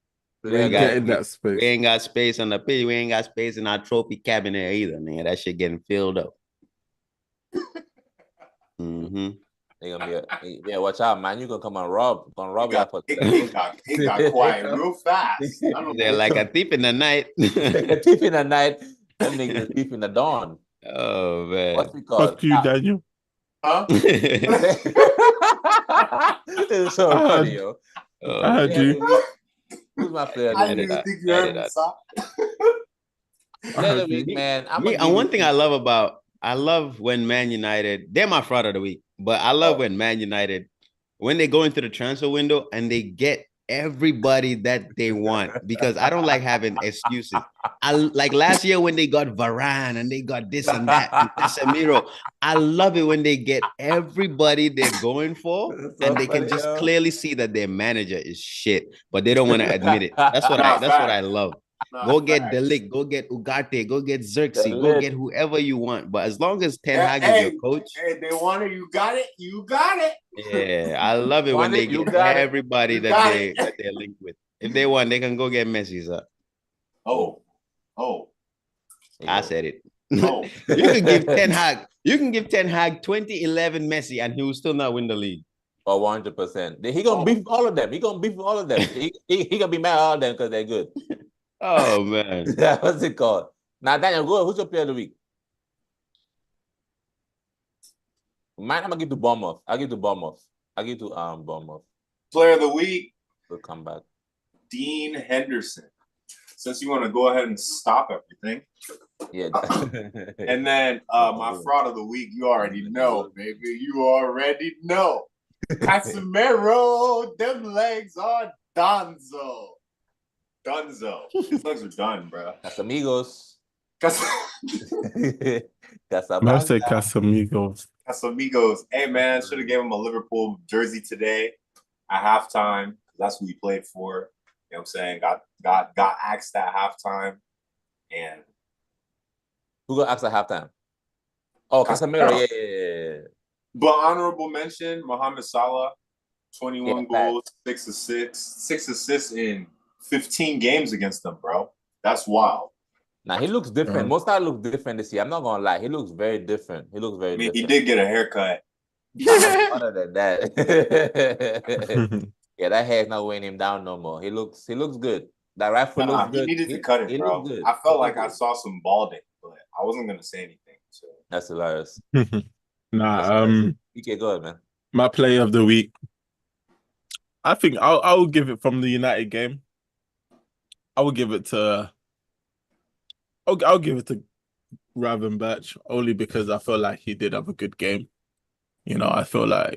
We ain't getting that space. We ain't got space on the pitch. We ain't got space in our trophy cabinet either, man. That shit getting filled up. They gonna be watch out, man. You gonna come and rob that. It got quiet real fast. They're like a thief in the night. A thief in the night. That nigga a thief in the dawn. Oh man. What's it called? Fuck you, Daniel. Huh? This is so funny, yo. I heard you. Who's my player? I didn't even think you heard me, son. Player of the week, man. And one thing I love when Man United, they're my fraud of the week, but I love when Man United, when they go into the transfer window and they get everybody that they want, because I don't like having excuses. I like last year when they got Varane and they got this and that and Casemiro. I love it when they get everybody they're going for and they can just clearly see that their manager is shit, but they don't want to admit it. That's what I love. Go get Delic, go get Ugarte, go get Xerxes, go get whoever you want. But as long as Ten Hag is your coach, they want it. You got it. You got it. Yeah, I love it when they get everybody that they're linked with. If they want, they can go get Messi. Oh, I said it. Oh, you can give Ten Hag 2011 Messi, and he will still not win the league. 100%. He gonna beef all of them. He gonna beef all of them. he gonna be mad at all of them because they're good. Oh man, what's it called? Now, Daniel, go. Who's your player of the week? Mine, I'm gonna give to Bournemouth. I'll give to Bournemouth. Bournemouth. Player of the week. We'll come back. Dean Henderson. Since you want to go ahead and stop everything. Yeah. And then my fraud of the week, you already know, baby. You already know. Casemiro, them legs are Dunzo. His legs are done, bro. Casamigos. I say Casamigos. Casamigos. Hey, man, should have gave him a Liverpool jersey today at halftime. That's who he played for. You know what I'm saying? Got axed at halftime. And who got axed at halftime? Oh, Casemiro. Yeah. But honorable mention, Mohamed Salah, 21 goals, 6 assists in 15 games against them, bro. That's wild. Now, he looks different. Most Salah look different this year. I'm not going to lie. He looks very different. Different. He did get a haircut. Other than that. Yeah, that hair's not weighing him down no more. He looks good. That right foot looks good. He needed to cut it, bro. I felt like I saw some balding, but I wasn't going to say anything. So. That's hilarious. Okay, go ahead, man. My player of the week. I think I'll give it from the United game. I'll give it to Gravenberch only because I feel like he did have a good game. You know, I feel like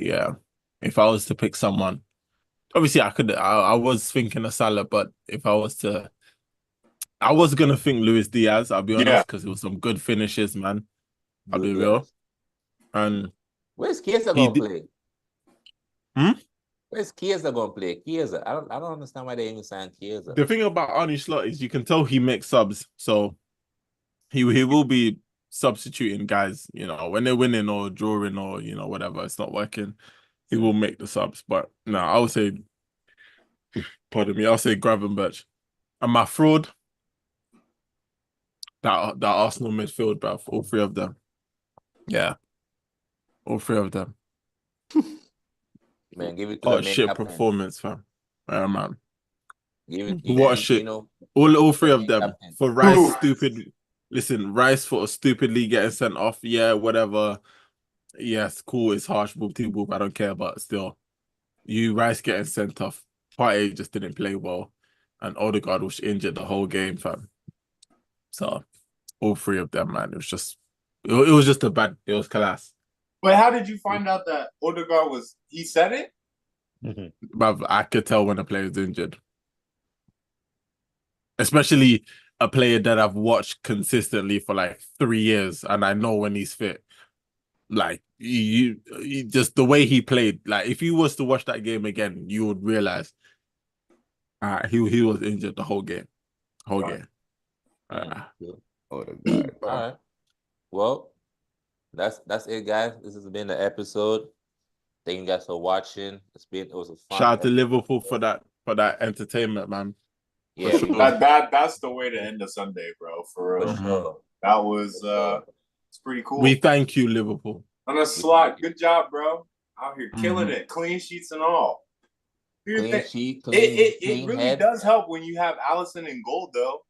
if I was to pick someone, obviously I was thinking of Salah, but if I was gonna think Luis Diaz. I'll be honest, because it was some good finishes, man. I'll be real. And where's Chiesa gonna play? Where's Chiesa gonna play? Chiesa. I don't understand why they even signed Chiesa. The thing about Arne Slot is you can tell he makes subs, so he will be substituting guys, you know, when they're winning or drawing or, you know, whatever, it's not working, he will make the subs. But no, I would say, I'll say Gravenberch. And my fraud, that Arsenal midfield, bruv, all three of them. Yeah. All three of them. Man, give it to the shit captain. Performance, fam. Man. What a shit. All three of them. Captain. For Rice, Rice for stupidly getting sent off. Yeah, whatever. Yes, cool. It's harsh. Boop. I don't care, but still. Rice getting sent off. Partey just didn't play well. And Odegaard was injured the whole game, fam. So, all three of them, man. It was just it was class. But how did you find out that Odegaard he said it? But I could tell when a player is injured. Especially a player that I've watched consistently for like 3 years and I know when he's fit. Like, you just the way he played. Like, if you was to watch that game again, you would realize he was injured the whole game. Game. Odegaard. All right. Well, that's it, guys. This has been the episode. Thank you guys for watching. It was a fun. Shout out to Liverpool for that entertainment, man. Yeah, sure. That's the way to end a Sunday, bro. For real. Sure. That was it's pretty cool. We thank you, Liverpool. On a slot, good job, bro. Out here killing it, clean sheets and all. It really does help when you have Alisson in goal, though.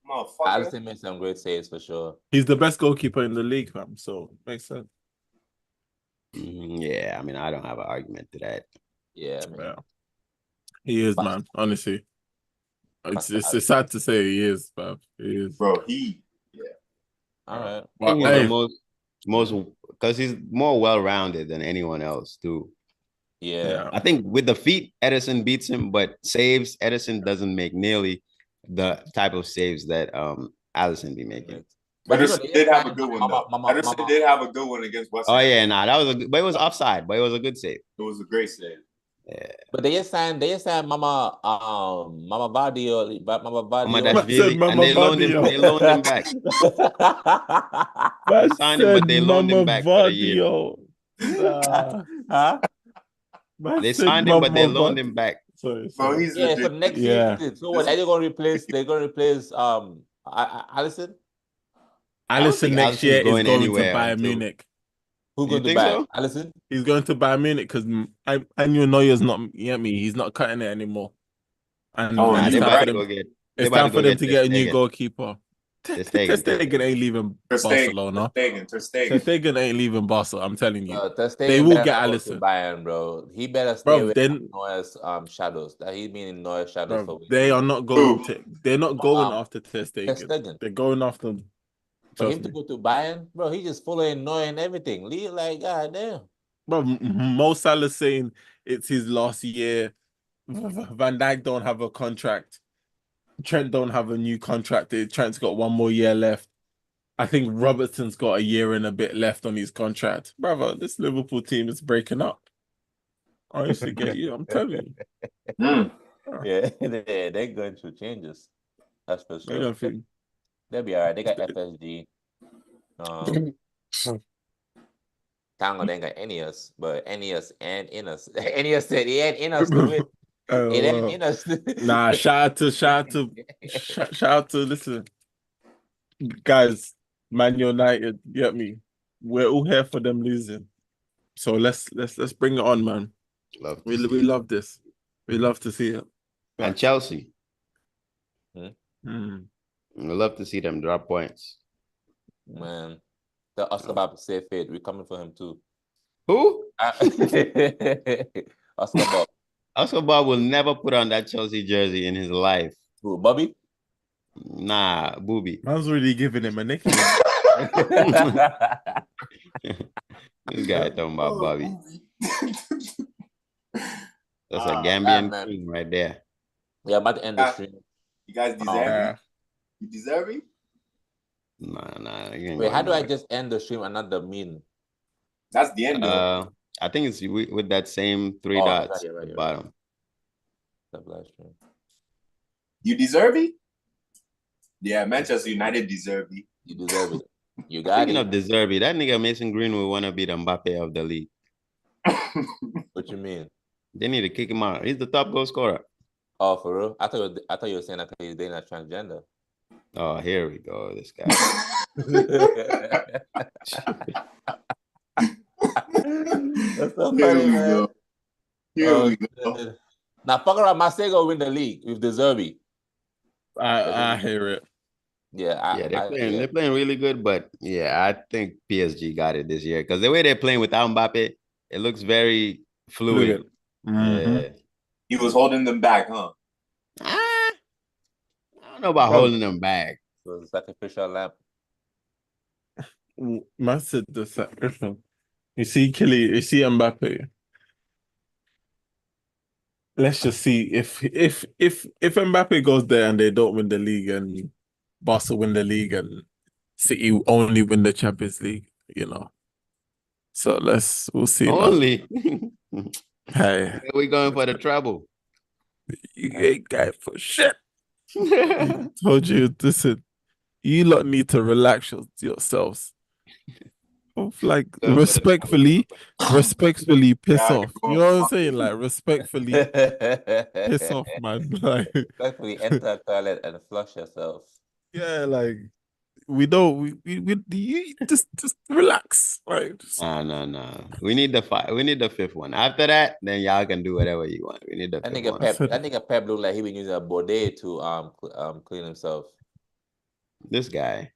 Alisson made some great saves for sure. He's the best goalkeeper in the league, fam. So makes sense. Yeah, I mean, I don't have an argument to that. Yeah, man. He is, man. Honestly, it's sad to say he is, but he is, bro. All right. Well, most because he's more well-rounded than anyone else too. Yeah, I think with the feet, Edison beats him, but saves, Edison doesn't make nearly the type of saves that Alisson be making. But Edison did have a good one, though. Edison did have a good one against West Ham. Oh yeah, that was but it was offside, but it was a good save. It was a great save. Yeah. But they just signed Mama Vardy Mama Vardy. Said Dashvili, and Mama they loaned him back. They Man signed him, said but they loaned him Mama back for the year. Vardio. Nah. Huh? Man They said signed him, but they Mama loaned him Vardio. back. Sorry. Bro, he's Yeah, for ridiculous. next Yeah. season. So what? Are they going to replace? They're going to replace Allison. I don't Alisson think next Alisson's year is going going to anywhere Bayern until. Munich. Who's You going to think buy so? Allison? He's going to Bayern Munich because I knew Neuer's not. You get me? He's not cutting it anymore. And Oh, and Nah, it's they you time about for to right. them. go get. They It's about to time go for them get to Ter get a new Stegen. goalkeeper. Ter Ter Stegen. Stegen ain't leaving Ter Stegen. Barcelona. Ter Ter Stegen. Stegen ain't leaving Barca. I'm telling you, Ter they Stegen will better get not go to Alisson, Bayern, bro. He better stay bro. away from Then, Neuer's shadows. That he's been in Neuer's shadows bro, for way they too are long. not going Who? to. They're not going after Ter Ter Stegen. Stegen. They're going after. For Trust him to me, go to Bayern, bro, he just following Neuer and everything. Leave like, god damn. bro. Mo Salah's saying it's his last year. Van Dijk don't have a contract. Trent don't have a new contract. Trent's got one more year left. I think Robertson's got a year and a bit left on his contract. Brother, this Liverpool team is breaking up. I used to get you. I'm telling Mm. Yeah, they're going through changes. That's for you. I sure. don't think. They'll be all right. They got FSG. Tango, they ain't got Ineos, but Ineos and Ineos. Ineos said he had Ineos to win. It ain't Well, Ineos. nah, shout out to, listen, guys, Man United, you get me? We're all here for them losing. So let's bring it on, man. Love to We see it. love this. We love to see it. And Chelsea. Mm. We love to see them drop points. Man, the Oscar Bob say fit. We're coming for him too. Who? Oscar Bob. Oscar Bob will never put on that Chelsea jersey in his life. Who, Bobby? Nah, Booby. Man's really giving him a nickname. This guy talking about Oh, Bobby. That's a man. Gambian king right there. Yeah, I'm about to end the stream. You guys deserve it? You deserve it? Nah. Wait, how do I just end the stream and not the mean? That's the end, though. I think it's with that same three Oh, dots right, at the bottom. The live stream. You deserve it? Yeah, Manchester United deserve it. You deserve it. You got Speaking it. of deserve it, that nigga Mason Greenwood want to be the Mbappe of the league. What you mean? They need to kick him out. He's the top goal scorer. Oh, for real? I thought you were saying that because he's dating a transgender. Oh, here we go. This guy. That's so Here funny, we man. go. Here we go. Now, fuck around, Marseille go win the league with the Zerbi. I hear it. Yeah, They're playing really good, but yeah, I think PSG got it this year because the way they're playing without Mbappe, it looks very fluid. Mm-hmm. Yeah. He was holding them back, huh? I don't know about holding them back. So sacrificial lamb. Man said the sacrifice. You see Mbappe. Let's just see if Mbappe goes there and they don't win the league and Barca win the league and City only win the Champions League, you know. So we'll see. Only. Hey, we going for the treble. you ain't guy for shit. Told you, listen, you lot need to relax yourselves. Like respectfully piss off. You know what I'm saying? Like respectfully piss off, man. Like Respectfully enter the toilet and flush yourself. yeah, like we you just relax. Right? No. We need the fifth one. After that, then y'all can do whatever you want. We need the fifth one. That nigga Pep looked like he been using a bidet to clean himself. This guy.